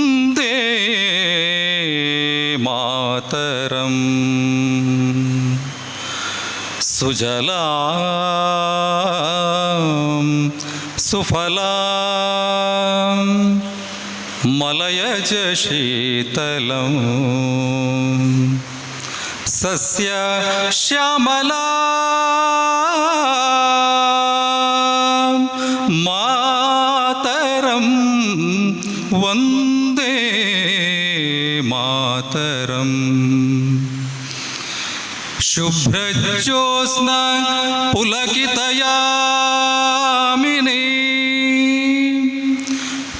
ವಂದೇ ಮಾತರಂ. ಸುಜಲಾಂ ಸುಫಲಾಂ ಮಲಯಜ ಶೀತಲಂ ಸಸ್ಯ ಶ್ಯಾಮಲಾಂ ಮಾತರಂ ವಂದೇ ಮಾತರಂ. ಶುಭ್ರಜ್ಯೋತ್ಸ್ನ ಪುಲಕಿತಯಾಮಿನಿ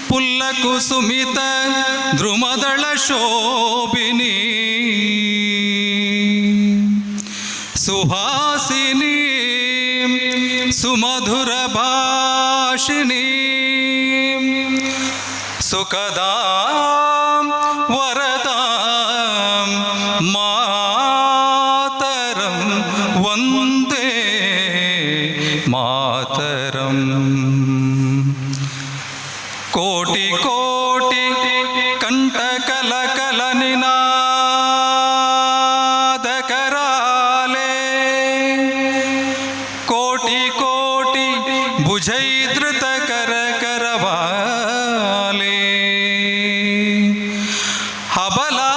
ಪುಲ್ಲಕುಸುಮಿತ ದ್ರುಮದಳ ಶೋಭಿನಿ ಸುಹಾಸಿನಿ ಸುಮಧುರ ಭಾಷಿಣಿ ಸುಖದಾಂ ವರದಾಂ ಮಾತರಂ ವಂದೇ ಮಾತರಂ. ಕೋಟಿ ಕೋಟಿ ಕಂಠಕಲಕಲ ನಿನಾದಕರಾಲೆ ಕೋಟಿ ಕೋಟಿ ಭುಜೈಧೃತ ಕರಕರವಾಲೆ ಹಬಲಾ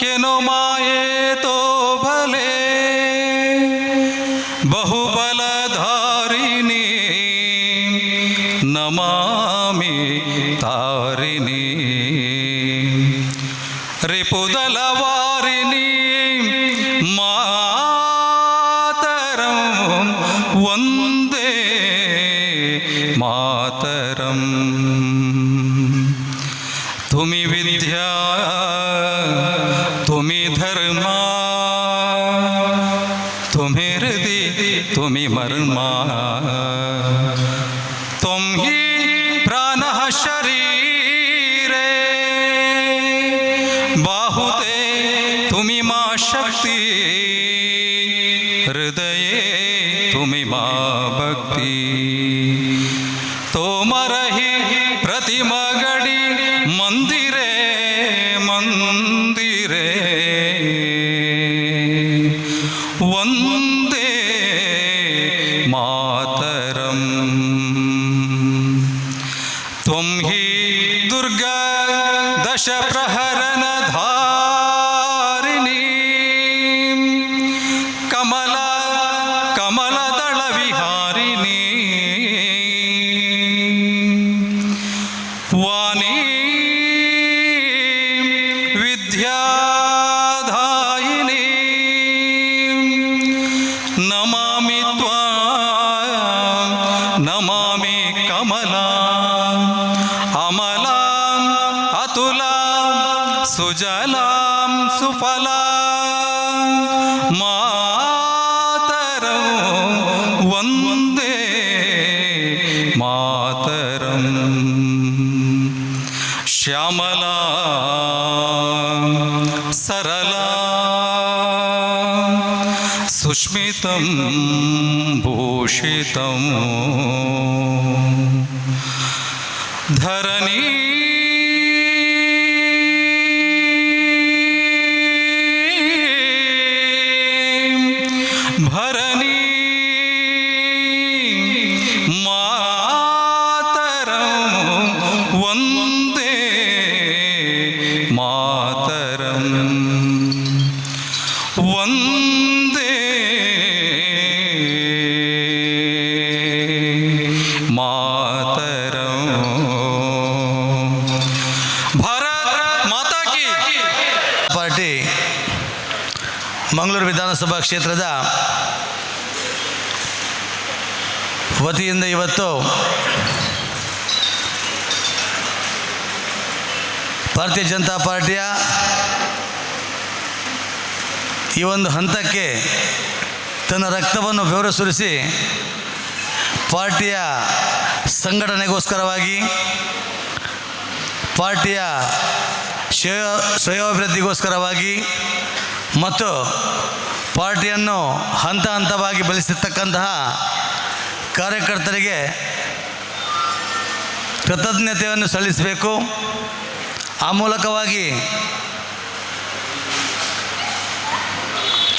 ಕೆನೋ ಮಾಯೇತೋ ಭಲೆ ಬಹುಬಲಧಾರಿಣಿ ನಮಾಮಿ ತಾರಿಣಿ ರಿಪುದಲವಾರಿಣಿ ಮಾತರಂ ವಂದೇ ಮಾತರಂ. ತುಮಿ ವಿದ್ಯಾ ತುಮಿ ಧರ್ಮ ತುಮಿ ಹೃದಿ ತುಮಿ ಮರ್ಮ ತುಮ್ ಹಿ ಪ್ರಾಣಃ ಶರೀರೆ ಬಾಹುತೆ ತುಮಿ ಮಾ ಶಕ್ತಿ ಹೃದಯೇ ತುಮಿ ಮಾ ಭಕ್ತಿ. ತೋಮರಹಿ ಪ್ರತಿಮಗಡಿ ಮಂದಿರೇ ಮಂದಿರೇ ವಂದೇ ಮಾತರಂ. ತ್ವಂ ಹಿ ದುರ್ಗಾ ದಶ ಪ್ರಹರಣ ಧಾರಿಣಿ ಕಮಲ ಕಮಲದಳ ವಿಹಾರಿಣಿ ವಾಣಿ ವಿದ್ಯಾಧಾಯಿನಿ ನಮಾಮಿ ತ್ವಾಂ ನಮಾಮಿ ಕಮಲಾ ಅಮಲಾಂ ಅತುಲಾಂ ಸುಜಲಾಂ ಸುಫಲಾಂ ಮಾತರಂ ವಂದೇ ಮಾತರಂ. ಶ್ಯಾಮಲಾ ಸರಳಾ ಸುಸ್ಮಿತಂ ಭೂಷಿತಂ ಧರಣಿ ಭರಣಿ ಮಾತರಂ ವಂದೇ ಮಾತರಂ ವಂದೇ ಮಾತರಂ. ಭಾರತ್ ಮಾತಾ ಕಿ. ಪಾರ್ಟಿ ಮಂಗಳೂರು ವಿಧಾನಸಭಾ ಕ್ಷೇತ್ರದ ವತಿಯಿಂದ ಇವತ್ತು ಭಾರತೀಯ ಜನತಾ ಪಾರ್ಟಿಯ ಈ ಒಂದು ಹಂತಕ್ಕೆ ತನ್ನ ರಕ್ತವನ್ನು ಬೆವರು ಸುರಿಸಿ ಪಾರ್ಟಿಯ ಸಂಘಟನೆಗೋಸ್ಕರವಾಗಿ ಪಾರ್ಟಿಯ ಶ್ರೇಯೋಭಿವೃದ್ಧಿಗೋಸ್ಕರವಾಗಿ ಮತ್ತು ಪಾರ್ಟಿಯನ್ನು ಹಂತ ಹಂತವಾಗಿ ಬೆಳೆಸಿರ್ತಕ್ಕಂತಹ ಕಾರ್ಯಕರ್ತರಿಗೆ ಕೃತಜ್ಞತೆಯನ್ನು ಸಲ್ಲಿಸಬೇಕು. ಆ ಮೂಲಕವಾಗಿ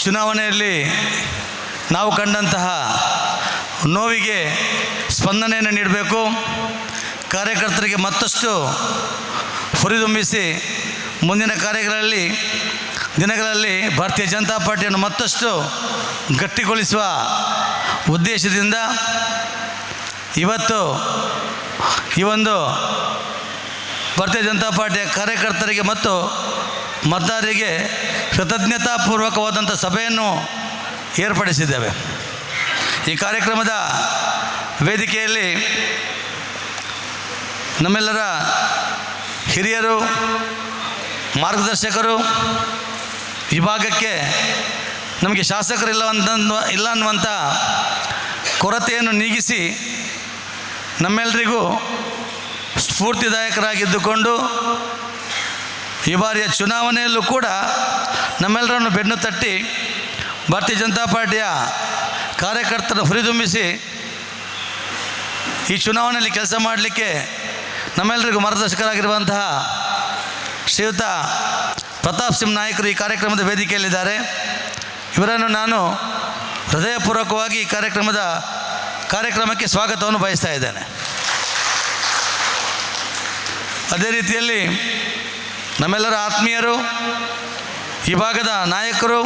ಚುನಾವಣೆಯಲ್ಲಿ ನಾವು ಕಂಡಂತಹ ನೋವಿಗೆ ಸ್ಪಂದನೆಯನ್ನು ನೀಡಬೇಕು. ಕಾರ್ಯಕರ್ತರಿಗೆ ಮತ್ತಷ್ಟು ಹುರಿದುಂಬಿಸಿ ಮುಂದಿನ ದಿನಗಳಲ್ಲಿ ಭಾರತೀಯ ಜನತಾ ಪಾರ್ಟಿಯನ್ನು ಮತ್ತಷ್ಟು ಗಟ್ಟಿಗೊಳಿಸುವ ಉದ್ದೇಶದಿಂದ ಇವತ್ತು ಈ ಒಂದು ಭಾರತೀಯ ಜನತಾ ಪಾರ್ಟಿಯ ಕಾರ್ಯಕರ್ತರಿಗೆ ಮತ್ತು ಮತದಾರರಿಗೆ ಕೃತಜ್ಞತಾಪೂರ್ವಕವಾದಂಥ ಸಭೆಯನ್ನು ಏರ್ಪಡಿಸಿದ್ದೇವೆ. ಈ ಕಾರ್ಯಕ್ರಮದ ವೇದಿಕೆಯಲ್ಲಿ ನಮ್ಮೆಲ್ಲರ ಹಿರಿಯರು, ಮಾರ್ಗದರ್ಶಕರು, ವಿಭಾಗಕ್ಕೆ ನಮಗೆ ಶಾಸಕರು ಇಲ್ಲ ಅನ್ನುವಂಥ ಕೊರತೆಯನ್ನು ನೀಗಿಸಿ ನಮ್ಮೆಲ್ಲರಿಗೂ ಸ್ಫೂರ್ತಿದಾಯಕರಾಗಿದ್ದುಕೊಂಡು ಈ ಬಾರಿಯ ಚುನಾವಣೆಯಲ್ಲೂ ಕೂಡ ನಮ್ಮೆಲ್ಲರನ್ನು ಬೆನ್ನು ತಟ್ಟಿ ಭಾರತೀಯ ಜನತಾ ಪಾರ್ಟಿಯ ಕಾರ್ಯಕರ್ತರನ್ನು ಹುರಿದುಂಬಿಸಿ ಈ ಚುನಾವಣೆಯಲ್ಲಿ ಕೆಲಸ ಮಾಡಲಿಕ್ಕೆ ನಮ್ಮೆಲ್ಲರಿಗೂ ಮಾರ್ಗದರ್ಶಕರಾಗಿರುವಂತಹ ಶ್ರೀಯುತ ಪ್ರತಾಪ್ ಸಿಂಹ ನಾಯಕರು ಈ ಕಾರ್ಯಕ್ರಮದ ವೇದಿಕೆಯಲ್ಲಿದ್ದಾರೆ. ಇವರನ್ನು ನಾನು ಹೃದಯಪೂರ್ವಕವಾಗಿ ಈ ಕಾರ್ಯಕ್ರಮಕ್ಕೆ ಸ್ವಾಗತವನ್ನು ಬಯಸ್ತಾ ಇದ್ದೇನೆ. ಅದೇ ರೀತಿಯಲ್ಲಿ ನಮ್ಮೆಲ್ಲರ ಆತ್ಮೀಯರು, ಈ ಭಾಗದ ನಾಯಕರು,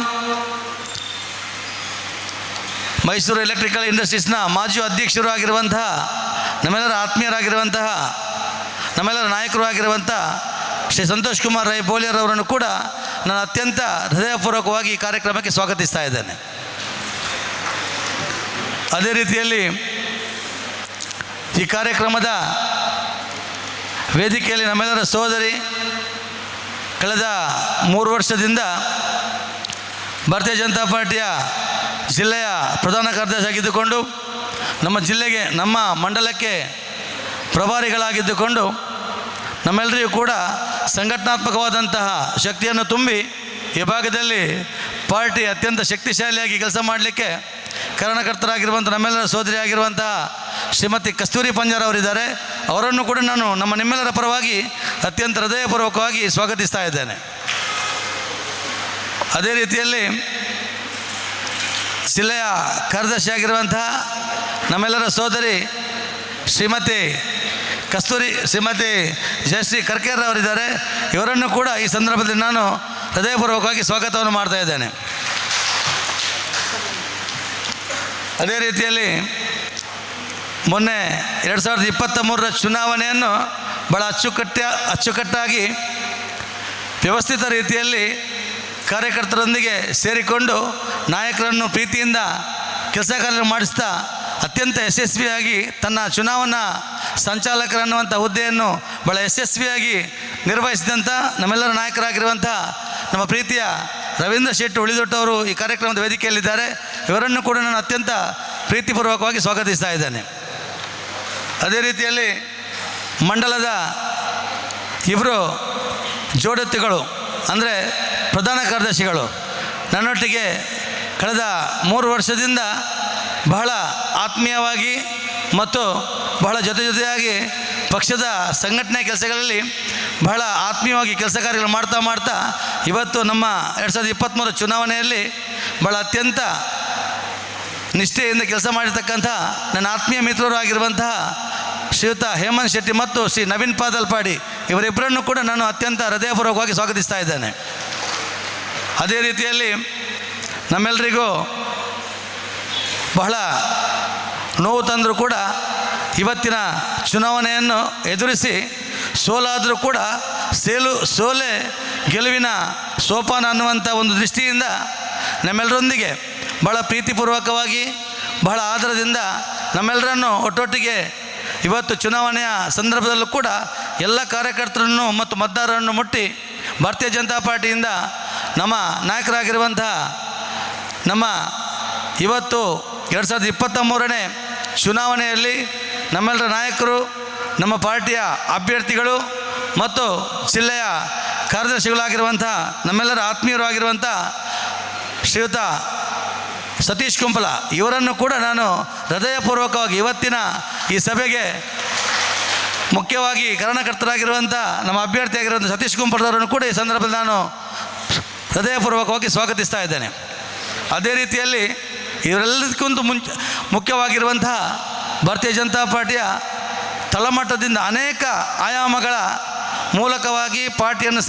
ಮೈಸೂರು ಎಲೆಕ್ಟ್ರಿಕಲ್ ಇಂಡಸ್ಟ್ರೀಸ್ನ ಮಾಜಿ ಅಧ್ಯಕ್ಷರು ಆಗಿರುವಂತಹ ನಮ್ಮೆಲ್ಲರ ಆತ್ಮೀಯರಾಗಿರುವಂತಹ ನಮ್ಮೆಲ್ಲರ ನಾಯಕರು ಆಗಿರುವಂಥ ಶ್ರೀ ಸಂತೋಷ್ ಕುಮಾರ್ ರೈ ಬೋಲಿಯರವರನ್ನು ಕೂಡ ನಾನು ಅತ್ಯಂತ ಹೃದಯಪೂರ್ವಕವಾಗಿ ಈ ಕಾರ್ಯಕ್ರಮಕ್ಕೆ ಸ್ವಾಗತಿಸ್ತಾ ಇದ್ದೇನೆ. ಅದೇ ರೀತಿಯಲ್ಲಿ ಈ ಕಾರ್ಯಕ್ರಮದ ವೇದಿಕೆಯಲ್ಲಿ ನಮ್ಮೆಲ್ಲರ ಸಹೋದರಿ ಕಳೆದ 3 ವರ್ಷದಿಂದ ಭಾರತೀಯ ಜನತಾ ಪಾರ್ಟಿಯ ಜಿಲ್ಲೆಯ ಪ್ರಧಾನ ಕಾರ್ಯದರ್ಶಿ ಆಗಿದ್ದುಕೊಂಡು ನಮ್ಮ ಜಿಲ್ಲೆಗೆ, ನಮ್ಮ ಮಂಡಲಕ್ಕೆ ಪ್ರಭಾರಿಗಳಾಗಿದ್ದುಕೊಂಡು ನಮ್ಮೆಲ್ಲರಿಗೂ ಕೂಡ ಸಂಘಟನಾತ್ಮಕವಾದಂತಹ ಶಕ್ತಿಯನ್ನು ತುಂಬಿ ಈ ಭಾಗದಲ್ಲಿ ಪಾರ್ಟಿ ಅತ್ಯಂತ ಶಕ್ತಿಶಾಲಿಯಾಗಿ ಕೆಲಸ ಮಾಡಲಿಕ್ಕೆ ಕಾರಣಕರ್ತರಾಗಿರುವಂಥ ನಮ್ಮೆಲ್ಲರ ಸೋದರಿ ಆಗಿರುವಂತಹ ಶ್ರೀಮತಿ ಕಸ್ತೂರಿ ಪಂಜಾರ್ ಅವರಿದ್ದಾರೆ. ಅವರನ್ನು ಕೂಡ ನಾನು ನಿಮ್ಮೆಲ್ಲರ ಪರವಾಗಿ ಅತ್ಯಂತ ಹೃದಯಪೂರ್ವಕವಾಗಿ ಸ್ವಾಗತಿಸ್ತಾ ಇದ್ದೇನೆ. ಅದೇ ರೀತಿಯಲ್ಲಿ ಜಿಲ್ಲೆಯ ಕಾರ್ಯದರ್ಶಿಯಾಗಿರುವಂತಹ ನಮ್ಮೆಲ್ಲರ ಸೋದರಿ ಶ್ರೀಮತಿ ಜಯಶ್ರೀ ಕರ್ಕೇರ್ ಅವರಿದ್ದಾರೆ. ಇವರನ್ನು ಕೂಡ ಈ ಸಂದರ್ಭದಲ್ಲಿ ನಾನು ಹೃದಯಪೂರ್ವಕವಾಗಿ ಸ್ವಾಗತವನ್ನು ಮಾಡ್ತಾ ಇದ್ದೇನೆ. ಅದೇ ರೀತಿಯಲ್ಲಿ ಮೊನ್ನೆ 2023ರ ಚುನಾವಣೆಯನ್ನು ಭಾಳ ಅಚ್ಚುಕಟ್ಟಾಗಿ ವ್ಯವಸ್ಥಿತ ರೀತಿಯಲ್ಲಿ ಕಾರ್ಯಕರ್ತರೊಂದಿಗೆ ಸೇರಿಕೊಂಡು ನಾಯಕರನ್ನು ಪ್ರೀತಿಯಿಂದ ಕೆಲಸ ಕಾರ್ಯ ಮಾಡಿಸ್ತಾ ಅತ್ಯಂತ ಯಶಸ್ವಿಯಾಗಿ ತನ್ನ ಚುನಾವಣಾ ಸಂಚಾಲಕರನ್ನುವಂಥ ಹುದ್ದೆಯನ್ನು ಭಾಳ ಯಶಸ್ವಿಯಾಗಿ ನಿರ್ವಹಿಸಿದಂಥ ನಮ್ಮೆಲ್ಲರ ನಾಯಕರಾಗಿರುವಂಥ ನಮ್ಮ ಪ್ರೀತಿಯ ರವೀಂದ್ರ ಶೆಟ್ಟಿ ಉಳಿದೊಟ್ಟವರು ಈ ಕಾರ್ಯಕ್ರಮದ ವೇದಿಕೆಯಲ್ಲಿದ್ದಾರೆ. ಇವರನ್ನು ಕೂಡ ನಾನು ಅತ್ಯಂತ ಪ್ರೀತಿಪೂರ್ವಕವಾಗಿ ಸ್ವಾಗತಿಸ್ತಾ ಇದ್ದೇನೆ. ಅದೇ ರೀತಿಯಲ್ಲಿ ಮಂಡಲದ ಇಬ್ಬರು ಜೋಡತಿಗಳು ಅಂದರೆ ಪ್ರಧಾನ ಕಾರ್ಯದರ್ಶಿಗಳು ನನ್ನೊಟ್ಟಿಗೆ ಕಳೆದ 3 ವರ್ಷದಿಂದ ಬಹಳ ಆತ್ಮೀಯವಾಗಿ ಮತ್ತು ಬಹಳ ಜೊತೆಯಾಗಿ ಪಕ್ಷದ ಸಂಘಟನೆ ಕೆಲಸಗಳಲ್ಲಿ ಬಹಳ ಆತ್ಮೀಯವಾಗಿ ಕೆಲಸ ಕಾರ್ಯಗಳು ಮಾಡ್ತಾ ಇವತ್ತು ನಮ್ಮ 2023 ಚುನಾವಣೆಯಲ್ಲಿ ಬಹಳ ಅತ್ಯಂತ ನಿಷ್ಠೆಯಿಂದ ಕೆಲಸ ಮಾಡಿರ್ತಕ್ಕಂಥ ನನ್ನ ಆತ್ಮೀಯ ಮಿತ್ರರು ಆಗಿರುವಂತಹ ಶ್ರೀಯುತ ಹೇಮಂತ್ ಶೆಟ್ಟಿ ಮತ್ತು ಶ್ರೀ ನವೀನ್ ಪಾದಲ್ಪಾಡಿ ಇವರಿಬ್ಬರನ್ನು ಕೂಡ ನಾನು ಅತ್ಯಂತ ಹೃದಯಪೂರ್ವಕವಾಗಿ ಸ್ವಾಗತಿಸ್ತಾ ಇದ್ದೇನೆ. ಅದೇ ರೀತಿಯಲ್ಲಿ ನಮ್ಮೆಲ್ಲರಿಗೂ ಬಹಳ ನೋವು ತಂದರೂ ಕೂಡ ಇವತ್ತಿನ ಚುನಾವಣೆಯನ್ನು ಎದುರಿಸಿ ಸೋಲಾದರೂ ಕೂಡ ಸೋಲೆ ಗೆಲುವಿನ ಸೋಪಾನ ಅನ್ನುವಂಥ ಒಂದು ದೃಷ್ಟಿಯಿಂದ ನಮ್ಮೆಲ್ಲರೊಂದಿಗೆ ಬಹಳ ಪ್ರೀತಿಪೂರ್ವಕವಾಗಿ ಬಹಳ ಆದರದಿಂದ ನಮ್ಮೆಲ್ಲರನ್ನು ಒಟ್ಟೊಟ್ಟಿಗೆ ಇವತ್ತು ಚುನಾವಣೆಯ ಸಂದರ್ಭದಲ್ಲೂ ಕೂಡ ಎಲ್ಲ ಕಾರ್ಯಕರ್ತರನ್ನು ಮತ್ತು ಮತದಾರರನ್ನು ಮುಟ್ಟಿ ಭಾರತೀಯ ಜನತಾ ಪಾರ್ಟಿಯಿಂದ ನಮ್ಮ ನಾಯಕರಾಗಿರುವಂತಹ ನಮ್ಮ ಇವತ್ತು 2023ನೇ ಚುನಾವಣೆಯಲ್ಲಿ ನಮ್ಮೆಲ್ಲರ ನಾಯಕರು, ನಮ್ಮ ಪಾರ್ಟಿಯ ಅಭ್ಯರ್ಥಿಗಳು ಮತ್ತು ಜಿಲ್ಲೆಯ ಕಾರ್ಯದರ್ಶಿಗಳಾಗಿರುವಂಥ ನಮ್ಮೆಲ್ಲರ ಆತ್ಮೀಯರು ಆಗಿರುವಂಥ ಶ್ರೀಯುತ ಸತೀಶ್ ಕುಂಪಲ ಇವರನ್ನು ಕೂಡ ನಾನು ಹೃದಯಪೂರ್ವಕವಾಗಿ ಇವತ್ತಿನ ಈ ಸಭೆಗೆ ಮುಖ್ಯವಾಗಿ ಕಾರಣಕರ್ತರಾಗಿರುವಂಥ ನಮ್ಮ ಅಭ್ಯರ್ಥಿಯಾಗಿರುವಂಥ ಸತೀಶ್ ಕುಂಪರ್ದವರನ್ನು ಕೂಡ ಈ ಸಂದರ್ಭದಲ್ಲಿ ನಾನು ಹೃದಯಪೂರ್ವಕವಾಗಿ ಸ್ವಾಗತಿಸ್ತಾ ಇದ್ದೇನೆ. ಅದೇ ರೀತಿಯಲ್ಲಿ ಇವರೆಲ್ಲದಕ್ಕಿಂತ ಮುಖ್ಯವಾಗಿರುವಂತಹ ಭಾರತೀಯ ಜನತಾ ಪಾರ್ಟಿಯ ತಳಮಟ್ಟದಿಂದ ಅನೇಕ ಆಯಾಮಗಳ ಮೂಲಕವಾಗಿ ಪಾರ್ಟಿಯನ್ನು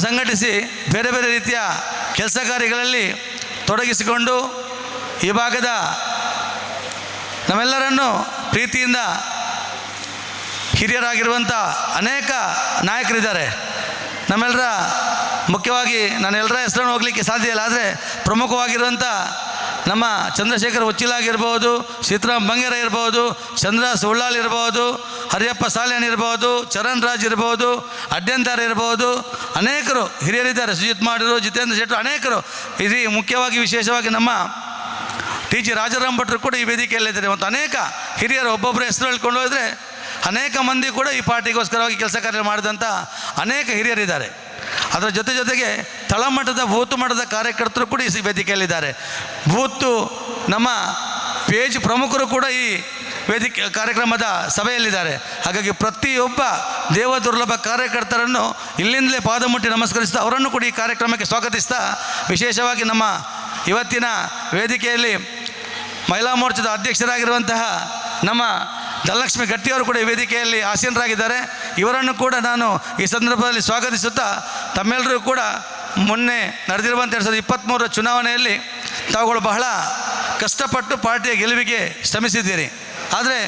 ಸಂಘಟಿಸಿ ಬೇರೆ ಬೇರೆ ರೀತಿಯ ಕೆಲಸ ಕಾರ್ಯಗಳಲ್ಲಿ ತೊಡಗಿಸಿಕೊಂಡು ಈ ಭಾಗದ ನಮ್ಮೆಲ್ಲರನ್ನು ಪ್ರೀತಿಯಿಂದ ಹಿರಿಯರಾಗಿರುವಂಥ ಅನೇಕ ನಾಯಕರಿದ್ದಾರೆ. ನಮ್ಮೆಲ್ಲರ ಮುಖ್ಯವಾಗಿ ನಾನು ಎಲ್ಲರ ಹೆಸರನ್ನು ಹೋಗಲಿಕ್ಕೆ ಸಾಧ್ಯ ಇಲ್ಲ, ಆದರೆ ಪ್ರಮುಖವಾಗಿರುವಂಥ ನಮ್ಮ ಚಂದ್ರಶೇಖರ್ ಉಚ್ಚಿಲಾಗಿರ್ಬೋದು, ಸೀತಾರಾಮ್ ಬಂಗೇರ ಇರ್ಬೋದು, ಚಂದ್ರ ಸುಳ್ಳಾಲ್ ಇರ್ಬೋದು, ಹರಿಯಪ್ಪ ಸಾಲ್ಯಾನ್ ಇರ್ಬೋದು, ಚರಣ್ ರಾಜ್ ಇರ್ಬೋದು, ಅಡ್ಯಂತಾರ್ ಇರ್ಬೋದು, ಅನೇಕರು ಹಿರಿಯರಿದ್ದಾರೆ. ಸುಜಿತ್ ಮಾಡಿರು, ಜಿತೇಂದ್ರ ಶೆಟ್ಟರು, ಅನೇಕರು. ಇದು ಮುಖ್ಯವಾಗಿ ವಿಶೇಷವಾಗಿ ನಮ್ಮ ಟಿ ಜಿ ರಾಜಾರಾಮ್ ಭಟ್ರು ಕೂಡ ಈ ವೇದಿಕೆಯಲ್ಲಿದ್ದಾರೆ. ಮತ್ತು ಅನೇಕ ಹಿರಿಯರು ಒಬ್ಬೊಬ್ಬರ ಹೆಸರು ಹೇಳ್ಕೊಂಡು ಹೋದರೆ ಅನೇಕ ಮಂದಿ ಕೂಡ ಈ ಪಾರ್ಟಿಗೋಸ್ಕರವಾಗಿ ಕೆಲಸ ಕಾರ್ಯ ಮಾಡಿದಂಥ ಅನೇಕ ಹಿರಿಯರಿದ್ದಾರೆ. ಅದರ ಜೊತೆಗೆ ತಳಮಟ್ಟದ ಬೂತು ಮಟ್ಟದ ಕಾರ್ಯಕರ್ತರು ಕೂಡ ಈ ವೇದಿಕೆಯಲ್ಲಿದ್ದಾರೆ. ಬೂತು ನಮ್ಮ ಪೇಜ್ ಪ್ರಮುಖರು ಕೂಡ ಈ ವೇದಿಕೆ ಕಾರ್ಯಕ್ರಮದ ಸಭೆಯಲ್ಲಿದ್ದಾರೆ. ಹಾಗಾಗಿ ಪ್ರತಿಯೊಬ್ಬ ದೇವದುರ್ಲಭ ಕಾರ್ಯಕರ್ತರನ್ನು ಇಲ್ಲಿಂದಲೇ ಪಾದ ಮುಟ್ಟಿ ನಮಸ್ಕರಿಸ್ತಾ ಅವರನ್ನು ಕೂಡ ಈ ಕಾರ್ಯಕ್ರಮಕ್ಕೆ ಸ್ವಾಗತಿಸ್ತಾ, ವಿಶೇಷವಾಗಿ ನಮ್ಮ ಇವತ್ತಿನ ವೇದಿಕೆಯಲ್ಲಿ ಮಹಿಳಾ ಮೋರ್ಚಾದ ಅಧ್ಯಕ್ಷರಾಗಿರುವಂತಹ ನಮ್ಮ ಧನಲಕ್ಷ್ಮಿ ಗಟ್ಟಿಯವರು ಕೂಡ ಈ ವೇದಿಕೆಯಲ್ಲಿ ಆಸೀನರಾಗಿದ್ದಾರೆ. ಇವರನ್ನು ಕೂಡ ನಾನು ಈ ಸಂದರ್ಭದಲ್ಲಿ ಸ್ವಾಗತಿಸುತ್ತಾ, ತಮ್ಮೆಲ್ಲರೂ ಕೂಡ ಮೊನ್ನೆ ನಡೆದಿರುವಂಥ 2023 ಚುನಾವಣೆಯಲ್ಲಿ ತಾವುಗಳು ಬಹಳ ಕಷ್ಟಪಟ್ಟು ಪಾರ್ಟಿಯ ಗೆಲುವಿಗೆ ಶ್ರಮಿಸಿದ್ದೀರಿ. ಆದರೆ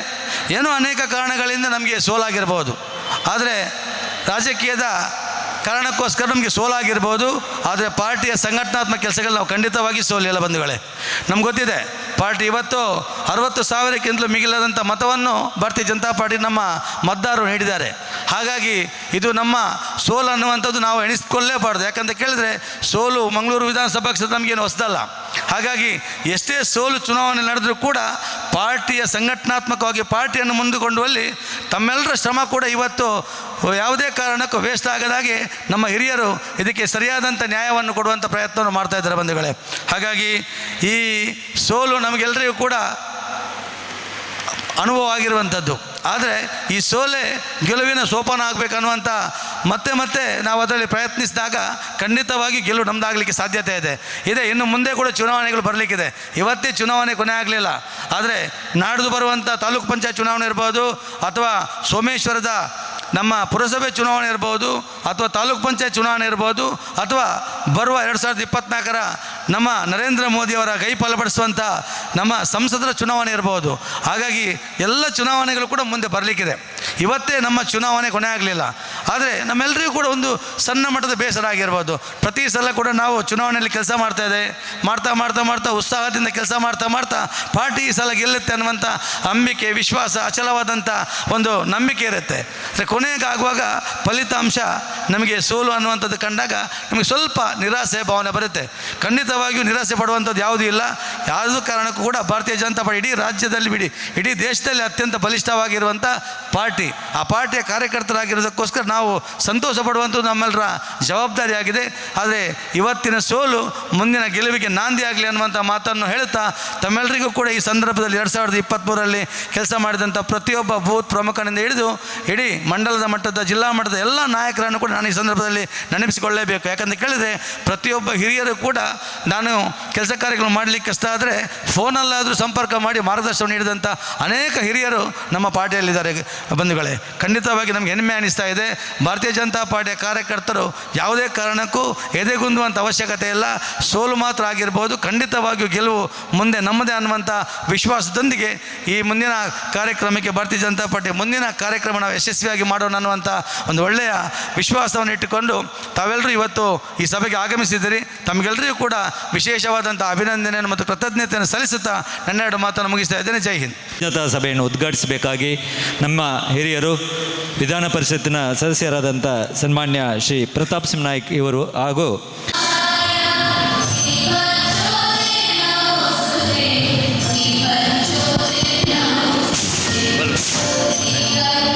ಏನೋ ಅನೇಕ ಕಾರಣಗಳಿಂದ ನಮಗೆ ಸೋಲಾಗಿರ್ಬೋದು, ಆದರೆ ರಾಜಕೀಯದ ಕಾರಣಕ್ಕೋಸ್ಕರ ನಮಗೆ ಸೋಲಾಗಿರ್ಬೋದು. ಆದರೆ ಪಾರ್ಟಿಯ ಸಂಘಟನಾತ್ಮಕ ಕೆಲಸಗಳು ನಾವು ಖಂಡಿತವಾಗಿ ಸೋಲಿಲ್ಲ ಬಂಧುಗಳೇ. ನಮ್ಗೆ ಗೊತ್ತಿದೆ, ಪಾರ್ಟಿ ಇವತ್ತು 60,000ಕ್ಕಿಂತಲೂ ಮಿಗಿಲಾದಂಥ ಮತವನ್ನು ಭಾರತೀಯ ಜನತಾ ಪಾರ್ಟಿ ನಮ್ಮ ಮತದಾರರು ನೀಡಿದ್ದಾರೆ. ಹಾಗಾಗಿ ಇದು ನಮ್ಮ ಸೋಲು ಅನ್ನುವಂಥದ್ದು ನಾವು ಎಣಿಸ್ಕೊಳ್ಳೇಬಾರ್ದು. ಯಾಕಂತ ಕೇಳಿದರೆ ಸೋಲು ಮಂಗಳೂರು ವಿಧಾನಸಭಾ ಕ್ಷೇತ್ರ ನಮಗೇನು ಹೊಸದಲ್ಲ. ಹಾಗಾಗಿ ಎಷ್ಟೇ ಸೋಲು ಚುನಾವಣೆ ನಡೆದರೂ ಕೂಡ ಪಾರ್ಟಿಯ ಸಂಘಟನಾತ್ಮಕವಾಗಿ ಪಾರ್ಟಿಯನ್ನು ಮುಂದುಕೊಂಡುವಲ್ಲಿ ತಮ್ಮೆಲ್ಲರ ಶ್ರಮ ಕೂಡ ಇವತ್ತು ಯಾವುದೇ ಕಾರಣಕ್ಕೂ ವೇಸ್ಟ್ ಆಗದಾಗೆ ನಮ್ಮ ಹಿರಿಯರು ಇದಕ್ಕೆ ಸರಿಯಾದಂಥ ನ್ಯಾಯವನ್ನು ಕೊಡುವಂಥ ಪ್ರಯತ್ನವನ್ನು ಮಾಡ್ತಾ ಇದ್ದಾರೆ ಬಂಧುಗಳೇ. ಹಾಗಾಗಿ ಈ ಸೋಲು ನಮಗೆಲ್ಲರಿಗೂ ಕೂಡ ಅನುಭವ ಆಗಿರುವಂಥದ್ದು. ಆದರೆ ಈ ಸೋಲೆ ಗೆಲುವಿನ ಸೋಪಾನ ಆಗಬೇಕನ್ನುವಂಥ ಮತ್ತೆ ನಾವು ಅದರಲ್ಲಿ ಪ್ರಯತ್ನಿಸಿದಾಗ ಖಂಡಿತವಾಗಿ ಗೆಲುವು ನಮ್ಮದಾಗಲಿಕ್ಕೆ ಸಾಧ್ಯತೆ ಇದೆ. ಇನ್ನು ಮುಂದೆ ಕೂಡ ಚುನಾವಣೆಗಳು ಬರಲಿಕ್ಕಿದೆ. ಇವತ್ತೇ ಚುನಾವಣೆ ಕೊನೆ ಆಗಲಿಲ್ಲ, ಆದರೆ ನಾಡ್ದು ಬರುವಂಥ ತಾಲೂಕು ಪಂಚಾಯತ್ ಚುನಾವಣೆ ಇರ್ಬೋದು, ಅಥವಾ ಸೋಮೇಶ್ವರದ ನಮ್ಮ ಪುರಸಭೆ ಚುನಾವಣೆ ಇರ್ಬೋದು, ಅಥವಾ ತಾಲೂಕು ಪಂಚಾಯತ್ ಚುನಾವಣೆ ಇರ್ಬೋದು, ಅಥವಾ ಬರುವ 2024ರ ನಮ್ಮ ನರೇಂದ್ರ ಮೋದಿಯವರ ಕೈ ಫಲಪಡಿಸುವಂಥ ನಮ್ಮ ಸಂಸದರ ಚುನಾವಣೆ ಇರ್ಬೋದು. ಹಾಗಾಗಿ ಎಲ್ಲ ಚುನಾವಣೆಗಳು ಕೂಡ ಮುಂದೆ ಬರಲಿಕ್ಕಿದೆ. ಇವತ್ತೇ ನಮ್ಮ ಚುನಾವಣೆ ಕೊನೆ ಆಗಲಿಲ್ಲ, ಆದರೆ ನಮ್ಮೆಲ್ಲರಿಗೂ ಕೂಡ ಒಂದು ಸಣ್ಣ ಮಟ್ಟದ ಬೇಸರ ಆಗಿರ್ಬೋದು. ಪ್ರತಿ ಸಲ ಕೂಡ ನಾವು ಚುನಾವಣೆಯಲ್ಲಿ ಕೆಲಸ ಮಾಡ್ತಾ ಉತ್ಸಾಹದಿಂದ ಕೆಲಸ ಮಾಡ್ತಾ ಪಾರ್ಟಿ ಈ ಸಲ ಗೆಲ್ಲುತ್ತೆ ಅನ್ನುವಂಥ ನಂಬಿಕೆ, ವಿಶ್ವಾಸ, ಅಚಲವಾದಂಥ ಒಂದು ನಂಬಿಕೆ ಇರುತ್ತೆ. ಕೊನೆಗಾಗುವಾಗ ಫಲಿತಾಂಶ ನಮಗೆ ಸೋಲು ಅನ್ನುವಂಥದ್ದು ಕಂಡಾಗ ನಮಗೆ ಸ್ವಲ್ಪ ನಿರಾಸೆ ಭಾವನೆ ಬರುತ್ತೆ. ಖಂಡಿತವಾಗಿಯೂ ನಿರಾಸೆ ಪಡುವಂಥದ್ದು ಯಾವುದೂ ಇಲ್ಲ. ಯಾವುದೂ ಕಾರಣಕ್ಕೂ ಕೂಡ ಭಾರತೀಯ ಜನತಾ ಪಾರ್ಟಿ ಇಡೀ ರಾಜ್ಯದಲ್ಲಿ ಇಡೀ ದೇಶದಲ್ಲಿ ಅತ್ಯಂತ ಬಲಿಷ್ಠವಾಗಿರುವಂಥ ಪಾರ್ಟಿ. ಆ ಪಾರ್ಟಿಯ ಕಾರ್ಯಕರ್ತರಾಗಿರೋದಕ್ಕೋಸ್ಕರ ನಾವು ಸಂತೋಷ ಪಡುವಂಥದ್ದು ನಮ್ಮೆಲ್ಲರ ಜವಾಬ್ದಾರಿಯಾಗಿದೆ. ಆದರೆ ಇವತ್ತಿನ ಸೋಲು ಮುಂದಿನ ಗೆಲುವಿಗೆ ನಾಂದಿ ಆಗಲಿ ಅನ್ನುವಂಥ ಮಾತನ್ನು ಹೇಳುತ್ತಾ, ತಮ್ಮೆಲ್ಲರಿಗೂ ಕೂಡ ಈ ಸಂದರ್ಭದಲ್ಲಿ 2023ರಲ್ಲಿ ಕೆಲಸ ಮಾಡಿದಂಥ ಪ್ರತಿಯೊಬ್ಬ ಬೂತ್ ಪ್ರಮುಖನಿಂದ ಹಿಡಿದು ಇಡೀ ಮಂಡಲದ ಮಟ್ಟದ, ಜಿಲ್ಲಾ ಮಟ್ಟದ ಎಲ್ಲ ನಾಯಕರನ್ನು ಕೂಡ ನಾನು ಈ ಸಂದರ್ಭದಲ್ಲಿ ನೆನಪಿಸಿಕೊಳ್ಳಲೇಬೇಕು. ಯಾಕಂತ ಕೇಳಿದರೆ ಪ್ರತಿಯೊಬ್ಬ ಹಿರಿಯರು ಕೂಡ ನಾನು ಕೆಲಸ ಕಾರ್ಯಗಳು ಮಾಡಲಿಕ್ಕೆ ಕಷ್ಟ ಆದರೆ ಫೋನಲ್ಲಾದರೂ ಸಂಪರ್ಕ ಮಾಡಿ ಮಾರ್ಗದರ್ಶನ ನೀಡಿದಂಥ ಅನೇಕ ಹಿರಿಯರು ನಮ್ಮ ಪಾರ್ಟಿಯಲ್ಲಿದ್ದಾರೆ ಬಂಧುಗಳೇ. ಖಂಡಿತವಾಗಿ ನಮಗೆ ಹೆಮ್ಮೆ ಅನಿಸ್ತಾ ಇದೆ. ಭಾರತೀಯ ಜನತಾ ಪಾರ್ಟಿಯ ಕಾರ್ಯಕರ್ತರು ಯಾವುದೇ ಕಾರಣಕ್ಕೂ ಎದೆಗುಂದುವಂಥ ಅವಶ್ಯಕತೆ ಇಲ್ಲ. ಸೋಲು ಮಾತ್ರ ಆಗಿರ್ಬೋದು, ಖಂಡಿತವಾಗಿಯೂ ಗೆಲುವು ಮುಂದೆ ನಮ್ಮದೇ ಅನ್ನುವಂಥ ವಿಶ್ವಾಸದೊಂದಿಗೆ ಈ ಮುಂದಿನ ಕಾರ್ಯಕ್ರಮಕ್ಕೆ ಭಾರತೀಯ ಜನತಾ ಪಾರ್ಟಿ ಮುಂದಿನ ಕಾರ್ಯಕ್ರಮ ನಾವು ಯಶಸ್ವಿಯಾಗಿ ಮಾಡೋಣ ಅನ್ನುವಂಥ ಒಂದು ಒಳ್ಳೆಯ ವಿಶ್ವಾಸವನ್ನು ಇಟ್ಟುಕೊಂಡು ತಾವೆಲ್ಲರೂ ಇವತ್ತು ಈ ಸಭೆಗೆ ಆಗಮಿಸಿದ್ದೀರಿ. ತಮಗೆಲ್ಲರಿಗೂ ಕೂಡ ವಿಶೇಷವಾದಂಥ ಅಭಿನಂದನೆಯನ್ನು ಮತ್ತು ಕೃತಜ್ಞತೆಯನ್ನು ಸಲ್ಲಿಸುತ್ತಾ ನನ್ನೆರಡು ಮಾತನ್ನು ಮುಗಿಸ್ತಾ ಇದ್ದೇನೆ. ಜೈ ಹಿಂದ್. ಸಭೆಯನ್ನು ಉದ್ಘಾಟಿಸಬೇಕಾಗಿ ನಮ್ಮ ಹಿರಿಯರು ವಿಧಾನ ಪರಿಷತ್ತಿನ ಸದಸ್ಯರಾದಂಥ ಸನ್ಮಾನ್ಯ ಶ್ರೀ ಪ್ರತಾಪ್ ಸಿಂಗ್ ನಾಯ್ಕ್ ಇವರು ಹಾಗೂ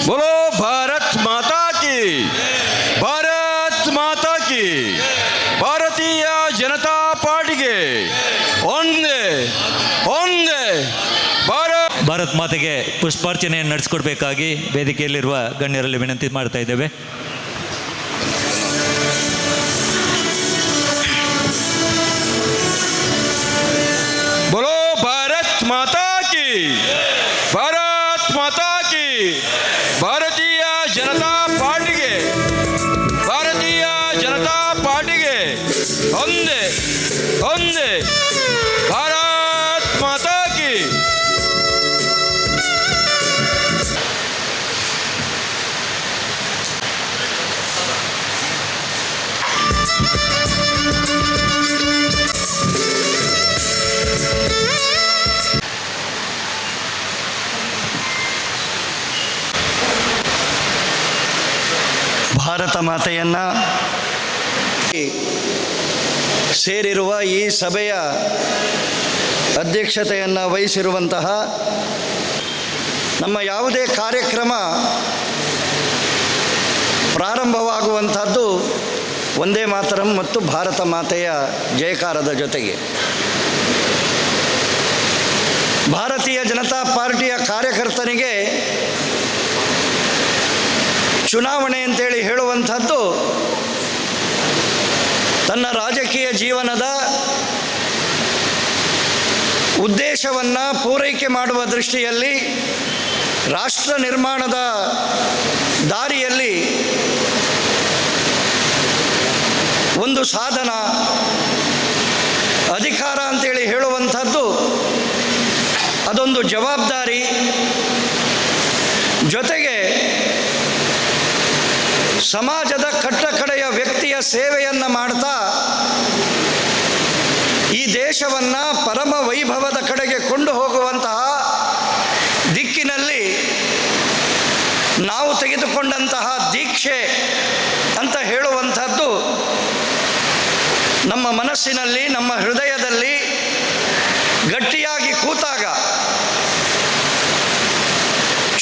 बोलो भारत माता की, भारत माता की, ಭಾರತೀಯ ಜನತಾ ಪಾರ್ಟಿಗೆ ಒಂದೇ ಭಾರತ್ ಮಾತೆಗೆ ಪುಷ್ಪಾರ್ಚನೆಯನ್ನು ನಡೆಸಿಕೊಡ್ಬೇಕಾಗಿ ವೇದಿಕೆಯಲ್ಲಿರುವ ಗಣ್ಯರಲ್ಲಿ ವಿನಂತಿ ಮಾಡ್ತಾ ಇದ್ದೇವೆ. बोलो भारत माता की, भारत माता की, ಭಾರತೀಯ ಜನತಾ ಪಾರ್ಟಿಗೆ, ಭಾರತೀಯ ಜನತಾ ಪಾರ್ಟಿಗೆ ಒಂದೇ ಒಂದೇ, ಭಾರತ್ ಮಾತಾ ಕಿ. ಭಾರತ ಮಾತೆಯನ್ನು ಸೇರಿರುವ ಈ ಸಭೆಯ ಅಧ್ಯಕ್ಷತೆಯನ್ನು ವಹಿಸಿರುವಂತಹ ನಮ್ಮ ಯಾವುದೇ ಕಾರ್ಯಕ್ರಮ ಪ್ರಾರಂಭವಾಗುವಂಥದ್ದು ವಂದೇ ಮಾತರಂ ಮತ್ತು ಭಾರತ ಮಾತೆಯ ಜಯಕಾರದ ಜೊತೆಗೆ. ಭಾರತೀಯ ಜನತಾ ಪಾರ್ಟಿಯ ಕಾರ್ಯಕರ್ತನಿಗೆ ಚುನಾವಣೆ ಅಂತೇಳಿ ಹೇಳುವಂಥದ್ದು ತನ್ನ ರಾಜಕೀಯ ಜೀವನದ ಉದ್ದೇಶವನ್ನು ಪೂರೈಕೆ ಮಾಡುವ ದೃಷ್ಟಿಯಲ್ಲಿ ರಾಷ್ಟ್ರ ನಿರ್ಮಾಣದ ದಾರಿಯಲ್ಲಿ ಒಂದು ಸಾಧನ, ಅಧಿಕಾರ ಅಂತೇಳಿ ಹೇಳುವಂಥದ್ದು ಅದೊಂದು ಜವಾಬ್ದಾರಿ. ಜೊತೆಗೆ ಸಮಾಜದ ಕಟ್ಟಕಡೆಯ ವ್ಯಕ್ತಿಯ ಸೇವೆಯನ್ನು ಮಾಡ್ತಾ ಈ ದೇಶವನ್ನು ಪರಮ ವೈಭವದ ಕಡೆಗೆ ಕೊಂಡು ಹೋಗುವಂತಹ ದಿಕ್ಕಿನಲ್ಲಿ ನಾವು ತೆಗೆದುಕೊಂಡಂತಹ ದೀಕ್ಷೆ ಅಂತ ಹೇಳುವಂಥದ್ದು ನಮ್ಮ ಮನಸ್ಸಿನಲ್ಲಿ, ನಮ್ಮ ಹೃದಯದಲ್ಲಿ ಗಟ್ಟಿಯಾಗಿ ಕೂತಾಗ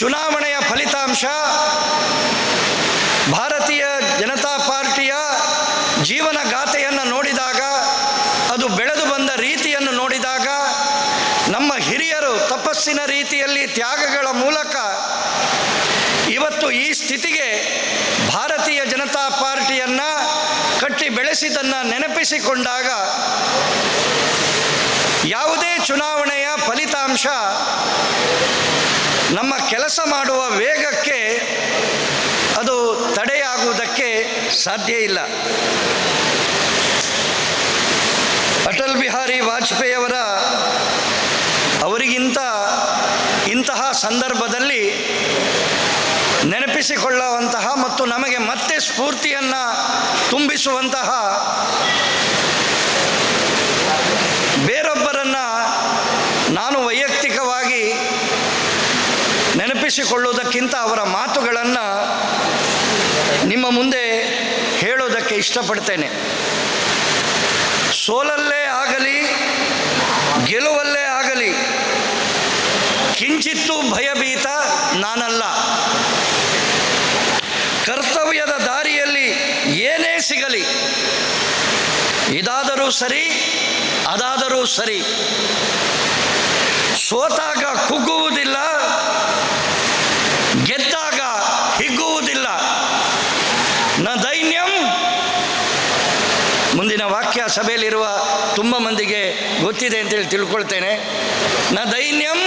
ಚುನಾವಣೆಯ ಫಲಿತಾಂಶ ಭಾರತೀಯ ಜನತಾ ಪಾರ್ಟಿಯ ಜೀವನ ಗಾಥೆಯನ್ನು ನೋಡಿದಾಗ, ಅದು ಬೆಳೆದು ಬಂದ ರೀತಿಯನ್ನು ನೋಡಿದಾಗ, ನಮ್ಮ ಹಿರಿಯರು ತಪಸ್ಸಿನ ರೀತಿಯಲ್ಲಿ ತ್ಯಾಗಗಳ ಮೂಲಕ ಇವತ್ತು ಈ ಸ್ಥಿತಿಗೆ ಭಾರತೀಯ ಜನತಾ ಪಾರ್ಟಿಯನ್ನು ಕಟ್ಟಿ ಬೆಳೆಸಿದ್ದನ್ನು ನೆನಪಿಸಿಕೊಂಡಾಗ ಯಾವುದೇ ಚುನಾವಣೆಯ ಫಲಿತಾಂಶ ನಮ್ಮ ಕೆಲಸ ಮಾಡುವ ವೇಗಕ್ಕೆ ಅದು ತಡೆಯಾಗುವುದಕ್ಕೆ ಸಾಧ್ಯ ಇಲ್ಲ. ಅಟಲ್ ಬಿಹಾರಿ ವಾಜಪೇಯಿಯವರ ಅವರಿಗಿಂತ ಇಂತಹ ಸಂದರ್ಭದಲ್ಲಿ ನೆನಪಿಸಿಕೊಳ್ಳುವಂತಹ ಮತ್ತು ನಮಗೆ ಮತ್ತೆ ಸ್ಫೂರ್ತಿಯನ್ನು ತುಂಬಿಸುವಂತಹ ಬೇರೊಬ್ಬರನ್ನು ನಾನು ವೈಯಕ್ತಿಕವಾಗಿ ನೆನಪಿಸಿಕೊಳ್ಳುವುದಕ್ಕಿಂತ ಅವರ ಮಾತುಗಳನ್ನು ನಿಮ್ಮ ಮುಂದೆ ಹೇಳೋದಕ್ಕೆ ಇಷ್ಟಪಡ್ತೇನೆ. ಸೋಲಲ್ಲೇ ಆಗಲಿ ಗೆಲುವಲ್ಲೇ ಆಗಲಿ ಕಿಂಚಿತ್ತೂ ಭಯಭೀತ ನಾನಲ್ಲ. ಕರ್ತವ್ಯದ ದಾರಿಯಲ್ಲಿ ಏನೇ ಸಿಗಲಿ, ಇದಾದರೂ ಸರಿ ಅದಾದರೂ ಸರಿ, ಸೋತಾಗ ಕುಗ್ಗುವುದಿಲ್ಲ, ಗೆದ್ದಾಗ ಹಿಗ್ಗುವುದಿಲ್ಲ. ನ ದೈನ್ಯಂ, ಮುಂದಿನ ವಾಕ್ಯ ಸಭೆಯಲ್ಲಿರುವ ತುಂಬ ಮಂದಿಗೆ ಗೊತ್ತಿದೆ ಅಂತೇಳಿ ತಿಳ್ಕೊಳ್ತೇನೆ. ನ ದೈನ್ಯಂ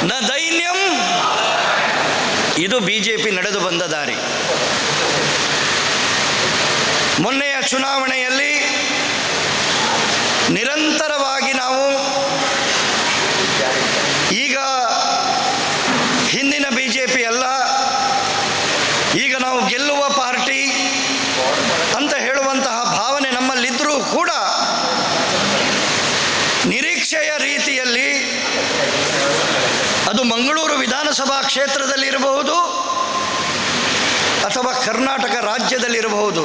ನ ದೈನ್ಯಂ, ಇದು BJP ನಡೆದು ಬಂದ ದಾರಿ. ಮೊನ್ನೆಯ ಚುನಾವಣೆಯಲ್ಲಿ ನಿರಂತರವಾಗಿ ನಾವು ಈಗ ಹಿಂದಿನ BJP ಅಲ್ಲ, ಈಗ ನಾವು ಗೆಲ್ಲುವ ಪಾರ್ಟಿ ಅಂತ ಹೇಳುವಂತಹ ಭಾವನೆ ನಮ್ಮಲ್ಲಿದ್ದರೂ ಕೂಡ ನಿರೀಕ್ಷೆಯ ರೀತಿಯಲ್ಲಿ ಅದು ಮಂಗಳೂರು ವಿಧಾನಸಭಾ ಕ್ಷೇತ್ರದಲ್ಲಿರಬಹುದು ಅಥವಾ ಕರ್ನಾಟಕ ರಾಜ್ಯದಲ್ಲಿರಬಹುದು,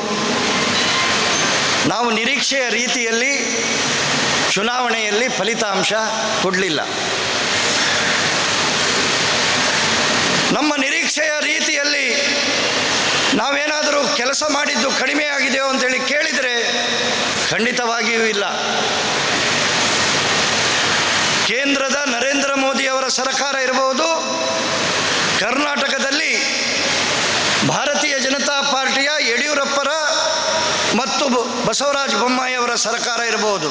ನಾವು ನಿರೀಕ್ಷೆಯ ರೀತಿಯಲ್ಲಿ ಚುನಾವಣೆಯಲ್ಲಿ ಫಲಿತಾಂಶ ಕೊಡಲಿಲ್ಲ. ನಮ್ಮ ನಿರೀಕ್ಷೆಯ ರೀತಿಯಲ್ಲಿ ನಾವೇನಾದರೂ ಕೆಲಸ ಮಾಡಿದ್ದು ಕಡಿಮೆಯಾಗಿದೆಯೋ ಅಂತೇಳಿ ಕೇಳಿದರೆ ಖಂಡಿತವಾಗಿಯೂ ಇಲ್ಲ. ಕೇಂದ್ರದ ನರೇಂದ್ರ ಮೋದಿಯವರ ಸರ್ಕಾರ ಇರಬಹುದು, ಕರ್ನಾಟಕದಲ್ಲಿ ಭಾರತೀಯ ಜನತಾ ಪಾರ್ಟಿಯ ಯಡಿಯೂರಪ್ಪರ ಮತ್ತು ಬಸವರಾಜ ಬೊಮ್ಮಾಯಿಯವರ ಸರ್ಕಾರ ಇರಬಹುದು.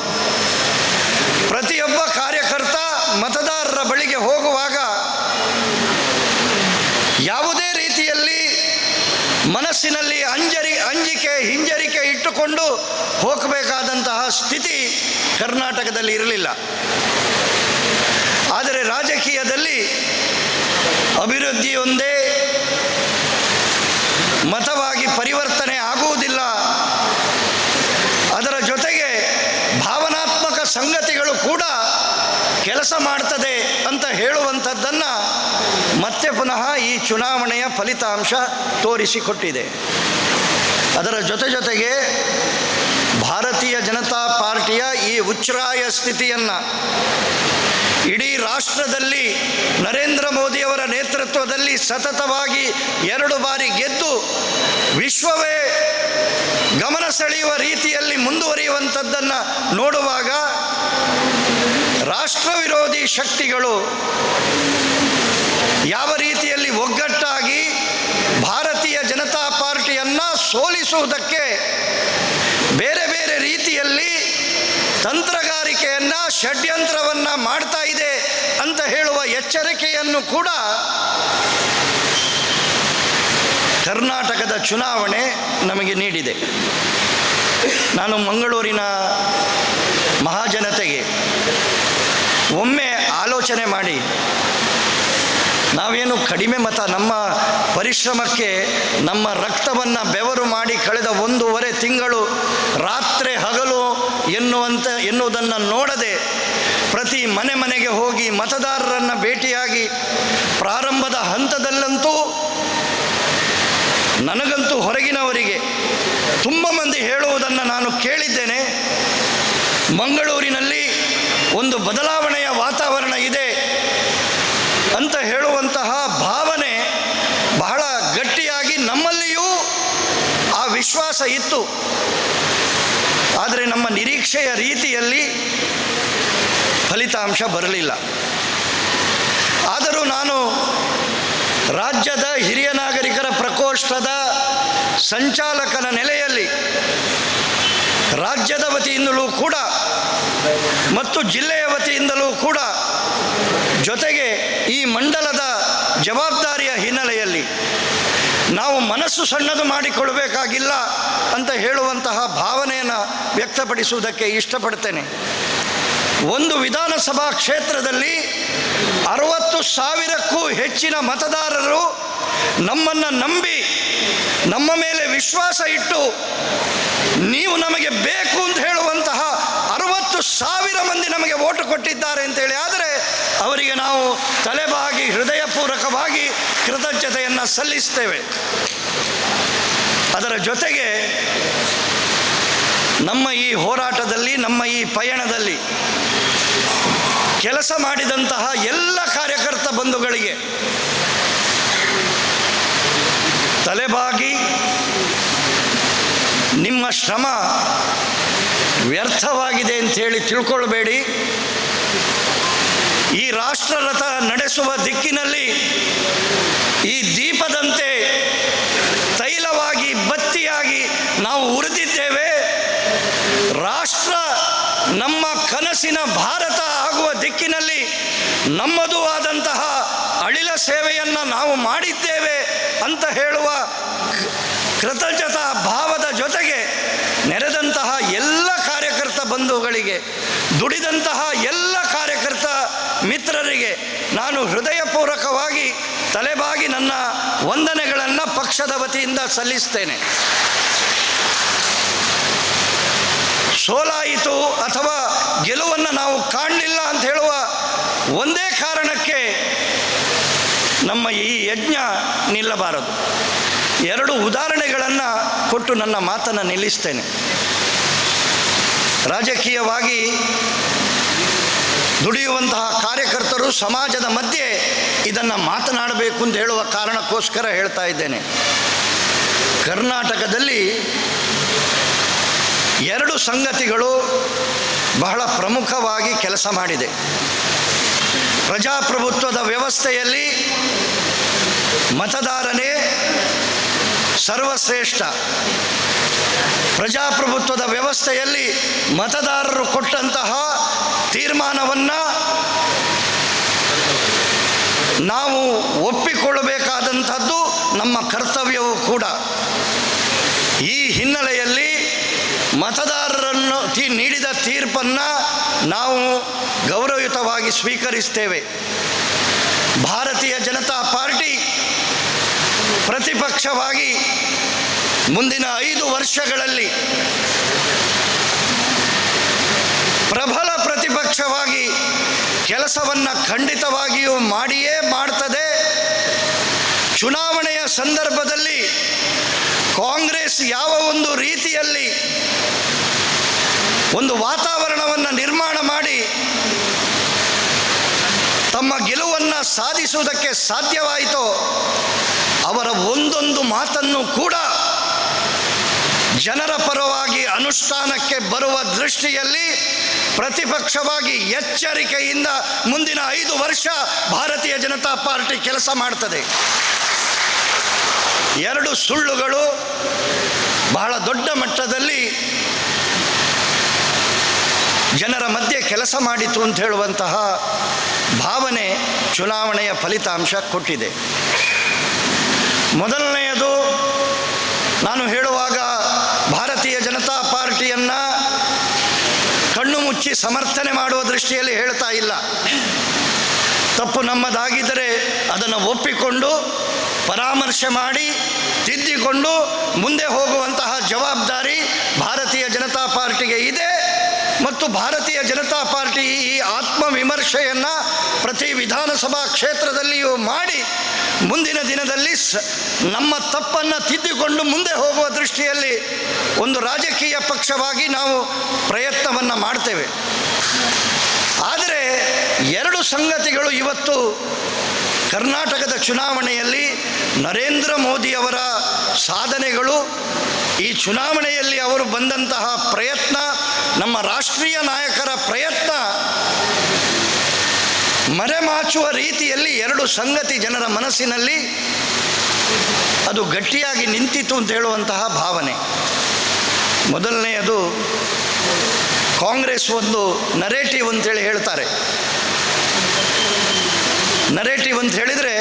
ಪ್ರತಿಯೊಬ್ಬ ಕಾರ್ಯಕರ್ತ ಮತದಾರರ ಬಳಿಗೆ ಹೋಗುವಾಗ ಯಾವುದೇ ರೀತಿಯಲ್ಲಿ ಮನಸ್ಸಿನಲ್ಲಿ ಅಂಜಿಕೆ ಹಿಂಜರಿಕೆ ಇಟ್ಟುಕೊಂಡು ಹೋಗಬೇಕಾದಂತಹ ಸ್ಥಿತಿ ಕರ್ನಾಟಕದಲ್ಲಿ ಇರಲಿಲ್ಲ. ಆದರೆ ರಾಜಕೀಯದಲ್ಲಿ ಅಭಿವೃದ್ಧಿಯೊಂದೇ ಮತವಾಗಿ ಪರಿವರ್ತನೆ ಆಗುವುದಿಲ್ಲ. ಅದರ ಜೊತೆಗೆ ಭಾವನಾತ್ಮಕ ಸಂಗತಿಗಳು ಕೂಡ ಕೆಲಸ ಮಾಡ್ತದೆ ಅಂತ ಹೇಳುವಂಥದ್ದನ್ನು ಮತ್ತೆ ಪುನಃ ಈ ಚುನಾವಣೆಯ ಫಲಿತಾಂಶ ತೋರಿಸಿಕೊಟ್ಟಿದೆ. ಅದರ ಜೊತೆಗೆ ಭಾರತೀಯ ಜನತಾ ಪಾರ್ಟಿಯ ಈ ಉಚ್ಛ್ರಾಯ ಸ್ಥಿತಿಯನ್ನು ಇಡೀ ರಾಷ್ಟ್ರದಲ್ಲಿ ನರೇಂದ್ರ ಮೋದಿಯವರ ನೇತೃತ್ವದಲ್ಲಿ ಸತತವಾಗಿ 2 ಬಾರಿ ಗೆದ್ದು ವಿಶ್ವವೇ ಗಮನ ಸೆಳೆಯುವ ರೀತಿಯಲ್ಲಿ ಮುಂದುವರಿಯುವಂಥದ್ದನ್ನು ನೋಡುವಾಗ ರಾಷ್ಟ್ರ ವಿರೋಧಿ ಶಕ್ತಿಗಳು ಯಾವ ರೀತಿಯಲ್ಲಿ ಒಗ್ಗಟ್ಟಾಗಿ ಭಾರತೀಯ ಜನತಾ ಪಾರ್ಟಿಯನ್ನು ಸೋಲಿಸುವುದಕ್ಕೆ ಬೇರೆ ಬೇರೆ ರೀತಿಯಲ್ಲಿ ತಂತ್ರಗಾರಿಕೆಯನ್ನು ಷಡ್ಯಂತ್ರವನ್ನು ಮಾಡ್ತಾ ಇದೆ ಅಂತ ಹೇಳುವ ಎಚ್ಚರಿಕೆಯನ್ನು ಕೂಡ ಕರ್ನಾಟಕದ ಚುನಾವಣೆ ನಮಗೆ ನೀಡಿದೆ. ನಾನು ಮಂಗಳೂರಿನ ಮಹಾಜನತೆಗೆ ಒಮ್ಮೆ ಆಲೋಚನೆ ಮಾಡಿ, ನಾವೇನು ಕಡಿಮೆ ಮತ, ನಮ್ಮ ಪರಿಶ್ರಮಕ್ಕೆ ನಮ್ಮ ರಕ್ತವನ್ನು ಬೆವರು ಮಾಡಿ ಕಳೆದ 1.5 ತಿಂಗಳು ರಾತ್ರಿ ಹಗಲು ಎನ್ನುವುದನ್ನು ನೋಡದೆ ಪ್ರತಿ ಮನೆಗೆ ಹೋಗಿ ಮತದಾರರನ್ನು ಭೇಟಿಯಾಗಿ ಪ್ರಾರಂಭದ ಹಂತದಲ್ಲಂತೂ ನನಗಂತೂ ಹೊರಗಿನವರಿಗೆ ತುಂಬ ಮಂದಿ ಹೇಳುವುದನ್ನು ನಾನು ಕೇಳಿದ್ದೇನೆ. ಮಂಗಳೂರಿನಲ್ಲಿ ಒಂದು ಬದಲಾವಣೆಯ ವಾತಾವರಣ ಇದೆ ಅಂತ ಹೇಳುವಂತಹ ಭಾವನೆ ಬಹಳ ಗಟ್ಟಿಯಾಗಿ ನಮ್ಮಲ್ಲಿಯೂ ಆ ವಿಶ್ವಾಸ ಇತ್ತು. ಆದರೆ ನಮ್ಮ ನಿರೀಕ್ಷೆಯ ರೀತಿಯಲ್ಲಿ ಫಲಿತಾಂಶ ಬರಲಿಲ್ಲ. ಆದರೂ ನಾನು ರಾಜ್ಯದ ಹಿರಿಯ ನಾಗರಿಕರ ಪ್ರಕೋಷ್ಠದ ಸಂಚಾಲಕನ ನೆಲೆಯಲ್ಲಿ ರಾಜ್ಯದ ವತಿಯಿಂದಲೂ ಕೂಡ ಮತ್ತು ಜಿಲ್ಲೆಯ ವತಿಯಿಂದಲೂ ಕೂಡ, ಜೊತೆಗೆ ಈ ಮಂಡಲದ ಜವಾಬ್ದಾರಿಯ ಹಿನ್ನೆಲೆಯಲ್ಲಿ ನಾವು ಮನಸ್ಸು ಸಣ್ಣದು ಮಾಡಿಕೊಳ್ಳಬೇಕಾಗಿಲ್ಲ ಅಂತ ಹೇಳುವಂತಹ ಭಾವನೆಯನ್ನು ವ್ಯಕ್ತಪಡಿಸುವುದಕ್ಕೆ ಇಷ್ಟಪಡ್ತೇನೆ. ಒಂದು ವಿಧಾನಸಭಾ ಕ್ಷೇತ್ರದಲ್ಲಿ 60,000ಕ್ಕೂ ಹೆಚ್ಚಿನ ಮತದಾರರು ನಮ್ಮನ್ನು ನಂಬಿ ನಮ್ಮ ಮೇಲೆ ವಿಶ್ವಾಸ ಇಟ್ಟು ನೀವು ನಮಗೆ ಬೇಕು ಅಂತ ಹೇಳುವಂತಹ 60,000 ಮಂದಿ ನಮಗೆ ಓಟು ಕೊಟ್ಟಿದ್ದಾರೆ ಅಂತೇಳಿ ಆದರೆ ಅವರಿಗೆ ನಾವು ತಲೆಬಾಗಿ ಹೃದಯಪೂರ್ವಕವಾಗಿ ಕೃತಜ್ಞತೆಯನ್ನು ಸಲ್ಲಿಸ್ತೇವೆ. ಅದರ ಜೊತೆಗೆ ನಮ್ಮ ಈ ಹೋರಾಟದಲ್ಲಿ, ನಮ್ಮ ಈ ಪಯಣದಲ್ಲಿ ಕೆಲಸ ಮಾಡಿದಂತಹ ಎಲ್ಲ ಕಾರ್ಯಕರ್ತ ಬಂಧುಗಳಿಗೆ ತಲೆಬಾಗಿ ನಿಮ್ಮ ಶ್ರಮ ವ್ಯರ್ಥವಾಗಿದೆ ಅಂಥೇಳಿ ತಿಳ್ಕೊಳ್ಬೇಡಿ. ಈ ರಾಷ್ಟ್ರರಥ ನಡೆಸುವ ದಿಕ್ಕಿನಲ್ಲಿ ಈ ದೀಪದಂತೆ ತೈಲವಾಗಿ ಬತ್ತಿಯಾಗಿ ನಾವು ಉರಿದಿದ್ದೇವೆ. ರಾಷ್ಟ್ರ ನಮ್ಮ ಕನಸಿನ ಭಾರತ ಆಗುವ ದಿಕ್ಕಿನಲ್ಲಿ ನಮ್ಮದು ಆದಂತಹ ಅಳಿಲ ಸೇವೆಯನ್ನು ನಾವು ಮಾಡಿದ್ದೇವೆ ಅಂತ ಹೇಳುವ ಕೃತಜ್ಞತಾ ಭಾವದ ಜೊತೆಗೆ ನೆರೆದಂತಹ ಎಲ್ಲ ಕಾರ್ಯಕರ್ತ ಬಂಧುಗಳಿಗೆ, ದುಡಿದಂತಹ ಎಲ್ಲ ಕಾರ್ಯಕರ್ತ ಮಿತ್ರರಿಗೆ ನಾನು ಹೃದಯಪೂರ್ವಕವಾಗಿ ತಲೆಬಾಗಿ ನನ್ನ ವಂದನೆಗಳನ್ನು ಪಕ್ಷದ ವತಿಯಿಂದ ಸಲ್ಲಿಸ್ತೇನೆ. ಸೋಲಾಯಿತು ಅಥವಾ ಗೆಲುವನ್ನು ನಾವು ಕಾಣಲಿಲ್ಲ ಅಂತ ಹೇಳುವ ಒಂದೇ ಕಾರಣಕ್ಕೆ ನಮ್ಮ ಈ ಯಜ್ಞ ನಿಲ್ಲಬಾರದು. 2 ಉದಾಹರಣೆಗಳನ್ನು ಕೊಟ್ಟು ನನ್ನ ಮಾತನ್ನು ನಿಲ್ಲಿಸ್ತೇನೆ. ರಾಜಕೀಯವಾಗಿ ದುಡಿಯುವಂತಹ ಕಾರ್ಯಕರ್ತರು ಸಮಾಜದ ಮಧ್ಯೆ ಇದನ್ನು ಮಾತನಾಡಬೇಕು ಅಂತ ಹೇಳುವ ಕಾರಣಕ್ಕೋಸ್ಕರ ಹೇಳ್ತಾ ಇದ್ದೇನೆ. ಕರ್ನಾಟಕದಲ್ಲಿ 2 ಸಂಗತಿಗಳು ಬಹಳ ಪ್ರಮುಖವಾಗಿ ಕೆಲಸ ಮಾಡಿದೆ. ಪ್ರಜಾಪ್ರಭುತ್ವದ ವ್ಯವಸ್ಥೆಯಲ್ಲಿ ಮತದಾರನೇ ಸರ್ವಶ್ರೇಷ್ಠ. ಪ್ರಜಾಪ್ರಭುತ್ವದ ವ್ಯವಸ್ಥೆಯಲ್ಲಿ ಮತದಾರರು ಕೊಟ್ಟಂತಹ ತೀರ್ಮಾನವನ್ನು ನಾವು ಒಪ್ಪಿಕೊಳ್ಳಬೇಕಾದಂಥದ್ದು ನಮ್ಮ ಕರ್ತವ್ಯವೂ ಕೂಡ. ಈ ಹಿನ್ನೆಲೆಯಲ್ಲಿ ಮತದಾರರನ್ನು ನೀಡಿದ ತೀರ್ಪನ್ನು ನಾವು ಗೌರವಯುತವಾಗಿ ಸ್ವೀಕರಿಸ್ತೇವೆ. ಭಾರತೀಯ ಜನತಾ ಪಾರ್ಟಿ ಪ್ರತಿಪಕ್ಷವಾಗಿ ಮುಂದಿನ 5 ವರ್ಷಗಳಲ್ಲಿ ಪ್ರಬಲ ಪ್ರತಿಪಕ್ಷವಾಗಿ ಕೆಲಸವನ್ನು ಖಂಡಿತವಾಗಿಯೂ ಮಾಡಿಯೇ ಮಾಡ್ತದೆ. ಚುನಾವಣೆಯ ಸಂದರ್ಭದಲ್ಲಿ ಕಾಂಗ್ರೆಸ್ ಯಾವ ಒಂದು ರೀತಿಯಲ್ಲಿ ಒಂದು ವಾತಾವರಣವನ್ನು ನಿರ್ಮಾಣ ಮಾಡಿ ತಮ್ಮ ಗೆಲುವನ್ನು ಸಾಧಿಸುವುದಕ್ಕೆ ಸಾಧ್ಯವಾಯಿತೋ ಅವರ ಒಂದೊಂದು ಮಾತನ್ನು ಕೂಡ ಜನರ ಪರವಾಗಿ ಅನುಷ್ಠಾನಕ್ಕೆ ಬರುವ ದೃಷ್ಟಿಯಲ್ಲಿ ಪ್ರತಿಪಕ್ಷವಾಗಿ ಎಚ್ಚರಿಕೆಯಿಂದ ಮುಂದಿನ 5 ವರ್ಷ ಭಾರತೀಯ ಜನತಾ ಪಾರ್ಟಿ ಕೆಲಸ ಮಾಡ್ತದೆ. 2 ಸುಳ್ಳುಗಳು ಬಹಳ ದೊಡ್ಡ ಮಟ್ಟದಲ್ಲಿ ಜನರ ಮಧ್ಯೆ ಕೆಲಸ ಮಾಡಿತು ಅಂತ ಹೇಳುವಂತಹ ಭಾವನೆ ಚುನಾವಣೆಯ ಫಲಿತಾಂಶ ಕೊಟ್ಟಿದೆ. ಮೊದಲನೆಯದು, ನಾನು ಹೇಳುವಾಗ ಭಾರತೀಯ ಜನತಾ ಪಾರ್ಟಿಯನ್ನು ಕಣ್ಣು ಮುಚ್ಚಿ ಸಮರ್ಥನೆ ಮಾಡುವ ದೃಷ್ಟಿಯಲ್ಲಿ ಹೇಳ್ತಾ ಇಲ್ಲ. ತಪ್ಪು ನಮ್ಮದಾಗಿದ್ದರೆ ಅದನ್ನು ಒಪ್ಪಿಕೊಂಡು ಪರಾಮರ್ಶೆ ಮಾಡಿ ತಿದ್ದಿಕೊಂಡು ಮುಂದೆ ಹೋಗುವಂತಹ ಜವಾಬ್ದಾರಿ ಭಾರತೀಯ ಜನತಾ ಪಾರ್ಟಿಗೆ ಇದೆ. ಮತ್ತು ಭಾರತೀಯ ಜನತಾ ಪಾರ್ಟಿ ಈ ಆತ್ಮವಿಮರ್ಶೆಯನ್ನು ಪ್ರತಿ ವಿಧಾನಸಭಾ ಕ್ಷೇತ್ರದಲ್ಲಿಯೂ ಮಾಡಿ ಮುಂದಿನ ದಿನದಲ್ಲಿ ನಮ್ಮ ತಪ್ಪನ್ನು ತಿದ್ದಿಕೊಂಡು ಮುಂದೆ ಹೋಗುವ ದೃಷ್ಟಿಯಲ್ಲಿ ಒಂದು ರಾಜಕೀಯ ಪಕ್ಷವಾಗಿ ನಾವು ಪ್ರಯತ್ನವನ್ನು ಮಾಡ್ತೇವೆ. ಆದರೆ 2 ಸಂಗತಿಗಳು ಇವತ್ತು ಕರ್ನಾಟಕದ ಚುನಾವಣೆಯಲ್ಲಿ ನರೇಂದ್ರ ಮೋದಿಯವರ ಸಾಧನೆಗಳು, ಈ ಚುನಾವಣೆಯಲ್ಲಿ ಅವರು ಬಂದಂತಹ ಪ್ರಯತ್ನ, ನಮ್ಮ ರಾಷ್ಟ್ರೀಯ ನಾಯಕರ ಪ್ರಯತ್ನ ಮರೆಮಾಚುವ ರೀತಿಯಲ್ಲಿ 2 ಸಂಗತಿ ಜನರ ಮನಸ್ಸಿನಲ್ಲಿ ಅದು ಗಟ್ಟಿಯಾಗಿ ನಿಂತಿತು ಅಂತ ಹೇಳುವಂತಹ ಭಾವನೆ. ಮೊದಲನೆಯದು, ಕಾಂಗ್ರೆಸ್ ಒಂದು ನರೇಟಿವ್ ಅಂತೇಳಿ ಹೇಳ್ತಾರೆ. ನರೇಟಿವ್ ಅಂತ ಹೇಳಿದರೆ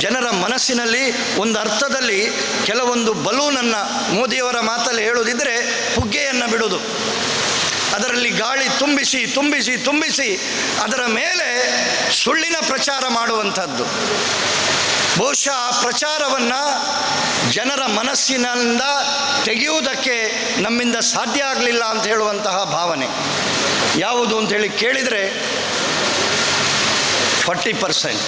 ಜನರ ಮನಸ್ಸಿನಲ್ಲಿ ಒಂದು ಅರ್ಥದಲ್ಲಿ ಕೆಲವೊಂದು ಬಲೂನನ್ನು, ಮೋದಿಯವರ ಮಾತಲ್ಲಿ ಹೇಳೋದಿದ್ದರೆ ಪುಗ್ಗೆಯನ್ನು ಬಿಡೋದು, ಅದರಲ್ಲಿ ಗಾಳಿ ತುಂಬಿಸಿ ತುಂಬಿಸಿ ತುಂಬಿಸಿ ಅದರ ಮೇಲೆ ಸುಳ್ಳಿನ ಪ್ರಚಾರ ಮಾಡುವಂಥದ್ದು. ಬಹುಶಃ ಆ ಪ್ರಚಾರವನ್ನು ಜನರ ಮನಸ್ಸಿನಿಂದ ತೆಗೆಯುವುದಕ್ಕೆ ನಮ್ಮಿಂದ ಸಾಧ್ಯ ಆಗಲಿಲ್ಲ ಅಂತ ಹೇಳುವಂತಹ ಭಾವನೆ. ಯಾವುದು ಅಂಥೇಳಿ ಕೇಳಿದರೆ 40%,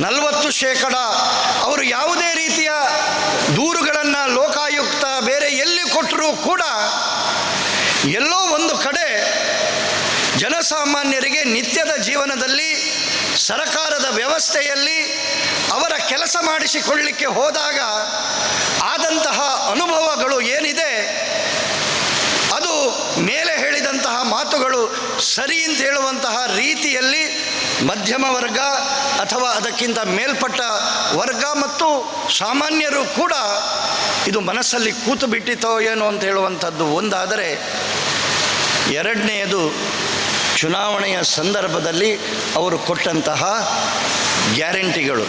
40% ಅವರು ಯಾವುದೇ ರೀತಿಯ ದೂರುಗಳನ್ನು ಲೋಕಾಯುಕ್ತ ಬೇರೆ ಎಲ್ಲಿ ಕೊಟ್ಟರೂ ಕೂಡ ಎಲ್ಲೋ ಒಂದು ಕಡೆ ಜನಸಾಮಾನ್ಯರಿಗೆ ನಿತ್ಯದ ಜೀವನದಲ್ಲಿ ಸರಕಾರದ ವ್ಯವಸ್ಥೆಯಲ್ಲಿ ಅವರ ಕೆಲಸ ಮಾಡಿಸಿಕೊಳ್ಳಲಿಕ್ಕೆ ಹೋದಾಗ ಆದಂತಹ ಅನುಭವಗಳು ಏನಿದೆ ಅದು ಮೇಲೆ ಹೇಳಿದಂತಹ ಮಾತುಗಳು ಸರಿ ಅಂತ ಹೇಳುವಂತಹ ರೀತಿಯಲ್ಲಿ ಮಧ್ಯಮ ವರ್ಗ ಅಥವಾ ಅದಕ್ಕಿಂತ ಮೇಲ್ಪಟ್ಟ ವರ್ಗ ಮತ್ತು ಸಾಮಾನ್ಯರು ಕೂಡ ಇದು ಮನಸ್ಸಲ್ಲಿ ಕೂತು ಬಿಟ್ಟಿತೋ ಏನೋ ಅಂತ ಹೇಳುವಂಥದ್ದು ಒಂದಾದರೆ, ಎರಡನೆಯದು ಚುನಾವಣೆಯ ಸಂದರ್ಭದಲ್ಲಿ ಅವರು ಕೊಟ್ಟಂತಹ ಗ್ಯಾರಂಟಿಗಳು.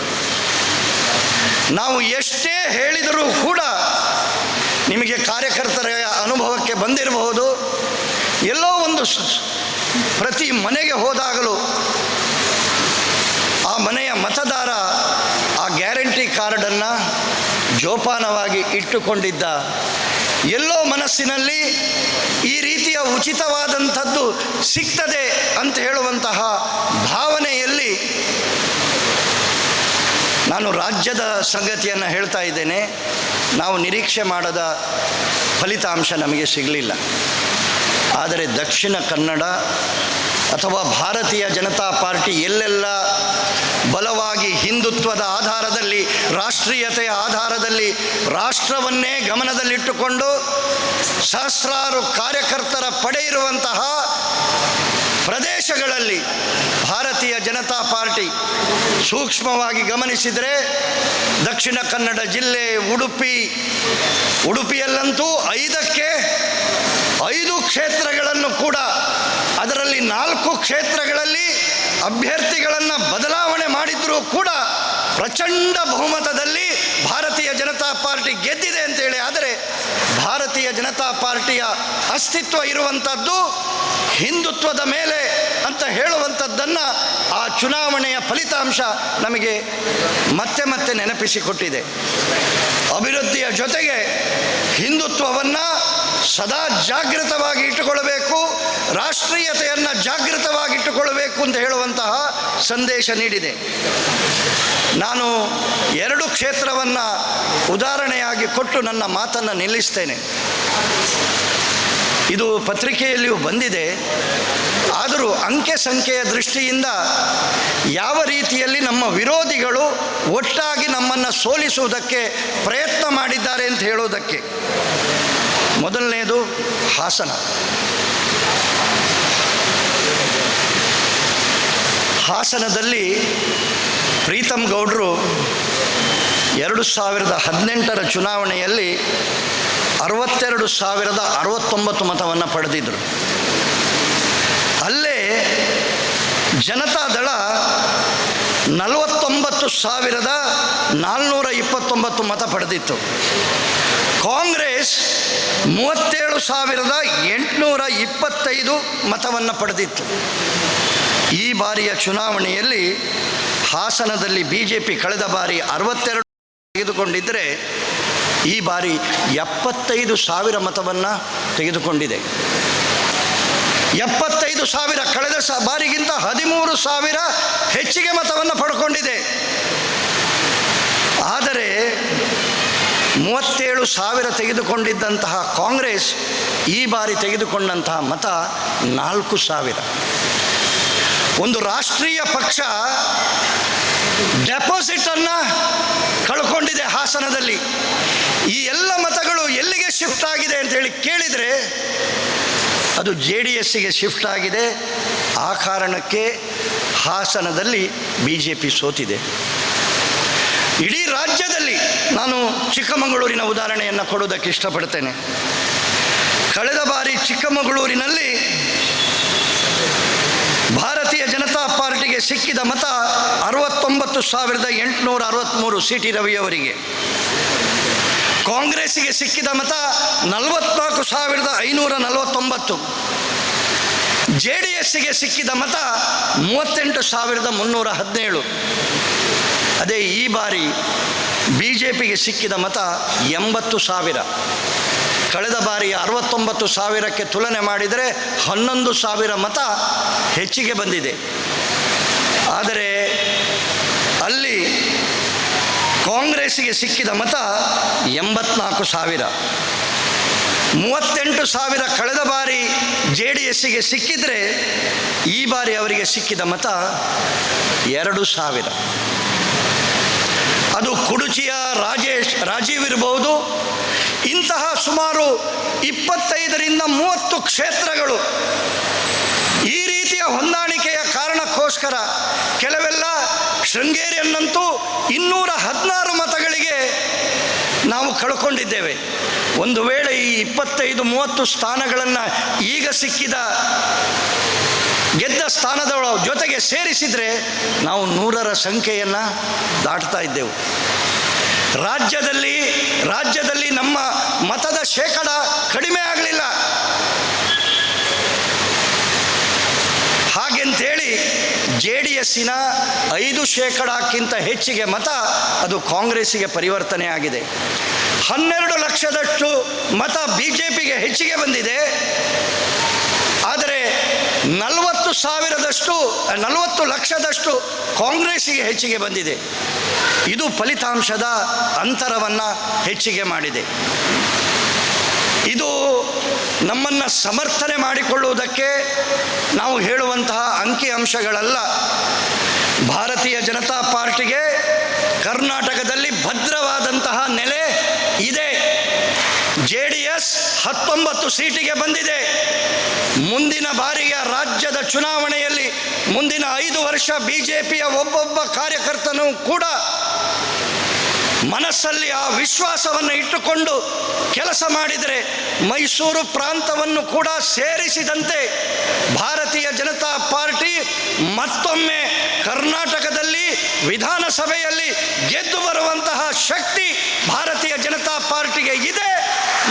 ನಾವು ಎಷ್ಟೇ ಹೇಳಿದರೂ ಕೂಡ ನಿಮಗೆ ಕಾರ್ಯಕರ್ತರ ಅನುಭವಕ್ಕೆ ಬಂದಿರಬಹುದು, ಎಲ್ಲೋ ಒಂದು ಪ್ರತಿ ಮನೆಗೆ ಹೋದಾಗಲೂ ಆ ಮನೆಯ ಮತದಾರ ಆ ಗ್ಯಾರಂಟಿ ಕಾರ್ಡನ್ನು ಜೋಪಾನವಾಗಿ ಇಟ್ಟುಕೊಂಡಿದ್ದ. ಎಲ್ಲೋ ಮನಸ್ಸಿನಲ್ಲಿ ಈ ರೀತಿಯ ಉಚಿತವಾದಂಥದ್ದು ಸಿಗ್ತದೆ ಅಂತ ಹೇಳುವಂತಹ ಭಾವನೆಯಲ್ಲಿ ನಾನು ರಾಜ್ಯದ ಸಂಗತಿಯನ್ನು ಹೇಳ್ತಾ ಇದ್ದೇನೆ. ನಾವು ನಿರೀಕ್ಷೆ ಮಾಡದ ಫಲಿತಾಂಶ ನಮಗೆ ಸಿಗಲಿಲ್ಲ. ಆದರೆ ದಕ್ಷಿಣ ಕನ್ನಡ ಅಥವಾ ಭಾರತೀಯ ಜನತಾ ಪಾರ್ಟಿ ಎಲ್ಲೆಲ್ಲ ಬಲವಾಗಿ ಹಿಂದುತ್ವದ ಆಧಾರದಲ್ಲಿ, ರಾಷ್ಟ್ರೀಯತೆಯ ಆಧಾರದಲ್ಲಿ ರಾಷ್ಟ್ರವನ್ನೇ ಗಮನದಲ್ಲಿಟ್ಟುಕೊಂಡು ಸಹಸ್ರಾರು ಕಾರ್ಯಕರ್ತರ ಪಡೆ ಇರುವಂತಹ ಪ್ರದೇಶಗಳಲ್ಲಿ ಭಾರತೀಯ ಜನತಾ ಪಾರ್ಟಿ ಸೂಕ್ಷ್ಮವಾಗಿ ಗಮನಿಸಿದರೆ ದಕ್ಷಿಣ ಕನ್ನಡ ಜಿಲ್ಲೆ ಉಡುಪಿಯಲ್ಲಂತೂ 5ಕ್ಕೆ 5 ಕ್ಷೇತ್ರಗಳನ್ನು ಕೂಡ, ಅದರಲ್ಲಿ 4 ಕ್ಷೇತ್ರಗಳಲ್ಲಿ ಅಭ್ಯರ್ಥಿಗಳನ್ನು ಬದಲಾವಣೆ ಮಾಡಿದರೂ ಕೂಡ ಪ್ರಚಂಡ ಬಹುಮತದಲ್ಲಿ ಭಾರತೀಯ ಜನತಾ ಪಾರ್ಟಿ ಗೆದ್ದಿದೆ ಅಂತೇಳಿ. ಆದರೆ ಭಾರತೀಯ ಜನತಾ ಪಾರ್ಟಿಯ ಅಸ್ತಿತ್ವ ಇರುವಂಥದ್ದು ಹಿಂದುತ್ವದ ಮೇಲೆ ಅಂತ ಹೇಳುವಂಥದ್ದನ್ನು ಆ ಚುನಾವಣೆಯ ಫಲಿತಾಂಶ ನಮಗೆ ಮತ್ತೆ ಮತ್ತೆ ನೆನಪಿಸಿಕೊಟ್ಟಿದೆ. ಅಭಿವೃದ್ಧಿಯ ಜೊತೆಗೆ ಹಿಂದುತ್ವವನ್ನು ಸದಾ ಜಾಗೃತವಾಗಿ ಇಟ್ಟುಕೊಳ್ಳಬೇಕು, ರಾಷ್ಟ್ರೀಯತೆಯನ್ನು ಜಾಗೃತವಾಗಿಟ್ಟುಕೊಳ್ಳಬೇಕು ಅಂತ ಹೇಳುವಂತಹ ಸಂದೇಶ ನೀಡಿದೆ. ನಾನು 2 ಕ್ಷೇತ್ರವನ್ನು ಉದಾಹರಣೆಯಾಗಿ ಕೊಟ್ಟು ನನ್ನ ಮಾತನ್ನು ನಿಲ್ಲಿಸ್ತೇನೆ. ಇದು ಪತ್ರಿಕೆಯಲ್ಲಿಯೂ ಬಂದಿದೆ. ಆದರೂ ಅಂಕೆ ಸಂಖ್ಯೆಯ ದೃಷ್ಟಿಯಿಂದ ಯಾವ ರೀತಿಯಲ್ಲಿ ನಮ್ಮ ವಿರೋಧಿಗಳು ಒಟ್ಟಾಗಿ ನಮ್ಮನ್ನು ಸೋಲಿಸುವುದಕ್ಕೆ ಪ್ರಯತ್ನ ಮಾಡಿದ್ದಾರೆ ಅಂತ ಹೇಳೋದಕ್ಕೆ. ಮೊದಲನೇದು ಹಾಸನ. ಹಾಸನದಲ್ಲಿ ಪ್ರೀತಮ್ ಗೌಡರು 2018ರ ಚುನಾವಣೆಯಲ್ಲಿ 62,069 ಮತವನ್ನು ಪಡೆದಿದ್ದರು. ಅಲ್ಲೇ ಜನತಾದಳ 49,429 ಮತ ಪಡೆದಿತ್ತು. ಕಾಂಗ್ರೆಸ್ 37,825 ಮತವನ್ನು ಪಡೆದಿತ್ತು. ಈ ಬಾರಿಯ ಚುನಾವಣೆಯಲ್ಲಿ ಹಾಸನದಲ್ಲಿ BJP ಕಳೆದ ಬಾರಿ 62 ತೆಗೆದುಕೊಂಡಿದ್ದರೆ ಈ ಬಾರಿ 75,000 ಮತವನ್ನು ತೆಗೆದುಕೊಂಡಿದೆ. 75,000 ಕಳೆದ ಬಾರಿಗಿಂತ 13,000 ಹೆಚ್ಚಿಗೆ ಮತವನ್ನು ಪಡ್ಕೊಂಡಿದೆ. ಆದರೆ 37,000 ತೆಗೆದುಕೊಂಡಿದ್ದಂತಹ ಕಾಂಗ್ರೆಸ್ ಈ ಬಾರಿ ತೆಗೆದುಕೊಂಡಂತಹ ಮತ 4,000. ಒಂದು ರಾಷ್ಟ್ರೀಯ ಪಕ್ಷ ಡೆಪಾಸಿಟನ್ನು ಕಳ್ಕೊಂಡಿದೆ ಹಾಸನದಲ್ಲಿ. ಈ ಎಲ್ಲ ಮತಗಳು ಎಲ್ಲಿಗೆ ಶಿಫ್ಟ್ ಆಗಿದೆ ಅಂತೇಳಿ ಕೇಳಿದರೆ ಅದು JDSಗೆ ಶಿಫ್ಟ್ ಆಗಿದೆ. ಆ ಕಾರಣಕ್ಕೆ ಹಾಸನದಲ್ಲಿ BJP ಸೋತಿದೆ. ಇಡೀ ರಾಜ್ಯದಲ್ಲಿ ನಾನು ಚಿಕ್ಕಮಗಳೂರಿನ ಉದಾಹರಣೆಯನ್ನು ಕೊಡೋದಕ್ಕೆ ಇಷ್ಟಪಡ್ತೇನೆ. ಕಳೆದ ಬಾರಿ ಚಿಕ್ಕಮಗಳೂರಿನಲ್ಲಿ ಭಾರತೀಯ ಜನತಾ ಪಾರ್ಟಿಗೆ ಸಿಕ್ಕಿದ ಮತ 69,863 CT ರವಿಯವರಿಗೆ. ಕಾಂಗ್ರೆಸ್ಸಿಗೆ ಸಿಕ್ಕಿದ ಮತ 44,549. JDSಗೆ ಸಿಕ್ಕಿದ ಮತ 38,317. ಅದೇ ಈ ಬಾರಿ BJPಗೆ ಸಿಕ್ಕಿದ ಮತ 80,000. ಕಳೆದ ಬಾರಿ 69,000ಕ್ಕೆ ತುಲನೆ ಮಾಡಿದರೆ 11,000 ಮತ ಹೆಚ್ಚಿಗೆ ಬಂದಿದೆ. ಆದರೆ ಅಲ್ಲಿ ಕಾಂಗ್ರೆಸ್ಸಿಗೆ ಸಿಕ್ಕಿದ ಮತ 84,000. 38,000 ಕಳೆದ ಬಾರಿ JDSಗೆ ಸಿಕ್ಕಿದರೆ ಈ ಬಾರಿ ಅವರಿಗೆ ಸಿಕ್ಕಿದ ಮತ 2,000. ಅದು ಕುಡುಚಿಯ ರಾಜೀವ್ ಇರಬಹುದು. ಇಂತಹ ಸುಮಾರು 25ರಿಂದ 30 ಕ್ಷೇತ್ರಗಳು ಈ ರೀತಿಯ ಹೊಂದಾಣಿಕೆಯ ಕಾರಣಕ್ಕೋಸ್ಕರ ಕೆಲವೆಲ್ಲ ಶೃಂಗೇರಿಯನ್ನಂತೂ 216 ಮತಗಳಿಗೆ ನಾವು ಕಳ್ಕೊಂಡಿದ್ದೇವೆ. ಒಂದು ವೇಳೆ ಈ 25-30 ಸ್ಥಾನಗಳನ್ನು ಈಗ ಸಿಕ್ಕಿದ ಗೆದ್ದ ಸ್ಥಾನದ ಜೊತೆಗೆ ಸೇರಿಸಿದರೆ ನಾವು 100ರ ಸಂಖ್ಯೆಯನ್ನು ದಾಟ್ತಾ ಇದ್ದೆವು. ರಾಜ್ಯದಲ್ಲಿ ನಮ್ಮ ಮತದ ಶೇಕಡ ಕಡಿಮೆ ಆಗಲಿಲ್ಲ. ಹಾಗೆಂತೇಳಿ JDSನ 5% ಹೆಚ್ಚಿಗೆ ಮತ ಅದು ಕಾಂಗ್ರೆಸ್ಸಿಗೆ ಪರಿವರ್ತನೆ ಆಗಿದೆ. 12 ಲಕ್ಷದಷ್ಟು ಮತ BJPಗೆ ಹೆಚ್ಚಿಗೆ ಬಂದಿದೆ. ಆದರೆ 40 ಲಕ್ಷದಷ್ಟು ಕಾಂಗ್ರೆಸ್ಸಿಗೆ ಹೆಚ್ಚಿಗೆ ಬಂದಿದೆ. ಇದು ಫಲಿತಾಂಶದ ಅಂತರವನ್ನು ಹೆಚ್ಚಿಗೆ ಮಾಡಿದೆ. ಇದು ನಮ್ಮನ್ನು ಸಮರ್ಥನೆ ಮಾಡಿಕೊಳ್ಳುವುದಕ್ಕೆ ನಾವು ಹೇಳುವಂತಹ ಅಂಕಿಅಂಶಗಳಲ್ಲ. ಭಾರತೀಯ ಜನತಾ ಪಾರ್ಟಿಗೆ ಕರ್ನಾಟಕದಲ್ಲಿ ಭದ್ರವಾದಂತಹ ನೆಲೆ ಇದೆ. JDS 19 ಸೀಟಿಗೆ ಬಂದಿದೆ. ಮುಂದಿನ ಬಾರಿಯ ರಾಜ್ಯದ ಚುನಾವಣೆಯಲ್ಲಿ ಮುಂದಿನ 5 ವರ್ಷ BJPಯ ಒಬ್ಬೊಬ್ಬ ಕಾರ್ಯಕರ್ತನೂ ಕೂಡ ಮನಸ್ಸಲ್ಲಿ ಆ ವಿಶ್ವಾಸವನ್ನು ಇಟ್ಟುಕೊಂಡು ಕೆಲಸ ಮಾಡಿದರೆ ಮೈಸೂರು ಪ್ರಾಂತವನ್ನು ಕೂಡ ಸೇರಿಸಿದಂತೆ ಭಾರತೀಯ ಜನತಾ ಪಾರ್ಟಿ ಮತ್ತೊಮ್ಮೆ ಕರ್ನಾಟಕದಲ್ಲಿ ವಿಧಾನಸಭೆಯಲ್ಲಿ ಗೆದ್ದು ಬರುವಂತಹ ಶಕ್ತಿ ಭಾರತೀಯ ಜನತಾ ಪಾರ್ಟಿಗೆ ಇದೆ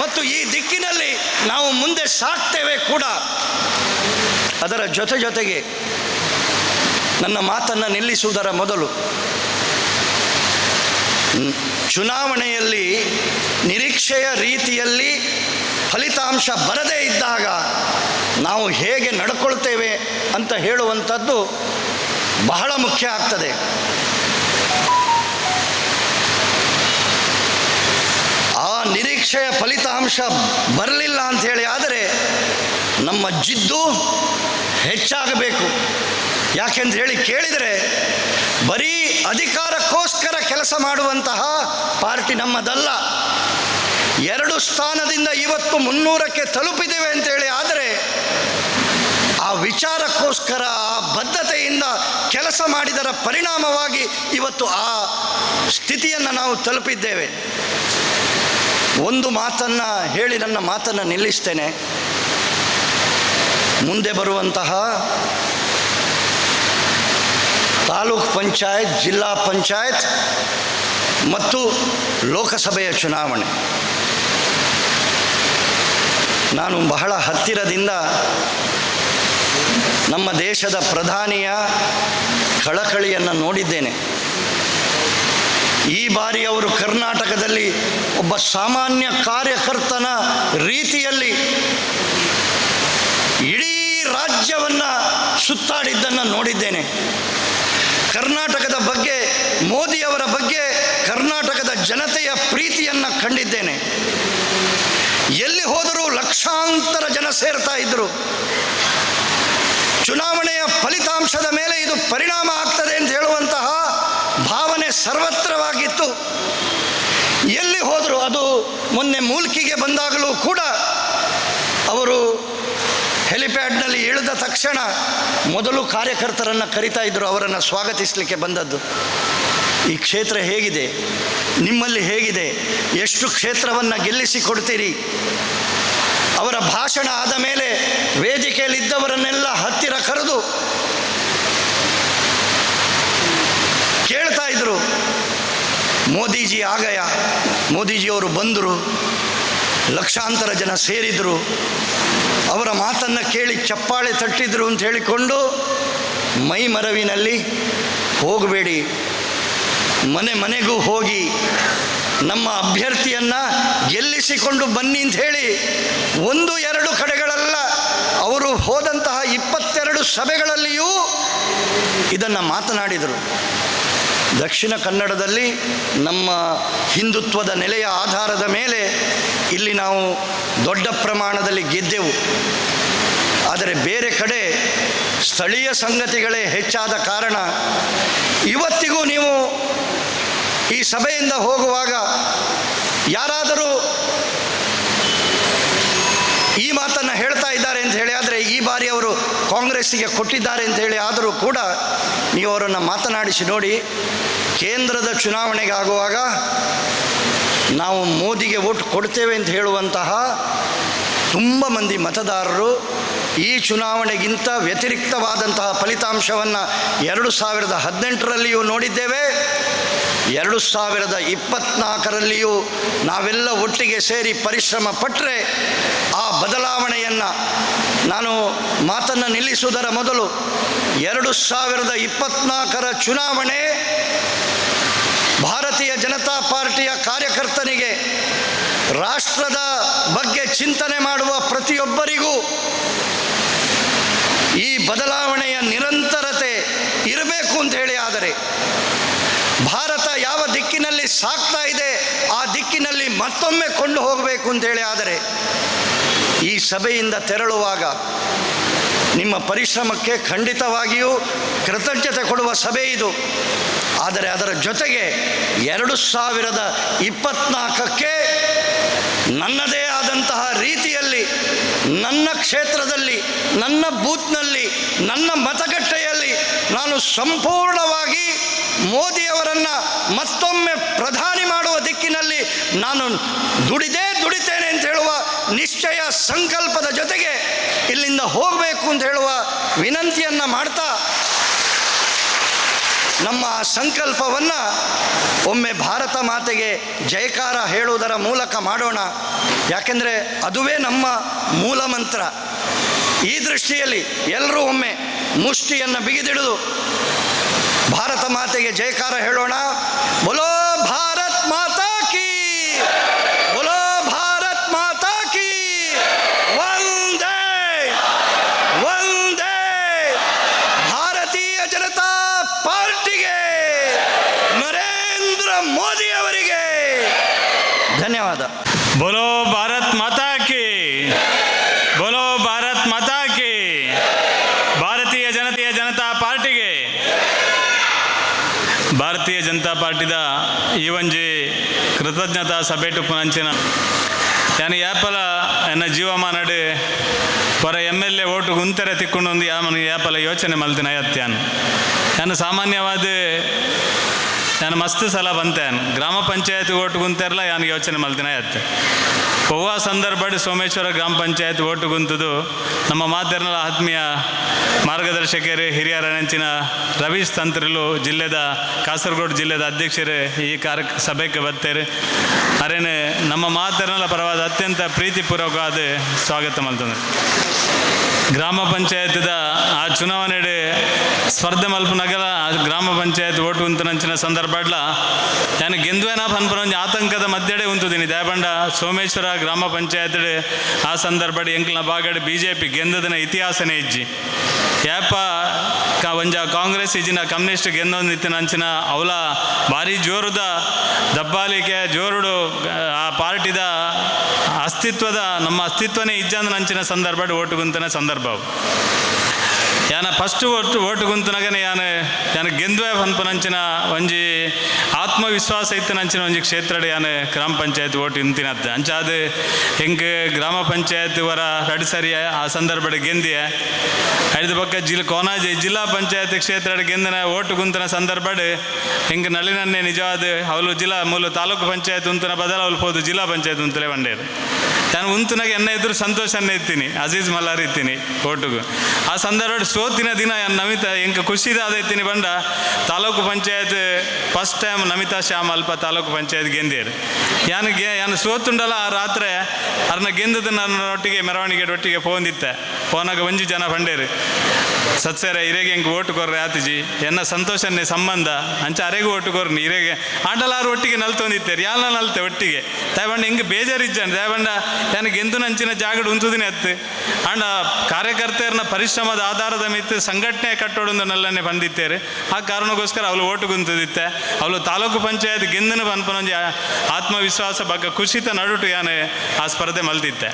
ಮತ್ತು ಈ ದಿಕ್ಕಿನಲ್ಲಿ ನಾವು ಮುಂದೆ ಸಾಗ್ತೇವೆ ಕೂಡ. ಅದರ ಜೊತೆಗೆ ನನ್ನ ಮಾತನ್ನು ನಿಲ್ಲಿಸುವುದರ ಮೊದಲು ಚುನಾವಣೆಯಲ್ಲಿ ನಿರೀಕ್ಷೆಯ ರೀತಿಯಲ್ಲಿ ಫಲಿತಾಂಶ ಬರದೇ ಇದ್ದಾಗ ನಾವು ಹೇಗೆ ನಡ್ಕೊಳ್ತೇವೆ ಅಂತ ಹೇಳುವಂಥದ್ದು ಬಹಳ ಮುಖ್ಯ ಆಗ್ತದೆ. ಆ ನಿರೀಕ್ಷೆಯ ಫಲಿತಾಂಶ ಬರಲಿಲ್ಲ ಅಂಥೇಳಿ ಆದರೆ ನಮ್ಮ ಜಿದ್ದು ಹೆಚ್ಚಾಗಬೇಕು. ಯಾಕೆಂತ ಹೇಳಿ ಕೇಳಿದರೆ ಬರೀ ಅಧಿಕಾರಕ್ಕೋಸ್ಕರ ಕೆಲಸ ಮಾಡುವಂತಹ ಪಾರ್ಟಿ ನಮ್ಮದಲ್ಲ. 2 ಸ್ಥಾನದಿಂದ ಇವತ್ತು 300ಕ್ಕೆ ತಲುಪಿದ್ದೇವೆ ಅಂತೇಳಿ ಆದರೆ ಆ ವಿಚಾರಕ್ಕೋಸ್ಕರ ಆ ಬದ್ಧತೆಯಿಂದ ಕೆಲಸ ಮಾಡಿದರ ಪರಿಣಾಮವಾಗಿ ಇವತ್ತು ಆ ಸ್ಥಿತಿಯನ್ನು ನಾವು ತಲುಪಿದ್ದೇವೆ. ಒಂದು ಮಾತನ್ನು ಹೇಳಿ ನನ್ನ ಮಾತನ್ನು ನಿಲ್ಲಿಸ್ತೇನೆ. ಮುಂದೆ ಬರುವಂತಹ ತಾಲೂಕು ಪಂಚಾಯತ್, ಜಿಲ್ಲಾ ಪಂಚಾಯತ್ ಮತ್ತು ಲೋಕಸಭೆಯ ಚುನಾವಣೆ ನಾನು ಬಹಳ ಹತ್ತಿರದಿಂದ ನಮ್ಮ ದೇಶದ ಪ್ರಧಾನಿಯ ಕಳಕಳಿಯನ್ನು ನೋಡಿದ್ದೇನೆ. ಈ ಬಾರಿ ಅವರು ಕರ್ನಾಟಕದಲ್ಲಿ ಒಬ್ಬ ಸಾಮಾನ್ಯ ಕಾರ್ಯಕರ್ತನ ರೀತಿಯಲ್ಲಿ ಇಡೀ ರಾಜ್ಯವನ್ನು ಸುತ್ತಾಡಿದ್ದನ್ನು ನೋಡಿದ್ದೇನೆ. ಕರ್ನಾಟಕದ ಬಗ್ಗೆ, ಮೋದಿಯವರ ಬಗ್ಗೆ, ಕರ್ನಾಟಕದ ಜನತೆಯ ಪ್ರೀತಿಯನ್ನು ಕಂಡಿದ್ದೇನೆ. ಎಲ್ಲಿ ಹೋದರೂ ಲಕ್ಷಾಂತರ ಜನ ಸೇರ್ತಾ ಇದ್ದರು. ಚುನಾವಣೆಯ ಫಲಿತಾಂಶದ ಮೇಲೆ ಇದು ಪರಿಣಾಮ ಆಗ್ತದೆ ಅಂತ ಹೇಳುವಂತಹ ಭಾವನೆ ಸರ್ವತ್ರವಾಗಿತ್ತು. ಎಲ್ಲಿ ಹೋದರೂ, ಅದು ಮೊನ್ನೆ ಮೂಲ್ಕಿಗೆ ಬಂದಾಗಲೂ ಕೂಡ ಅವರು ಹೆಲಿಪ್ಯಾಡ್ನಲ್ಲಿ ಇಳಿದ ತಕ್ಷಣ ಮೊದಲು ಕಾರ್ಯಕರ್ತರನ್ನು ಕರಿತಾ ಇದ್ದರು, ಅವರನ್ನು ಸ್ವಾಗತಿಸಲಿಕ್ಕೆ ಬಂದದ್ದು. ಈ ಕ್ಷೇತ್ರ ಹೇಗಿದೆ, ನಿಮ್ಮಲ್ಲಿ ಹೇಗಿದೆ, ಎಷ್ಟು ಕ್ಷೇತ್ರವನ್ನು ಗೆಲ್ಲಿಸಿಕೊಡ್ತೀರಿ? ಅವರ ಭಾಷಣ ಆದ ಮೇಲೆ ವೇದಿಕೆಯಲ್ಲಿದ್ದವರನ್ನೆಲ್ಲ ಹತ್ತಿರ ಕರೆದು ಕೇಳ್ತಾ ಇದ್ರು, ಮೋದಿಜಿ ಆಗಯ, ಮೋದಿಜಿಯವರು ಬಂದರು, ಲಕ್ಷಾಂತರ ಜನ ಸೇರಿದರು, ಅವರ ಮಾತನ್ನು ಕೇಳಿ ಚಪ್ಪಾಳೆ ತಟ್ಟಿದ್ರು ಅಂತ ಹೇಳಿಕೊಂಡು ಮೈ ಮರವಿನಲ್ಲಿ ಹೋಗಬೇಡಿ, ಮನೆ ಮನೆಗೂ ಹೋಗಿ ನಮ್ಮ ಅಭ್ಯರ್ಥಿಯನ್ನು ಗೆಲ್ಲಿಸಿಕೊಂಡು ಬನ್ನಿ ಅಂತ ಹೇಳಿ 1-2 ಕಡೆಗಳಲ್ಲ, ಅವರು ಹೋದಂತಹ 22 ಸಭೆಗಳಲ್ಲಿಯೂ ಇದನ್ನು ಮಾತನಾಡಿದರು. ದಕ್ಷಿಣ ಕನ್ನಡದಲ್ಲಿ ನಮ್ಮ ಹಿಂದುತ್ವದ ನೆಲೆಯ ಆಧಾರದ ಮೇಲೆ ಇಲ್ಲಿ ನಾವು ದೊಡ್ಡ ಪ್ರಮಾಣದಲ್ಲಿ ಗೆದ್ದೆವು. ಆದರೆ ಬೇರೆ ಕಡೆ ಸ್ಥಳೀಯ ಸಂಗತಿಗಳೇ ಹೆಚ್ಚಾದ ಕಾರಣ ಇವತ್ತಿಗೂ ನೀವು ಈ ಸಭೆಯಿಂದ ಹೋಗುವಾಗ ಯಾರಾದರೂ ಈ ಮಾತನ್ನು ಹೇಳ್ತಾ ಇದ್ದಾರೆ ಅಂತ ಹೇಳಿ ಆದರೆ ಈ ಬಾರಿ ಅವರು ಕಾಂಗ್ರೆಸ್ಸಿಗೆ ಕೊಟ್ಟಿದ್ದಾರೆ ಅಂತ ಹೇಳಿ ಆದರೂ ಕೂಡ ನೀವು ಅವರನ್ನು ಮಾತನಾಡಿಸಿ ನೋಡಿ. ಕೇಂದ್ರದ ಚುನಾವಣೆಗಾಗುವಾಗ ನಾವು ಮೋದಿಗೆ ವೋಟ್ ಕೊಡ್ತೇವೆ ಅಂತ ಹೇಳುವಂತಹ ತುಂಬ ಮಂದಿ ಮತದಾರರು ಈ ಚುನಾವಣೆಗಿಂತ ವ್ಯತಿರಿಕ್ತವಾದಂತಹ ಫಲಿತಾಂಶವನ್ನು 2018ರಲ್ಲಿಯೂ ನೋಡಿದ್ದೇವೆ, 2024ರಲ್ಲಿಯೂ ನಾವೆಲ್ಲ ಒಟ್ಟಿಗೆ ಸೇರಿ ಪರಿಶ್ರಮ ಪಟ್ಟರೆ ಆ ಬದಲಾವಣೆಯನ್ನು, ನಾನು ಮಾತನ್ನು ನಿಲ್ಲಿಸುವುದರ ಮೊದಲು 2024ರ ಚುನಾವಣೆ ಭಾರತೀಯ ಜನತಾ ಪಾರ್ಟಿಯ ಕಾರ್ಯಕರ್ತನಿಗೆ, ರಾಷ್ಟ್ರದ ಬಗ್ಗೆ ಚಿಂತನೆ ಮಾಡುವ ಪ್ರತಿಯೊಬ್ಬರಿಗೂ ಈ ಬದಲಾವಣೆಯ ನಿರಂತರತೆ ಇರಬೇಕು ಅಂತ ಹೇಳಿ ಆದರೆ ಭಾರತ ಯಾವ ದಿಕ್ಕಿನಲ್ಲಿ ಸಾಗ್ತಾ ಇದೆ ಆ ದಿಕ್ಕಿನಲ್ಲಿ ಮತ್ತೊಮ್ಮೆ ಕೊಂಡು ಹೋಗಬೇಕು ಅಂತೇಳಿ ಆದರೆ ಈ ಸಭೆಯಿಂದ ತೆರಳುವಾಗ ನಿಮ್ಮ ಪರಿಶ್ರಮಕ್ಕೆ ಖಂಡಿತವಾಗಿಯೂ ಕೃತಜ್ಞತೆ ಕೊಡುವ ಸಭೆ ಇದು. ಆದರೆ ಅದರ ಜೊತೆಗೆ 2024ಕ್ಕೆ ನನ್ನದೇ ಆದಂತಹ ರೀತಿಯಲ್ಲಿ ನನ್ನ ಕ್ಷೇತ್ರದಲ್ಲಿ, ನನ್ನ ಬೂತ್ನಲ್ಲಿ, ನನ್ನ ಮತಗಟ್ಟೆಯಲ್ಲಿ ನಾನು ಸಂಪೂರ್ಣವಾಗಿ ಮೋದಿಯವರನ್ನು ಮತ್ತೊಮ್ಮೆ ಪ್ರಧಾನಿ ಮಾಡುವ ದಿಕ್ಕಿನಲ್ಲಿ ನಾನು ದುಡಿತೇನೆ ಅಂತ ಹೇಳುವ ನಿಶ್ಚಯ ಸಂಕಲ್ಪದ ಜೊತೆಗೆ ಇಲ್ಲಿಂದ ಹೋಗಬೇಕು ಅಂತ ಹೇಳುವ ವಿನಂತಿಯನ್ನು ಮಾಡ್ತಾ ನಮ್ಮ ಸಂಕಲ್ಪವನ್ನು ಒಮ್ಮೆ ಭಾರತ ಮಾತೆಗೆ ಜಯಕಾರ ಹೇಳುವುದರ ಮೂಲಕ ಮಾಡೋಣ. ಯಾಕೆಂದರೆ ಅದುವೇ ನಮ್ಮ ಮೂಲ ಮಂತ್ರ. ಈ ದೃಷ್ಟಿಯಲ್ಲಿ ಎಲ್ಲರೂ ಒಮ್ಮೆ ಮುಷ್ಟಿಯನ್ನು ಬಿಗಿದಿಡಿದು ಭಾರತ ಮಾತೆಗೆ ಜಯಕಾರ ಹೇಳೋಣ. ಬೋಲೋ ಭಾರತ್ ಮಾತಾ ಕೀ, ಬೋಲೋ ಭಾರತ್ ಮಾತಾ ಕೀ, ವಂದೇ ವಂದೇ ಭಾರತೀಯ ಜನತಾ ಪಾರ್ಟಿಗೆ, ನರೇಂದ್ರ ಮೋದಿ ಅವರಿಗೆ ಧನ್ಯವಾದ. बोलो भारत माता की, बोलो भारत माता की. ಭಾರತೀಯ ಜನತಾ ಪಾರ್ಟಿಗೆ, ಭಾರತೀಯ ಜನತಾ ಪಾರ್ಟಿದ ಈ ಒಂಜಿ ಕೃತಜ್ಞತಾ ಸಭೆ ಟುಪ್ಪುನಂಚಿನ ಯಾನು ಯಾಪಲ ಎನ್ನ ಜೀವಮಾನಡು ಪರ MLA ಓಟು ಗುಂತೆರೆ ತಿಕ್ಕೊಂಡು ಒಂದು ಯಾಪಲ ಯೋಚನೆ ಮಲ್ತಿನ ಅತ್ಯಾನು ನಾನು ಸಾಮಾನ್ಯವಾದ ನಾನು ಮಸ್ತ್ ಸಲ ಬಂತೇನು ಗ್ರಾಮ ಪಂಚಾಯತ್ ಓಟು ಗುಂತೆರಲ್ಲ ನಾನು ಯೋಚನೆ ಮಲ್ತಿನ ಅತ್ತೆ ಒವ್ವ ಸಂದರ್ಭ ಸೋಮೇಶ್ವರ ಗ್ರಾಮ ಪಂಚಾಯತ್ ಓಟು ಗುಂತದು ನಮ್ಮ ಮಾತೆರ್ನಲ ಆತ್ಮೀಯ ಮಾರ್ಗದರ್ಶಕರು ಹಿರಿಯರನಂಚಿನ ರವೀಶ್ ತಂತ್ರಿಲು ಜಿಲ್ಲೆದ ಕಾಸರಗೋಡು ಜಿಲ್ಲೆದ ಅಧ್ಯಕ್ಷರು ಈ ಸಭೆಗೆ ಬರ್ತಾರೆ. ಅರೇನು ನಮ್ಮ ಮಾತೆರ್ನಲ ಪರವಾದ ಅತ್ಯಂತ ಪ್ರೀತಿಪೂರ್ವಕವಾದ ಸ್ವಾಗತ ಮಲ್ತಂದ್ರೆ ಗ್ರಾಮ ಪಂಚಾಯತ್ದ ಆ ಚುನಾವಣೆ ಸ್ಪರ್ಧೆ ಮಲ್ಪನಗಲ ಗ್ರಾಮ ಪಂಚಾಯತ್ ಓಟು ಉಂತನಂಚಿನ ಸಂದರ್ಭಡ್ಲ ನಾನು ಗೆಂದುವೇನಾ ಪನ್ಪನ ಒಂದು ಆತಂಕದ ಮಧ್ಯೆ ಉಂತುದೀನಿ ದಯಬಂಡ ಸೋಮೇಶ್ವರ ಗ್ರಾಮ ಪಂಚಾಯತ್ ಆ ಸಂದರ್ಭ ಎಂಕ್ಲ ಬಾಗಡೆ BJP ಗೆಂದದನ ಇತಿಹಾಸನೇ ಇಜ್ಜಿ ಯಾಪ ಒಂಜ ಕಾಂಗ್ರೆಸ್ ಇಜ್ಜಿನ ಕಮ್ಯುನಿಸ್ಟ್ ಗೆಂದೊಂದು ಇತ್ತಿನಂಚಿನ ಅವಲ ಭಾರಿ ಜೋರುದ ದಬ್ಬಾಲಿಕೆ ಜೋರುಡು ಆ ಪಾರ್ಟಿದ ಅಸ್ತಿತ್ವದ ನಮ್ಮ ಅಸ್ತಿತ್ವನೇ ಇಜ್ಜಂದ ನಂಚಿನ ಸಂದರ್ಭ ಓಟು ಗುಂತನ ಸಂದರ್ಭ ಯಾನ ಫಸ್ಟ್ ಓಟು ಗುಂತನಗನೆ ಯಾನು ಗೆಂದುವೆ ಪನ್ಪನಂಚಿನ ಒಂಜಿ ಆತ್ಮವಿಶ್ವಾಸ ಇತ್ತನಂಚಿನ ಒಂಜಿ ಕ್ಷೇತ್ರ ಯಾನು ಗ್ರಾಮ ಪಂಚಾಯತ್ ಓಟು ಇಂತಿನತ್ತ ಅಂಚಾದ ಹೆಂಗೆ ಗ್ರಾಮ ಪಂಚಾಯತ್ ವರ ರಡ್ ಸರಿ ಆ ಸಂದರ್ಭ ಗೆಂದಿಯ ಐದು ಪಕ್ಕ ಕೋನಾಜಿ ಜಿಲ್ಲಾ ಪಂಚಾಯತ್ ಕ್ಷೇತ್ರ ಗೆಂದನ ಓಟು ಗುಂತನ ಸಂದರ್ಭ ಹೆಂಗೆ ನಳಿನನ್ನೇ ನಿಜವಾದ ಅವಳು ಜಿಲ್ಲಾ ಮೂಲ ತಾಲೂಕು ಪಂಚಾಯತ್ ಉಂತನ ಬದಲ ಅವಳು ಹೋದು ಜಿಲ್ಲಾ ಪಂಚಾಯತ್ ಉಂತಲೇ ಬಂಡೇರು ನಾನು ಉಂತನಾಗ ಎನ್ನ ಎದುರು ಸಂತೋಷನೇ ಇರ್ತೀನಿ ಅಜೀಜ್ ಮಲ್ಲಾರ್ ಇರ್ತೀನಿ ಓಟುಗು ಆ ಸಂದರ್ಭ ಸೋತಿನ ದಿನ ನಮಿತ ಹೆಂಗೆ ಖುಷಿದಾದ ಇರ್ತೀನಿ ಬಂಡ ತಾಲೂಕು ಪಂಚಾಯತ್ ಫಸ್ಟ್ ಟೈಮ್ ನಮಿತಾ ಶ್ಯಾಮ್ ಅಲ್ಪ ತಾಲೂಕು ಪಂಚಾಯತ್ ಗೆಂದಿರು ಯಾನು ಸೋತುಂಡಲ್ಲ ಆ ರಾತ್ರಿ ಅರ್ನ ಗೆಂದದ ನನ್ನೊಟ್ಟಿಗೆ ಮೆರವಣಿಗೆ ಒಟ್ಟಿಗೆ ಫೋನಿತ್ತೆ ಫೋನಾಗ ಒಂಜಿ ಜನ ಬಂಡೇರು ಸತ್ಸರ ಇರೆಗೆ ಹೆಂಗೆ ಓಟು ಕೊರ್ರೆ ಆತಿಜಿ ಎನ್ನ ಸಂತೋಷನ್ನೇ ಸಂಬಂಧ ಅಂಚ ಅರೆಗೂ ಓಟು ಕೊರ್ನಿ ಇರೆಗೆ ಆಂಡಲಾರು ಒಟ್ಟಿಗೆ ನಲ್ತೊಂದಿತ್ತೇರು ಯಾಲ ನಲ್ತೆ ಒಟ್ಟಿಗೆ ದಯಬಂಡ ಹಿಂಗೆ ಬೇಜಾರಿಜ್ಜಾನೆ ದಯಬಂಡ ಯಾನು ಗೆಂದು ನಂಚಿನ ಜಾಗಡ್ ಉಂತುದಿನ ಎತ್ತು ಆಂಡ ಕಾರ್ಯಕರ್ತೆಯರ್ನ ಪರಿಶ್ರಮದ ಆಧಾರದ ಮಿತ್ತು ಸಂಘಟನೆ ಕಟ್ಟೋಡೊಂದು ನಲ್ಲನ್ನೇ ಬಂದಿತ್ತೇರು ಆ ಕಾರಣಕ್ಕೋಸ್ಕರ ಅವಳು ಓಟು ಗುಂತದಿತ್ತೆ ಅವಳು ತಾಲೂಕು ಪಂಚಾಯತ್ ಗೆಂದನ ಪನ್ಪನೊಂಜಿ ಆತ್ಮವಿಶ್ವಾಸ ಬಗ್ಗೆ ಖುಷಿತ ನಡುಟು ಯಾನು ಆ ಸ್ಪರ್ಧೆ ಮಲ್ತಿತ್ತೆ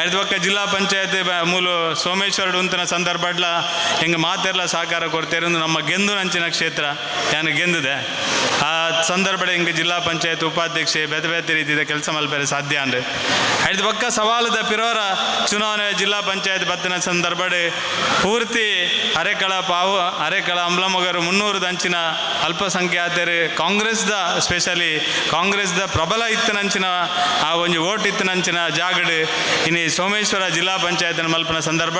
ಐದು ಪಕ್ಕ ಜಿಲ್ಲಾ ಪಂಚಾಯತ್ ಮೂಲ ಸೋಮೇಶ್ವರ ಉಂತನ ಸಂದರ್ಭಡ್ಲ ಹೆಂಗೆ ಮಾತೆಲ್ಲ ಸಹಕಾರ ಕೊಡ್ತೇರು ನಮ್ಮ ಗೆಂದು ನಂಚಿನ ಕ್ಷೇತ್ರ ಯಾನು ಗೆಂದಿದೆ ಆ ಸಂದರ್ಭ ಹಿಂಗೆ ಜಿಲ್ಲಾ ಪಂಚಾಯತ್ ಉಪಾಧ್ಯಕ್ಷೆ ಬೇತೆ ಬೇತೆ ರೀತಿಯ ಕೆಲಸ ಮಲ್ಪರೆ ಸಾಧ್ಯ ಅಂದ್ರೆ ಐದು ಪಕ್ಕ ಸವಾಲದ ಪಿರೋರ ಚುನಾವಣೆ ಜಿಲ್ಲಾ ಪಂಚಾಯತ್ ಬತ್ತಿನ ಸಂದರ್ಭ ಪೂರ್ತಿ ಅರೆಕಳ ಅಂಬ್ಲಮೊಗರು 300 ದಂಚಿನ ಅಲ್ಪಸಂಖ್ಯಾತರು ಕಾಂಗ್ರೆಸ್ದ ಸ್ಪೆಷಲಿ ಕಾಂಗ್ರೆಸ್ದ ಪ್ರಬಲ ಇತ್ತನಂಚಿನ ಆ ಒಂದು ಓಟ್ ಇತ್ತನಂಚಿನ ಜಾಗಡು ಇನ್ನು ಸೋಮೇಶ್ವರ ಜಿಲ್ಲಾ ಪಂಚಾಯತ್ನ ಮಲ್ಪನ ಸಂದರ್ಭ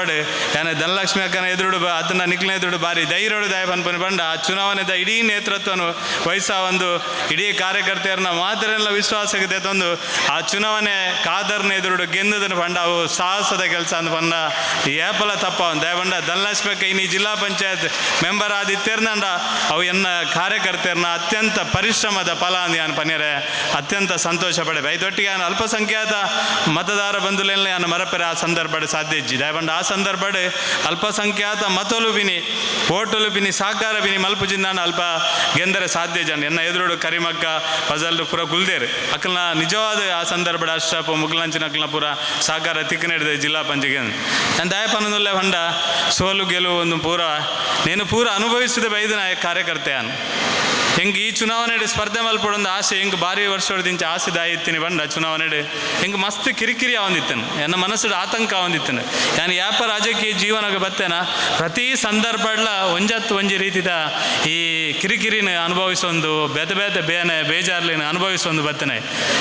ಯಾನೆ ಧನಲಕ್ಷ್ಮಿ ಅಕ್ಕನ ಎದುರು ಅದನ್ನ ನಿಕ್ಲಿನ ಎದುರು ಬಾರಿ ಧೈರ್ಯಡು ದಯ ಪನ್ಪನ ಬಂಡ ಆ ಚುನಾವಣೆದ ಇಡೀ ನೇತೃತ್ವನು ವಹಿಸ ಒಂದು ಇಡೀ ಕಾರ್ಯಕರ್ತೆಯರನ್ನ ಮಾತ್ರಲ್ಲ ವಿಶ್ವಾಸಕ್ಕೆ ತಂದು ಆ ಚುನಾವಣೆ ಕಾದರ್ನ ಎದುರು ಗೆಂದದನ್ನು ಬಂಡ ಅವು ಸಾಹಸದ ಕೆಲಸ ಅಂತ ಬಂದ ಏಪಲ ತಪ್ಪ ದಯಬಂಡ ಧನಲಕ್ಷ್ಮಿ ಅಕ್ಕ ಇನ್ನು ಜಿಲ್ಲಾ ಪಂಚಾಯತ್ ಮೆಂಬರ್ ಆದಿತ್ತೇರ್ನಂಡ ಅವು ಎನ್ನ ಕಾರ್ಯಕರ್ತೆಯರನ್ನ ಅತ್ಯಂತ ಪರಿಶ್ರಮದ ಫಲ ಅಂದ್ ಯಾನು ಪನ್ಯರೆ ಅತ್ಯಂತ ಸಂತೋಷ ಪಡೆ ಇದೊಟ್ಟಿಗೆ ನಾನು ಅಲ್ಪಸಂಖ್ಯಾತ ಮತದಾರ ಬಂಧುಲೆಲ್ಲ ನಾನು ಮರಪೆರೆ ಆ ಸಂದರ್ಭ ಸಾಧ್ಯ ಇಜ್ಜಿ ದಯಬಂಡ ಆ ಸಂದರ್ಭ ಅಲ್ಪಸಂಖ್ಯಾತ ಮತಲು ಬಿನಿ ಓಟಲು ಬಿನಿ ಸಾಕಾರ ಬಿನಿ ಮಲ್ಪುಜಿಂದ ನಾನು ಅಲ್ಪ ಗೆಂದರೆ ಸಾಧ್ಯ ಜನ ಎನ್ನ ಎದುರು ಕರಿಮಕ್ಕ ಫಜಲ್ ಪೂರ ಗುಲ್ದೇರು ಅಕ್ಕಲ್ನ ನಿಜವಾದ ಆ ಸಂದರ್ಭ ಅಶ್ರಫ್ ಮುಗ್ಲಂಚಿನ ಅಕ್ಕಲ್ನ ಪೂರ ಸಾಕಾರ ತಿಕ್ಕನಿಡಿದೆ ಜಿಲ್ಲಾ ಪಂಚಾಯತ್ ನಾನು ದಯಪನದಲ್ಲೇ ಹೊಂಡ ಸೋಲು ಗೆಲುವು ಒಂದು ಪೂರ ನೀನು ಪೂರ ಅನುಭವಿಸಿದ ಬೈದ ಕಾರ್ಯಕರ್ತೆಯಾನು ಹೆಂಗೆ ಈ ಚುನಾವಣೆ ಸ್ಪರ್ಧೆ ಮಲ್ಪಡೊಂದು ಆಸೆ ಹೆಂಗೆ ಭಾರಿ ವರ್ಷದಿಂದ ಆಸೆ ದಾಯಿತ್ತೀನಿ ಬಂಡ ಚುನಾವಣೆ ಹೆಂಗೆ ಮಸ್ತ್ ಕಿರಿಕಿರಿ ಆವಂದಿತ್ತನು ಎನ್ನ ಮನಸ್ಸು ಆತಂಕ ಆವಂದಿತ್ತನು ಯಾನು ಯಾಪ ರಾಜಕೀಯ ಜೀವನಕ್ಕೆ ಬತ್ತೇನ ಪ್ರತಿ ಸಂದರ್ಭಡ್ಲ ಒಂಜಿ ರೀತಿದ ಈ ಕಿರಿಕಿರಿನ ಅನುಭವಿಸೊಂದು ಬೇನೆ ಬೇಜಾರ್ಲಿನ ಅನುಭವಿಸೊಂದು ಬತ್ತನೆ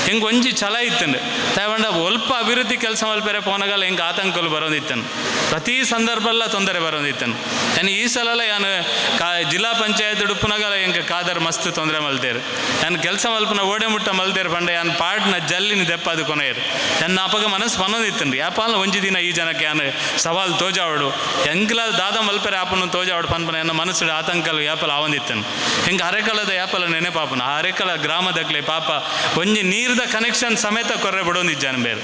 ಹೆಂಗೆ ಒಂಜಿ ಛಲ ಇತ್ತಂಡು ತಗೊಂಡ ಅಲ್ಪ ಅಭಿವೃದ್ಧಿ ಕೆಲಸ ಮಲ್ಪೆರೆ ಪೋನಗಲ್ಲ ಹೆಂಗೆ ಆತಂಕಲು ಬರೋದಿತ್ತನು ಪ್ರತಿ ಸಂದರ್ಭಲ್ಲ ತೊಂದರೆ ಬರೋದಿತ್ತನು ಯಾನು ಈ ಸಲ ಯಾನು ಜಿಲ್ಲಾ ಪಂಚಾಯತ್ ಉಡುಪುನಗಲ್ಲ ಹೆಂಗೆ ಕಾದರ್ ಮಸ್ತ್ ತೊಂದರೆ ಮಲ್ತೇರು ಯಾನು ಕೆಲಸ ಮಲ್ಪನ ಓಡೆ ಮುಟ್ಟ ಮಲ್ತೇರು ಪಂಡ ಯಾನು ಪಾಟ್ನ ಜಲ್ಲಿನ ದೆಪ್ಪದು ಕೊನೆಯರು ನನ್ನ ಅಪಗ ಮನಸ್ಸು ಪನ್ನೋದಿತ್ತಂಡು ಯಾಪಲ್ಲ ಒಂಜಿ ದಿನ ಈ ಜನಕ್ಕೆ ಯಾನು ಸವಾಲು ತೋಜಾವಡು ಎಂಕ್ಲ ದಾದ ಮಲ್ಪೆರೆ ಆಪನ ತೋಜಾವಡು ಪನ್ಪನ ಎನ್ನ ಮನಸ್ಸು ಆತಂಕಲು ಯಾಪಲ ಆವಂದಿತ್ತನು ಹಿಂಗೆ ಅರೆಕಲದ ಯಾಪಲ ನೆನೆಪಾಪನ ಆ ಅರೆಕಲ ಗ್ರಾಮದಕ್ಲೆ ಪಾಪ ಒಂಜಿ ನೀರ್ದ ಕನೆಕ್ಷನ್ ಸಮೇತ ಕೊರ್ರೆ ಬಿಡೋಂದಿಜ್ಜಾನ ಬೇರೆ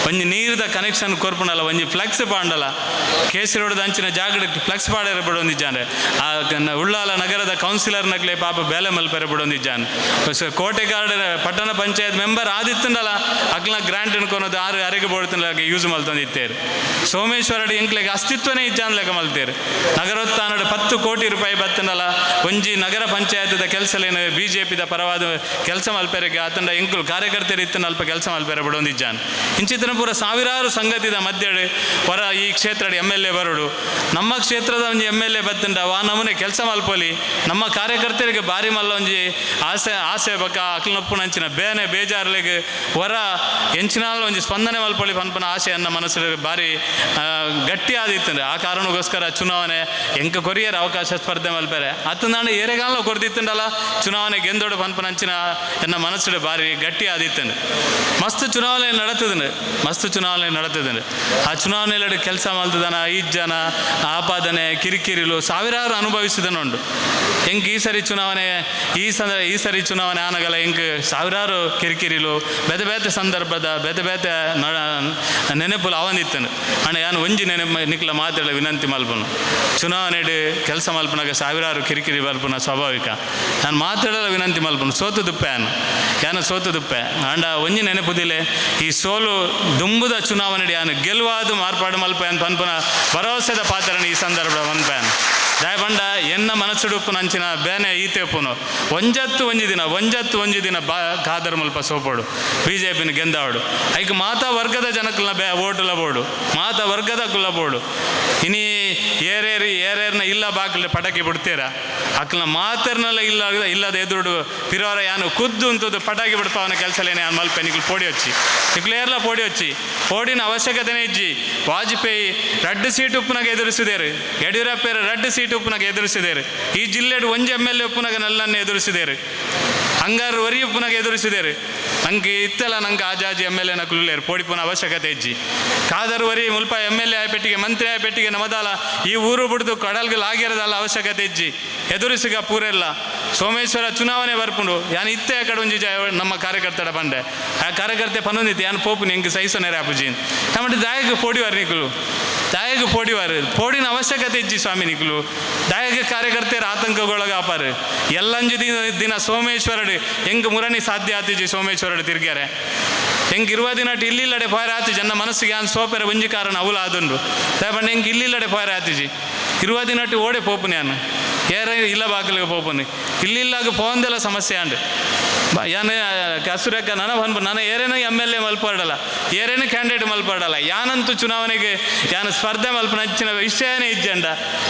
ಒಂಜಿ ನೀರ್ದ ಕನೆಕ್ಷನ್ ಕೊರ್ಪುನಲ್ಲ ಒಂಜಿ ಫ್ಲೆಕ್ಸ್ ಪಾಂಡಲ್ಲ ಕೇಸರಿ ರೋಡ್ ಅಂಚಿನ ಜಾಗಕ್ಕೆ ಫ್ಲೆಕ್ಸ್ ಪಾಡೇರೆ ಬಿಡೋಂದಿಜ್ಜಾನೆ ಆ ಉಳ್ಳಾಲ ನಗರದ ಕೌನ್ಸಿಲರ್ನಕ್ಲೆ ಪಾಪ ಬೇಲೆ ಮಲ್ಪೆರೆ ಬಿಡೋಂದಿಜ್ಜಾನೆ ಕೋಟೆಗಾರ್ಡ್ ಪಟ್ಟಣ ಪಂಚಾಯತ್ ಮೆಂಬರ್ ಆದಿತ್ತಂಡಲ್ಲ ಅಕ್ಲ ಗ್ರಾಂಟ್ ಅನ್ಕೊನೋದು ಅರೆಗೆ ಬೋಡ್ತಂಡ ಯೂಸ್ ಮಲ್ತಂದಿತ್ತೇರು ಸೋಮೇಶ್ವರಡಿ ಎಂಕ್ಲೆಗೆ ಅಸ್ತಿತ್ವನೇ ಇಜ್ಜಾನ್ ಲೆಕ್ಕ ಮಲ್ತೇರು ನಗರೋತ್ಥಾನದ 10 ಕೋಟಿ ರೂಪಾಯಿ ಬತ್ತನಲ್ಲ ಒಂಜಿ ನಗರ ಪಂಚಾಯತದ ಕೆಲಸಲೇನು BJPದ ಪರವಾದ ಕೆಲಸ ಮಲ್ಪೆರೆಗೆ ಆತಂಡ ಎಂಕುಲು ಕಾರ್ಯಕರ್ತರು ಇತ್ತನ ಅಲ್ಪ ಕೆಲಸ ಮಲ್ಪೆರೆ ಬಿಡೋಂದಿಜ್ಜಾನ್ ಇಂಚಿತನ ಪೂರ ಸಾವಿರಾರು ಸಂಗತಿದ ಮಧ್ಯೆ ಹೊರ ಈ ಕ್ಷೇತ್ರ MLA ಬರೋಡು ನಮ್ಮ ಕ್ಷೇತ್ರದ ಒಂಜಿ MLA ಬತ್ತಂಡ ಆ ನಮೂನೆ ಕೆಲಸ ಮಲ್ಪೊಲಿ ನಮ್ಮ ಕಾರ್ಯಕರ್ತರಿಗೆ ಬಾರಿ ಮಲ್ಲ ಒಂಜಿ ಆಸೆ ಬಕ್ಕ ಅಕ್ಲನಪ್ಪುನಂಚಿನ ಬೇನೆ ಬೇಜಾರ್ಲೆಗೆ ಹೊರ ಎಂಚಿನಾಲ್ ಒಂಜಿ ಸ್ಪಂದನೆ ಮಲ್ಪೊಲಿ ಪನ್ಪನ ಆಸೆ ಅನ್ನ ಮನಸ್ಸು ಬಾರಿ ಗಟ್ಟಿ ಆದಿತ್ತಂದ್ರೆ ಆ ಕಾರಣಕ್ಕೋಸ್ಕರ ಚುನಾವಣೆ ಎಂಕ ಕೊರಿಯರ್ ಅವಕಾಶ ಸ್ಪರ್ಧೆ ಮಲ್ಪೆರೆ ಅತ್ತು ನಾನು ಏರೆಗಾಲ ಕೊಡ್ದಿತ್ತಂಡಲ್ಲ ಚುನಾವಣೆ ಗೆಂದೋಡು ಪನ್ಪನಂಚಿನ ಎನ್ನ ಮನಸ್ಸು ಬಾರಿ ಗಟ್ಟಿ ಆದಿತ್ತಂದ್ರೆ ಮಸ್ತ್ ಚುನಾವಣೆ ನಡತದಂದ್ರೆ ಆ ಚುನಾವಣೆಯಲ್ಲಿ ಕೆಲಸ ಮಲ್ತದನ 5 ಜನ ಆಪಾದನೆ ಕಿರಿಕಿರಿಲು ಸಾವಿರಾರು ಅನುಭವಿಸಿದನುಂಡು ಹೆಂಗೆ ಈ ಸರಿ ಚುನಾವಣೆ ಆನಗಲ್ಲ ಹೆಂಗೆ ಸಾವಿರಾರು ಕಿರಿಕಿರಿಲು ಬೇತೆ ಸಂದರ್ಭದ ಬೇತೆ ನೆನಪುಲು ಅವಂದಿತ್ತನು ಅಣ್ಣ ಯಾನು ಒಂಜಿ ನಿಕ್ಲ ಮಾತಾಡ ವಿನಂತಿ ಮಲ್ಪನು ಚುನಾವಣೆ ಕೆಲಸ ಮಲ್ಪನಾಗ ಸಾವಿರಾರು ಕಿರಿಕಿರಿ ಮಲ್ಪನ ಸ್ವಾಭಾವಿಕ ನಾನು ಮಾತಾಡಲ್ಲ ವಿನಂತಿ ಮಲ್ಪನು ಸೋತು ದುಪ್ಪೆ ಅಂಡ ಒಂಜಿ ನೆನಪುದಿಲೆ ಈ ಸೋಲು ದುಂಬುದ ಚುನಾವಣೆ ಯಾನು ಗೆಲುವಾದು ಮಾರ್ಪಾಡು ಮಲ್ಪೆನ್ ಪನ್ಪನ ಭರವಸೆದ ಪಾತ್ರನ ಈ ಸಂದರ್ಭ ಮನ್ಪೆನ್ ದಯಬಂಡ ಎನ್ನ ಮನಸ್ಸುಡುಪ್ಪು ಅಂಚಿನ ಬೇನೆ ಈತೆಪ್ಪುನು ಒಂಜಿ ದಿನ ಕಾದರ್ ಮಲ್ಪ ಸೋಪೋಡು BJPನ ಗೆಂದಾವಡು ಐಕ್ ಮಾತಾ ವರ್ಗದ ಜನಕ್ಕಲ್ನ ಓಟುಲ ಬೋಡು ಮಾತಾ ವರ್ಗದ ಕುಲ್ಲ ಬೋಡು ಇನಿ ಏರೇರ್ನ ಇಲ್ಲ ಬಾಕ್ಲೆ ಪಟಾಕಿ ಬಿಡ್ತೀರಾ ಅಕ್ಲ ಮಾತರ್ನೆಲ್ಲ ಇಲ್ಲದ ಎದುರು ಪಿರೋರ ಯಾನು ಕುದ್ದು ಅಂತದ್ದು ಪಟಾಕಿ ಬಿಡ್ಪ ಅವನ ಕೆಲಸಲೇನೆ ಯಾನು ಮಲ್ಪೆ ನಿಕ್ಲು ಪೋಡಿ వచ్చి ಪೋಡಿನ ಅವಶ್ಯಕತೆನೇ ಇಜ್ಜಿ ವಾಜಪೇಯಿ 2 ಸೀಟ್ ಉಪ್ಪುನಾಗ ಎದುರಿಸಿದೇರು ಯಡಿಯೂರಪ್ಪ 2 ಸೀಟ್ ಉಪ್ಪುನಾಗ ಎದುರಿಸಿದೇರು ಈ ಜಿಲ್ಲೆಡು ಒಂಜಿ MLA ಉಪ್ಪುನಾಗ ನಲ್ಲನ್ನು ಎದುರಿಸಿದೇರು ಹಂಗಾರು ವರಿ ಉಪ್ಪುನಾಗ ಎದುರಿಸಿದೇರು ನಂಗೆ ಇತ್ತಲ್ಲ ನಂಗೆ ಆಜಾಜಿ MLA ನಕುಲ್ಲೇರು ಪೋಡಿಪುನ ಅವಶ್ಯಕತೆ ಇಜ್ಜಿ ಕಾದರ್ ವರಿ ಮುಲ್ಪ MLA ಆಯ್ಪೆಟ್ಟಿಗೆ ಮಂತ್ರಿ ಆಯ್ಪೆಟ್ಟಿಗೆ ನಮದಾಲ ಈ ಊರು ಬಿಡ್ದು ಕಡಲ್ಗೆ ಆಗಿರೋದಲ್ಲ ಅವಶ್ಯಕತೆ ಇಜ್ಜಿ ಎದುರಿಸಿಗ ಪೂರೆಲ್ಲ ಸೋಮೇಶ್ವರ ಚುನಾವಣೆ ಬರ್ಪುಂಡು ಯಾನು ಇತ್ತೆ ಆ ಕಡೆ ಒಂಜಿ ನಮ್ಮ ಕಾರ್ಯಕರ್ತರ ಬಂಡೆ ಆ ಕಾರ್ಯಕರ್ತೆ ಪನ್ನೊಂದಿತ್ತು ಯಾನು ಪೋಪು ಹೆಂಗೆ ಸಹಿಸೋನೇರೆ ಆಪುಜಿ కాబట్టి దాయకు పోడివారు నికులు ಪೋಡಿನ ಅವಶ್ಯಕತೆ ಇಜ್ಜಿ ಸ್ವಾಮಿ ನಿಕ್ಲು ದಾಯಕ ಕಾರ್ಯಕರ್ತೆಯರ ಆತಂಕಗೊಳಗ ಆಪಾರು ಎಲ್ಲಂಜಿ ದಿನ ಸೋಮೇಶ್ವರಡು ಹೆಂಗೆ ಮುರಣಿ ಸಾಧ್ಯ ಆತಿಜಿ ಸೋಮೇಶ್ವರಡು ತಿರ್ಗ್ಯಾರೆ ಹೆಂಗೆ ಇರುವ ದಿನ ಇಲ್ಲಿಲ್ಲಡೆ ಪೋಯರ ಆತಿಜಿ ನನ್ನ ಮನಸ್ಸಿಗೆ ಯಾನು ಸೋಪೆರ ಒಂಜಿ ಕಾರಣ ಅವಲ ಆದುಂಡು ದಯಪಂಡು ಹೆಂಗೆ ಇಲ್ಲಿಲ್ಲಡೆ ಪೋಯರ ಆತಿಜಿ ಇರುವ ದಿನಟ್ಟು ಓಡೆ ಪೋಪುನಿ ನಾನು ಏರ ಇಲ್ಲ ಬಾಗಿಲಿಗೆ ಪೋಪುನಿ ಇಲ್ಲಿಲ್ಲಾಗ ಪೋಂದೆಲ್ಲ ಸಮಸ್ಯೆ ಅಂಡು ಯಾನು ಹಸುರಕ್ಕ ನಾನು ಏರೇನೋ MLA ಮಲ್ಪಾಡಲ್ಲ ಏರೇನೋ ಕ್ಯಾಂಡಿಡೇಟ್ ಮಲ್ಪಾಡಲ್ಲ ಯಾನಂತೂ ಚುನಾವಣೆಗೆ ಯಾನು ಸ್ಪರ್ಧೆ ಮಲ್ಪನ ಹಚ್ಚಿನ ವಿಷಯನೇ ಇಜ್ಜಂಡ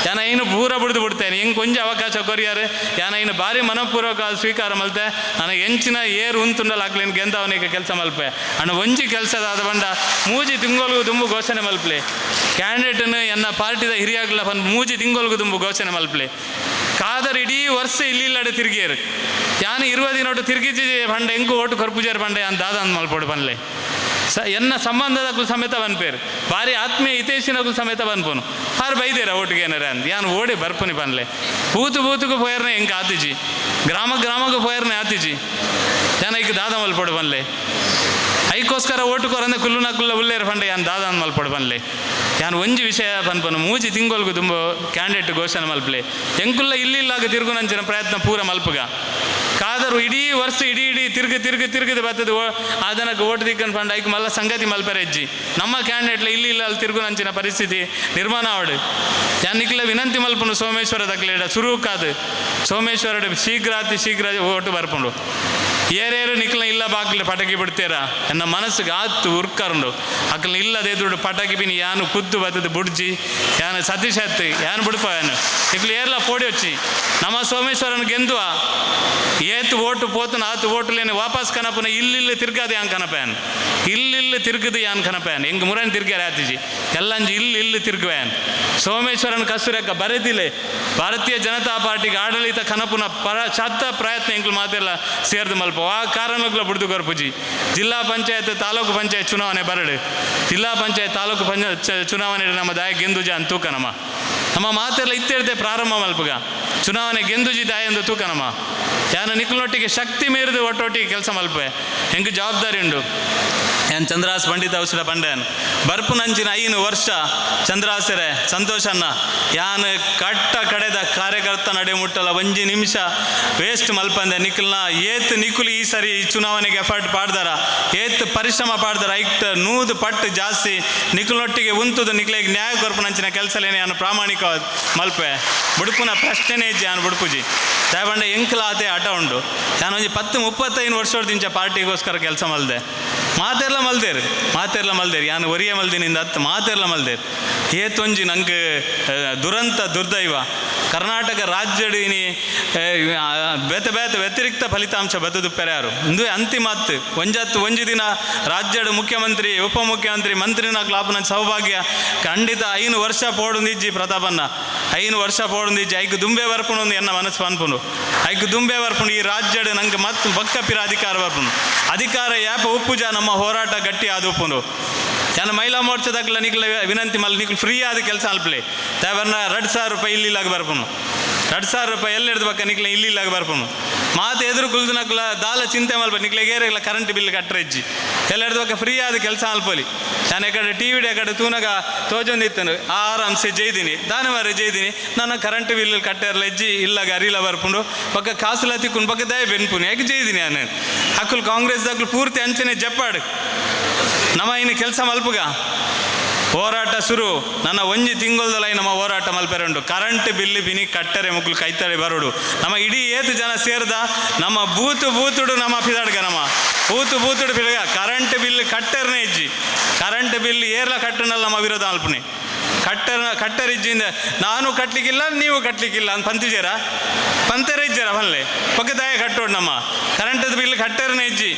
ಯಾನ ಇನ್ನು ಪೂರ ಬಿಡ್ತೇನೆ ಹೆಂಗೆ ಕೊಂಚ ಅವಕಾಶ ಕೊರಿಯಾರೆ ಯಾನ ಇನ್ನು ಭಾರಿ ಮನಪೂರ್ವಕ ಸ್ವೀಕಾರ ಮಲ್ತೆ ನನಗೆ ಎಂಚಿನ ಏರು ಉಂತುಂಡಲ್ಲ ಹಾಕ್ಲೇನು ಗೆಂದವನಿಗೆ ಕೆಲಸ ಮಲ್ಪೆ ಅಣ್ಣ ಒಂಜಿ ಕೆಲಸದ ಬಂಡ ಮೂಜಿ ತಿಂಗೊಲ್ಗು ದುಂಬು ಘೋಷಣೆ ಮಲ್ಪಲೆ ಕ್ಯಾಂಡಿಡೇಟನ್ನು ಎನ್ನ ಪಾರ್ಟಿದ ಹಿರಿಯಾಗಲ ಬಂದು ಮೂಜಿ ತಿಂಗೊಲ್ಗು ದುಂಬು ಘೋಷಣೆ ಮಲ್ಪಲೆ ಕಾದರ್ ಇಡೀ ವರ್ಷ ಇಲ್ಲಿಲ್ಲಡೆ ತಿರುಗಿಯರು ಯಾನು 20 ದಿನ ತಿರುಗಿಜಿ ಬಂಡೆ ಹೆಂಗು ಓಟು ಕರ್ಪುಜಾರು ಬಂಡೆ ಅಂತ ದಾದ ಅಂದ್ ಮಲ್ಪೋಡು ಬನ್ಲೆ ಎನ್ನ ಸಂಬಂಧದಕ್ಕೂ ಸಮೇತ ಬನ್ಪೇರು ಭಾರಿ ಆತ್ಮೀಯ ಹಿತೈಷಿನಕ್ಕೂ ಸಮೇತ ಬನ್ಪೋನು ಹಾರು ಬೈದೇರ ಓಟಿಗೆ ಏನಾರ ಅಂತ ಯಾನು ಓಡಿ ಬರ್ಪನಿ ಬನ್ಲೆ ಬೂತುಗೂ ಪೋಯರ್ನೆ ಹೆಂಗೆ ಆತಿಜಿ ಗ್ರಾಮಕ್ಕೂ ಪೋಯರ್ನೆ ಆತಿಜಿ ಯಾನ ಈಗ ದಾದ ಮಲ್ಪೋಡು ಬನ್ಲೆ ಐಕೋಸ್ಕರ ಓಟು ಕೊರಂದ ಕುಲ್ಲ ಉಲ್ಲೇರು ಬಂಡೆ ಯಾನು ದಾದ ಅಂದ್ ಮಲ್ಪೋಡು ಬನ್ಲೆ ಯಾನು ಒಂಜಿ ವಿಷಯ ಪನ್ಪನು ಮೂಜಿ ತಿಂಗೊಲ್ಗು ತುಂಬ ಕ್ಯಾಂಡಿಡೇಟ್ ಘೋಷಣೆ ಮಲ್ಪಲೆ ಎಂಕುಲ್ಲ ಇಲ್ಲಿಲ್ಲಾಗ ತಿರುಗುನಂಚಿನ ಪ್ರಯತ್ನ ಪೂರ ಮಲ್ಪುಗ ಕಾದರು ಇಡೀ ವರ್ಷ ಇಡೀ ತಿರುಗಿ ಬರ್ತದೆ ಅದನಕ್ಕೆ ಓಟ್ ದಿಕ್ಕನ್ ಪಂಡ ಐಕ್ ಮಲ್ಲ ಸಂಗತಿ ಮಲ್ಪರೆ ಹೆಜ್ಜಿ ನಮ್ಮ ಕ್ಯಾಂಡಿಡೇಟ್ಲ ಇಲ್ಲಿ ಅಲ್ಲಿ ತಿರುಗು ನಂಚಿನ ಪರಿಸ್ಥಿತಿ ನಿರ್ಮಾಣ ಆವಡು ಯಾನಿಕ್ಲ ವಿನಂತಿ ಮಲ್ಪುಂಡು ಸೋಮೇಶ್ವರ ದಕ್ಲೇಡ ಸುರುಕಾದು ಸೋಮೇಶ್ವರ ಶೀಘ್ರ ಓಟು ಬರ್ಪುಂಡು ಏರೇರು ನಿಕ್ಲ ಇಲ್ಲ ಬಾಕ್ಲ ಪಟಾಕಿ ಬಿಡ್ತೀರಾ ಎನ್ನ ಮನಸ್ಸಿಗೆ ಆತು ಉರ್ಕರುಂಡು ಅಕ್ಲ ಇಲ್ಲದೆ ದುಡ್ಡು ಪಟಾಕಿ ಬಿನಿ ಯಾನು ಕುದ್ದು ಬತ್ತದ ಬುಡ್ಜಿ ಯಾನು ಸತೀಶ್ ಹತ್ತಿ ಯಾನು ಬಿಡ್ಪ ಯಾನು ಇಕ್ಲ ಏರ್ಲ ಪೋಡಿ వచ్చి ನಮ್ಮ ಸೋಮೇಶ್ವರನ ಗೆಂದುವ ಏತು ಓಟು ಪೋತನ ಆತು ಓಟುಲೇನೆ ವಾಪಸ್ ಕನಪನ ಇಲ್ಲಿ ತಿರ್ಗಾದ ಯಾನ್ ಕನಪ್ಯಾನ್ ಇಲ್ಲಿ ತಿರ್ಗದು ಯಾನ್ ಕನಪ್ಯಾನ್ ಹೆಂಗ್ ಮುರನ್ ತಿರ್ಗ್ಯಾರ ಆತಿಜಿ ಎಲ್ಲಂಜಿ ಇಲ್ಲಿ ತಿರ್ಗುವ್ಯಾನ್ ಸೋಮೇಶ್ವರನ ಕಸ್ತೂರಕ್ಕ ಬರೆದಿಲೆ ಭಾರತೀಯ ಜನತಾ ಪಾರ್ಟಿಗೆ ಆಡಳಿತ ಕನಪುನ ಶತ ಪ್ರಯತ್ನ ಎಂಕ್ಲು ಮಾತೆಲ್ಲ ಸೇರ್ದು ಮಲ್ಪ ಆ ಕಾರಣಗಳ ಬಿಡ್ದು ಗೊರ್ಪುಜಿ ಜಿಲ್ಲಾ ಪಂಚಾಯತ್ ತಾಲೂಕು ಪಂಚಾಯತ್ ಚುನಾವಣೆ ಬರಡು ಜಿಲ್ಲಾ ಪಂಚಾಯತ್ ತಾಲೂಕು ಚುನಾವಣೆ ನಮ್ಮ ದಾಯ ಗೆಂದುಜ ಅಂತ ತೂಕ ನಮ್ಮ ಮಾತೆಲ್ಲ ಇತ್ತಿರ್ದೆ ಪ್ರಾರಂಭ ಮಲ್ಪಗ ಚುನಾವಣೆ ಗೆಂದುಜಿ ದಾಯ ಎಂದು ತೂಕ ಯಾನ ನಿಕ್ಲೊಟ್ಟಿಗೆ ಶಕ್ತಿ ಮೀರಿದು ಒಟ್ಟೊಟ್ಟಿಗೆ ಕೆಲಸ ಮಲ್ಪೆ ಹೆಂಗೆ ಜವಾಬ್ದಾರಿ ಉಂಡು ಏನು ಚಂದ್ರಾಸ್ ಪಂಡಿತ ಔಷಧ ಪಂಡೇನ್ ಬರ್ಪು ನಂಚಿನ 5 ವರ್ಷ ಚಂದ್ರಾಸರೆ ಸಂತೋಷನ್ನ ಯಾನು ಕಟ್ಟ ಕಡೆದ ಕಾರ್ಯಕರ್ತ ನಡೆ ಮುಟ್ಟಲ್ಲ 1 ನಿಮಿಷ ವೇಸ್ಟ್ ಮಲ್ಪಂದೆ ನಿಖಲ್ನ ನಿಖುಲ್ ಈ ಸರಿ ಈ ಚುನಾವಣೆಗೆ ಎಫರ್ಟ್ ಪಾಡ್ದಾರ ಪರಿಶ್ರಮ ಪಾಡ್ದಾರ ಐಕ್ಟ 100 ಪಟ್ಟು ಜಾಸ್ತಿ ನಿಖಲ್ನೊಟ್ಟಿಗೆ ಉಂತುದು ನಿಖಲಿಗೆ ನ್ಯಾಯ ಕೊರ್ಪು ನಂಚಿನ ಕೆಲಸಲೇನೆ ಯಾನು ಪ್ರಾಮಾಣಿಕವಾದ ಮಲ್ಪೆ ಬುಡುಪುನ ಪ್ರಶ್ನೆನೇ ಇಜ್ಜಿ ಯಾನು ಬುಡುಪುಜಿ ಸಾಯಬಂಡ ಎಂಕ್ಲ ಅದೇ ಆಟ ಉಂಡು ನಾನು ಒಂದು 10-35 ವರ್ಷದಿಂದ ಪಾರ್ಟಿಗೋಸ್ಕರ ಕೆಲಸ ಮಲ್ದೆ ಮಾತೆಲ್ಲ ಮಲ್ದೇರು ಯಾನು ಒರಿಯ ಮಲ್ದಿನಿಂದ ಮಾತೆಲ್ಲ ಮಲ್ದೇರು ಏತೊಂಜಿ ನಂಗೆ ದುರಂತ ದುರ್ದೈವ ಕರ್ನಾಟಕ ರಾಜ್ಯಡಿನಿ ಬೇತೆ ವ್ಯತಿರಿಕ್ತ ಫಲಿತಾಂಶ ಬತ್ತದುಪ್ಪೆರೆ ಯಾರು ಇಂದು ಅಂತಿಮತ್ತು ಒಂಜಿ ದಿನ ರಾಜ್ಯದ ಮುಖ್ಯಮಂತ್ರಿ ಉಪಮುಖ್ಯಮಂತ್ರಿ ಮಂತ್ರಿನ ಕ್ಲಾಪ್ನ ಸೌಭಾಗ್ಯ ಖಂಡಿತ 5 ವರ್ಷ ಪೋಡುಂದಿಜ್ಜಿ ಪ್ರತಾಪನ್ನ 5 ವರ್ಷ ಪೋಡುಂದಿಜ್ಜಿ ಐಕ್ ದುಂಬೆ ಬರ್ಪುಂಡು ಎನ್ನ ಮನಸ್ಸು ಅನ್ಪುಂಡು ಐಕ್ ದುಂಬೆ ಬರ್ಪುಂಡು ಈ ರಾಜ್ಯದ ನಂಗೆ ಮತ್ತು ಬಕ್ಕಪಿರ ಅಧಿಕಾರ ಬರ್ಪುಂಡು ಅಧಿಕಾರ ಯಾಪ ಉಪ್ಪುಜ ನಮ್ಮ ಹೋರಾಟ ಗಟ್ಟಿ ಆದ ಉಪ್ಪುಂಡು ಯಾನು ಮಹಿಳಾ ಮೋರ್ಚಾದಾಗಲ ನಿಕ್ಲ ವಿನಂತಿ ಮಲ್ ನಿಕ್ಲು ಫ್ರೀ ಆದ ಕೆಲಸ ಅಲ್ಪಲೆ ತಾವನ್ನ 2,000 ರೂಪಾಯಿ ಇಲ್ಲಿಲಾಗ ಬರ್ಪುನು 2,000 ರೂಪಾಯಿ ಎಲ್ಲ ಹಿಡ್ದು ಬಕ್ಕ ನಿಕ್ಲ ಇಲ್ಲಿಲಾಗ ಬರ್ಪುನು ಮಾತು ಎದುರು ಕುಲ್ದು ನಕ್ಲ ದಾಲ ಚಿಂತೆ ಮಲ್ಪ ನಿಕ್ಲೆಗೇರೆಲ್ಲ ಕರೆಂಟ್ ಬಿಲ್ ಕಟ್ಟರೆಜ್ಜಿ ಎಲ್ಲ ಹಿಡ್ದು ಬಕ್ಕ ಫ್ರೀ ಆದ ಕೆಲಸ ಅಲ್ಪಲಿ ನಾನು ಯಾಕಡೆ ಟಿವಿ ಯಾಕಡೆ ತೂನಾಗ ತೋಜೊಂದಿತ್ತನು ಆರಾಮ್ಸೆ ಜೈದಿನಿ ದಾನವಾರ ಜೈದಿನಿ ನಾನು ಕರೆಂಟ್ ಬಿಲ್ ಕಟ್ಟೆರಲ್ಲ ಎಜ್ಜಿ ಇಲ್ಲಾಗ ಅರಿಲ ಬರ್ಪುಂಡು ಪಕ್ಕ ಕಾಸುಲ ತಿಕ್ಕೊಂಡು ಪಕ್ಕ ದಯ ಬೆನ್ಪುನು ಯಾಕೆ ಜೈದಿನಿ ನಾನು ಅಕ್ಕಲು ಕಾಂಗ್ರೆಸ್ದಾಗ್ಲು ಪೂರ್ತಿ ಅಂಚನೆ ಜಪ್ಪಾಡು ನಮ್ಮ ಇನ್ನು ಕೆಲಸ ಮಲ್ಪುಗ ಹೋರಾಟ ಶುರು ನನ್ನ 1 ತಿಂಗಳದಲ್ಲ ನಮ್ಮ ಹೋರಾಟ ಮಲ್ಪೆರುಂಡು ಕರೆಂಟ್ ಬಿಲ್ ಬಿನಿ ಕಟ್ಟರೆ ಮುಗ್ಲು ಕೈತಡೆ ಬರೋಡು ನಮ್ಮ ಇಡೀ ಏತು ಜನ ಸೇರ್ದ ನಮ್ಮ ಬೂತುಡು ನಮ್ಮ ಪಿದಾಡ್ಗ ನಮ್ಮ ಬೂತುಡು ಪಿಡಗ ಕರೆಂಟ್ ಬಿಲ್ ಕಟ್ಟರ್ನೇ ಇಜ್ಜಿ ಕರೆಂಟ್ ಬಿಲ್ ಏರ್ಲ ಕಟ್ಟನಲ್ಲ ನಮ್ಮ ವಿರೋಧ ಅಲ್ಪನೆ ಕಟ್ಟರಿಜ್ಜಿಂದ ನಾನು ಕಟ್ಲಿಕ್ಕಿಲ್ಲ ನೀವು ಕಟ್ಲಿಕ್ಕಿಲ್ಲ ಅಂತ ಪಂತೆರ ಇಜ್ಜಾರ ಬಲ್ಲೆ ಪಕ್ಕದಾಯ ಕಟ್ಟೋಡು ನಮ್ಮ ಕರೆಂಟದ ಬಿಲ್ ಕಟ್ಟರ್ನೇ ಇಜ್ಜಿ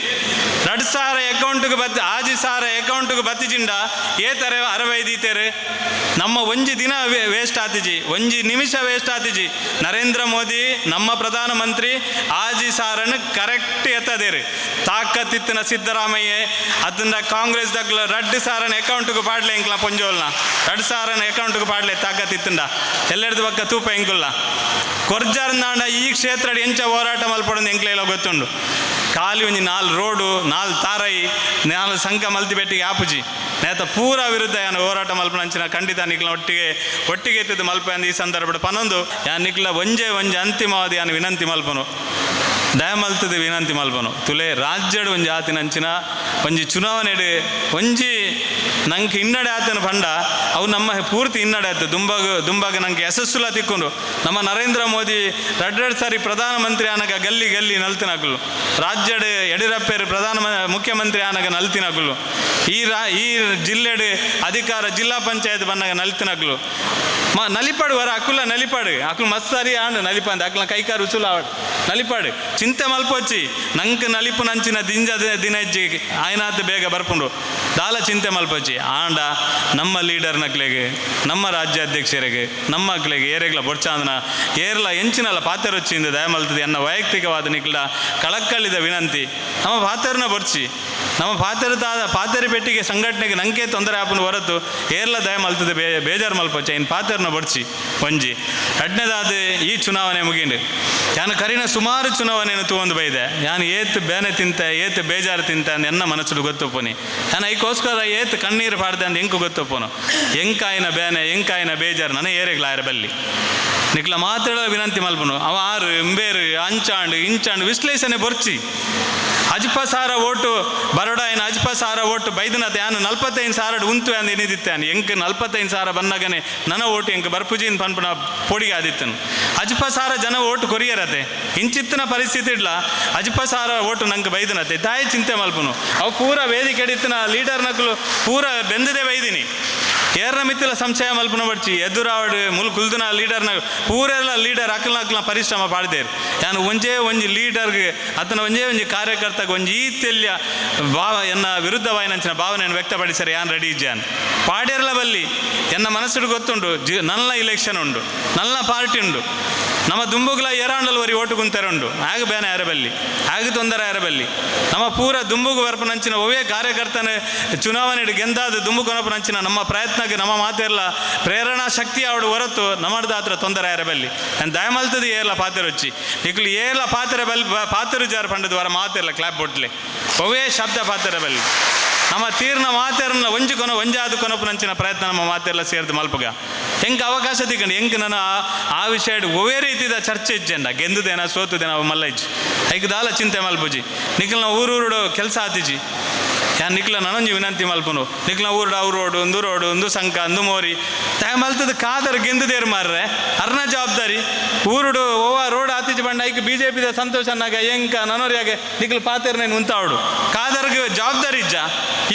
2,000 ಅಕೌಂಟ್ಗೆ ಬತ್ತಿ 6,000 ಅಕೌಂಟ್ಗೆ ಬತ್ತಿಜಿಂಡ ಏತರ 65 ಈತೇರು ನಮ್ಮ 1 ದಿನ ವೇಸ್ಟ್ ಆತಿಜಿ 1 ನಿಮಿಷ ವೇಸ್ಟ್ ಆತಿಜಿ ನರೇಂದ್ರ ಮೋದಿ ನಮ್ಮ ಪ್ರಧಾನಮಂತ್ರಿ 6,000 ಕರೆಕ್ಟ್ ಎತ್ತದೇರು ತಾಕತ್ತಿತ್ತಿನ ಸಿದ್ದರಾಮಯ್ಯ ಅದನ್ನ ಕಾಂಗ್ರೆಸ್ ದಾಗ್ಲ 2,000 ಅಕೌಂಟ್ಗೆ ಪಾಡ್ಲೆ ಎಂಕ್ಲ ಪೊಂಜೋಲ್ನ 2,000 ಅಕೌಂಟ್ಗೆ ಪಾಡ್ಲೆ ತಾಕತ್ತಿತ್ತಂಡ ಎಲ್ಲೆಡ್ದು ಬಕ್ಕ ತೂಪ ಎಂಕುಲ್ಲ ಕೊರ್ಜಾರ್ನಾಂಡ ಈ ಕ್ಷೇತ್ರ ಎಂಚ ಹೋರಾಟ ಮಲ್ಪಡೋದು ಎಂಕ್ಲೆಲ್ಲ ಗೊತ್ತುಂಡು ಖಾಲಿ ಒಂಜಿ 4 ರೋಡು 4 ತಾರಾಯಿ 4 ಸಂಘ ಮಲ್ತಿ ಬೆಟ್ಟಿಗೆ ಆಪುಜಿ ನೇತ ಪೂರ ವಿರುದ್ಧ ಯಾನು ಹೋರಾಟ ಮಲ್ಪನಂಚಿನ ಖಂಡಿತ ನಿಕ್ಲ ಒಟ್ಟಿಗೆ ಎತ್ತಿದ್ದು ಮಲ್ಪ ಈ ಸಂದರ್ಭ ಪನೊಂದು ಯಾನ್ ನಿಕ್ಲ ಒಂಜೆ ಅಂತಿಮವಾದ ಯಾನು ವಿನಂತಿ ಮಲ್ಪನು ದಯಮಲ್ತದ ವಿನಂತಿ ಮಲ್ಪನು ತುಲೆ ರಾಜ್ಯಡ್ ಒಂಜಿ ಆತಿನಂಚಿನ ಒಂಜಿ ಚುನಾವಣೆಡು ಒಂಜಿ ನಂಗೆ ಹಿನ್ನಡೆ ಆತನ ಪಂಡ ಅವು ನಮ್ಮ ಪೂರ್ತಿ ಹಿನ್ನಡೆ ಆಯ್ತು ದುಂಬಾಗ ನಂಗೆ ಯಶಸ್ಸುಲ ತಿಕ್ಕೊಂಡು ನಮ್ಮ ನರೇಂದ್ರ ಮೋದಿ 2 ಸಾರಿ ಪ್ರಧಾನಮಂತ್ರಿ ಆನಗ ಗಲ್ಲಿ ನಲ್ತಿನಾಗಲು ರಾಜ್ಯಡ್ ಯಡಿಯೂರಪ್ಪರು ಮುಖ್ಯಮಂತ್ರಿ ಆನಗ ನಲ್ತಿನಾಗಲು ಈ ಜಿಲ್ಲೆಡು ಅಧಿಕಾರ ಜಿಲ್ಲಾ ಪಂಚಾಯತ್ ಬನ್ನಾಗ ನಲ್ತಿನಾಗಲು ನಲಿಪಾಡು ವರ ಅಕ್ಕುಲ ನಲಿಪಾಡು ಅಕ್ಕಲು ಮಸ್ಸಾರಿ ಆಂಡು ನಲಿಪಂದ ಅಕ್ಕಲ ಕೈಕಾರು ಉಸುಲ ನಲಿಪಾಡು ಚಿಂತೆ ಮಲ್ಪೊಚ್ಚಿ ನಂಗೆ ನಲಿಪು ನಂಚಿನ ದಿನ ಹೆಜ್ಜಿ ಆಯ್ನಾತ್ ಬೇಗ ಬರ್ಪುಂಡು ದಾಲ ಚಿಂತೆ ಮಲ್ಪೊಚ್ಚಿ ಆಂಡ ನಮ್ಮ ಲೀಡರ್ ನಕ್ಲೆಗೆ ನಮ್ಮ ರಾಜ್ಯಾಧ್ಯಕ್ಷರಿಗೆ ನಮ್ಮ ಅಕ್ಲೆಗೆ ಏರೆಗ್ಲ ಬೊಡ್ಚಾಂದನ ಏರ್ಲ ಎಂಚಿನಲ್ಲ ಪಾತೆರೊಚ್ಚಿಂದ ದಯಮಲ್ತದೆ ಎನ್ನ ವೈಯಕ್ತಿಕವಾದ ನಿಕ್ಲ ಕಳಕಳಿದ ವಿನಂತಿ ನಮ್ಮ ಪಾತೆರ್ನ ಬರ್ಚಿ ನಮ್ಮ ಪಾತೆರಿ ಪೆಟ್ಟಿಗೆ ಸಂಘಟನೆಗೆ ನಂಗೆ ತೊಂದರೆ ಆಪನ ಹೊರತು ಏರ್ಲ ದಯ ಮಲ್ತದೆ ಬೇಜಾರು ಮಲ್ಪಚ್ಚ ಇನ್ನು ಪಾತೆರ್ನ ಬರ್ಚಿ ಒಂಜಿ ಎರಡನೇದಾದ ಈ ಚುನಾವಣೆ ಮುಗಿಂಡು ಯಾನು ಕರಿನ ಸುಮಾರು ಚುನಾವಣೆಯನ್ನು ತಗೊಂಡು ಬೈದೆ ಯಾನು ಏತ್ ಬೇನೆ ತಿಂತ ಏತ್ ಬೇಜಾರು ತಿಂತ ಅಂದ ಎನ್ನ ಮನಸ್ಸು ಗೊತ್ತಪ್ಪನಿ ನಾನು ಐಕೋಸ್ಕರ ಏತ್ ಕಣ್ಣೀರು ಪಾಡ್ದೆ ಅಂತ ಹೆಂಗೆ ಗೊತ್ತಪ್ಪನು ಎಂಕಾಯಿನ ಬೇನೆ ಎಂಕಾಯಿನ ಬೇಜಾರು ನನಗೆ ಏರೆಗ್ಲಾಯರ ಬಲ್ಲಿ ನಿಕ್ಲ ಮಾತಾಡೋ ವಿನಂತಿ ಮಲ್ಪನು ಅವ ಆರು ಎಂಬೇರು ಅಂಚಾಂಡು ಇಂಚಾಂಡು ವಿಶ್ಲೇಷಣೆ ಬರ್ಚಿ ಅಜ್ಪ ಸಾರ ಓಟು ಬರೋಡಾಯಿನ ಅಜ್ಪ ಸಾರ ಓಟು ಬೈದನತ ಯಾನು 45,000 ಉಂತು ಅಂದು ಏನಿದಿತ್ತಾನೆ ಎಂಕ್ 45,000 ಬಂದಾಗನೆ ನನ್ನ ಓಟು ಎಂಕ್ ಬರ್ಪುಜಿನ್ ಪನ್ಪುನ ಪೊಡಿಗೆ ಆದಿತ್ತನು ಅಜ್ಪ ಸಾರ ಜನ ಓಟು ಕೊರಿಯರತೆ ಇಂಚಿತ್ತಿನ ಪರಿಸ್ಥಿತಿ ಇಡ್ಲ ಅಜ್ಪ ಸಾರ ಓಟು ನಂಗೆ ಬೈದನತೆ ತಾಯಿ ಚಿಂತೆ ಮಲ್ಪನು ಅವು ಪೂರ ವೇದಿಕೆ ಹಿಡಿತಿನ ಲೀಡರ್ ನಕಲು ಪೂರ ಬೆಂದದೆ ಬೈದಿನಿ ಏರ್ನ ಮಿತ್ತಿಲ ಸಂಶಯ ಮಲ್ಪನ ಬಡ್ಚಿ ಎದುರಾವಡು ಮುಲ್ ಕುಲ್ದನ ಲೀಡರ್ನ ಪೂರೆಲ್ಲ ಲೀಡರ್ ಅಕ್ಕಲ್ನ ಪರಿಶ್ರಮ ಪಾಡ್ದೇರು ಯಾನು ಒಂಜೇ ಒಂಜಿ ಲೀಡರ್ಗೆ ಆತನ ಒಂಜೇ ಒಂಜಿ ಕಾರ್ಯಕರ್ತಗೆ ಒಂಜಿ ಈ ತೆಲ್ಯ ಎನ್ನ ವಿರುದ್ಧವಾಯಿನಂಚಿನ ಭಾವನೆಯನ್ನು ವ್ಯಕ್ತಪಡಿಸರೆ ಯಾನು ರೆಡಿ ಇಜ್ಜಾನ್ ಪಾಡ್ಯರ್ಲ ಬಲ್ಲಿ ಎನ್ನ ಮನಸ್ಸಿಡು ಗೊತ್ತುಂಡು ನನ್ನ ಇಲೆಕ್ಷನ್ ಉಂಡು ನನ್ನ ಪಾರ್ಟಿ ಉಂಡು ನಮ್ಮ ದುಂಬುಗ್ಲ ಏರಾಂಡಲ್ ವರಿ ಓಟು ಕುಂತಾರೆ ಉಂಡು ಆಗ ಬೇನೆ ಯಾರ ಬಲ್ಲಿ ಆಗ ತೊಂದರೆ ಯಾರ ಬಲ್ಲಿ ನಮ್ಮ ಪೂರ ದುಂಬುಗು ಬರ್ಪನಂಚಿನ ಒವೇ ಕಾರ್ಯಕರ್ತನ ಚುನಾವಣೆ ಗೆಂದಾದ ದುಂಬು ಕೊನಪನಂಚಿನ ನಮ್ಮ ಪ್ರಯತ್ನಕ್ಕೆ ನಮ್ಮ ಮಾತೆಲ್ಲ ಪ್ರೇರಣಾ ಶಕ್ತಿ ಅವಡು ಹೊರತು ನಮ್ಮಡ್ದ ಹತ್ರ ತೊಂದರೆ ಯಾರ ಬಲ್ಲಿ ನಾನು ದಯಮಲ್ತದೆ ಏರ್ಲ ಪಾತೆರೊಚ್ಚಿ ನಿಕ್ಲು ಏರ್ಲ ಪಾತ್ರೆ ಬಲ್ ಪಾತೆರು ಜಾರ ಪಂಡದ ವಾರ ಮಾತೆಲ್ಲ ಕ್ಲಾಪ್ ಬೊಟ್ಲೆ ಒವೇ ಶಬ್ದ ಪಾತ್ರೆ ಬಲ್ಲಿ ನಮ್ಮ ತೀರ್ನ ಮಾತೆರನ್ನ ಒಂಜಿ ಕೊನ ಒಂಜಾದು ಕೊನಪನಂಚಿನ ಪ್ರಯತ್ನ ನಮ್ಮ ಮಾತೆಲ್ಲ ಸೇರಿದ ಮಲ್ಪಗ ಹೆಂಗೆ ಅವಕಾಶ ತಿಕೊಂಡು ಹೆಂಗೆ ನಾನು ಆ ವಿಷಯ ಒವೇ ರೀತಿದ ಚರ್ಚೆ ಇಜ್ಜೆಂಡ ಗೆಂದುದೇನ ಸೋತುದೇನ ಅವು ಮಲ್ಲ ಇಜ್ಜಿ ಐದು ದಾಲ ಚಿಂತೆ ಮಲ್ಪುಜಿ ನಿಖಲ್ನ ಊರೂರು ಕೆಲಸ ಆತಿಜಿ ಯಾನ್ ನಿಕ್ಲ ನನಂಜಿ ವಿನಂತಿ ಮಲ್ಪನು ನಿಕ್ಲ ಊರುಡು ಅವ್ರೋಡು ಒಂದು ರೋಡು ಒಂದು ಸಂಕ ಒಂದು ಮೋರಿ ತಾಯ ಮಲ್ತದ ಕಾದರ್ ಗೆಂದುದೇರು ಮಾರ್ರೆ ಅರ್ನ ಜವಾಬ್ದಾರಿ ಊರುಡು ಓವ ರೋಡ್ ಆತಿಜಿ ಬಂಡ ಐಕ್ BJP ಸಂತೋಷ ಅನ್ನಾಗ ಎಂಕ ನನೋರಿಯಾಗೆ ನಿಕ್ಲು ಪಾತೆರ್ನೇನು ಉಂತಾವಡು ಕಾದರ್ಗೆ ಜವಾಬ್ದಾರಿ ಇಜ್ಜ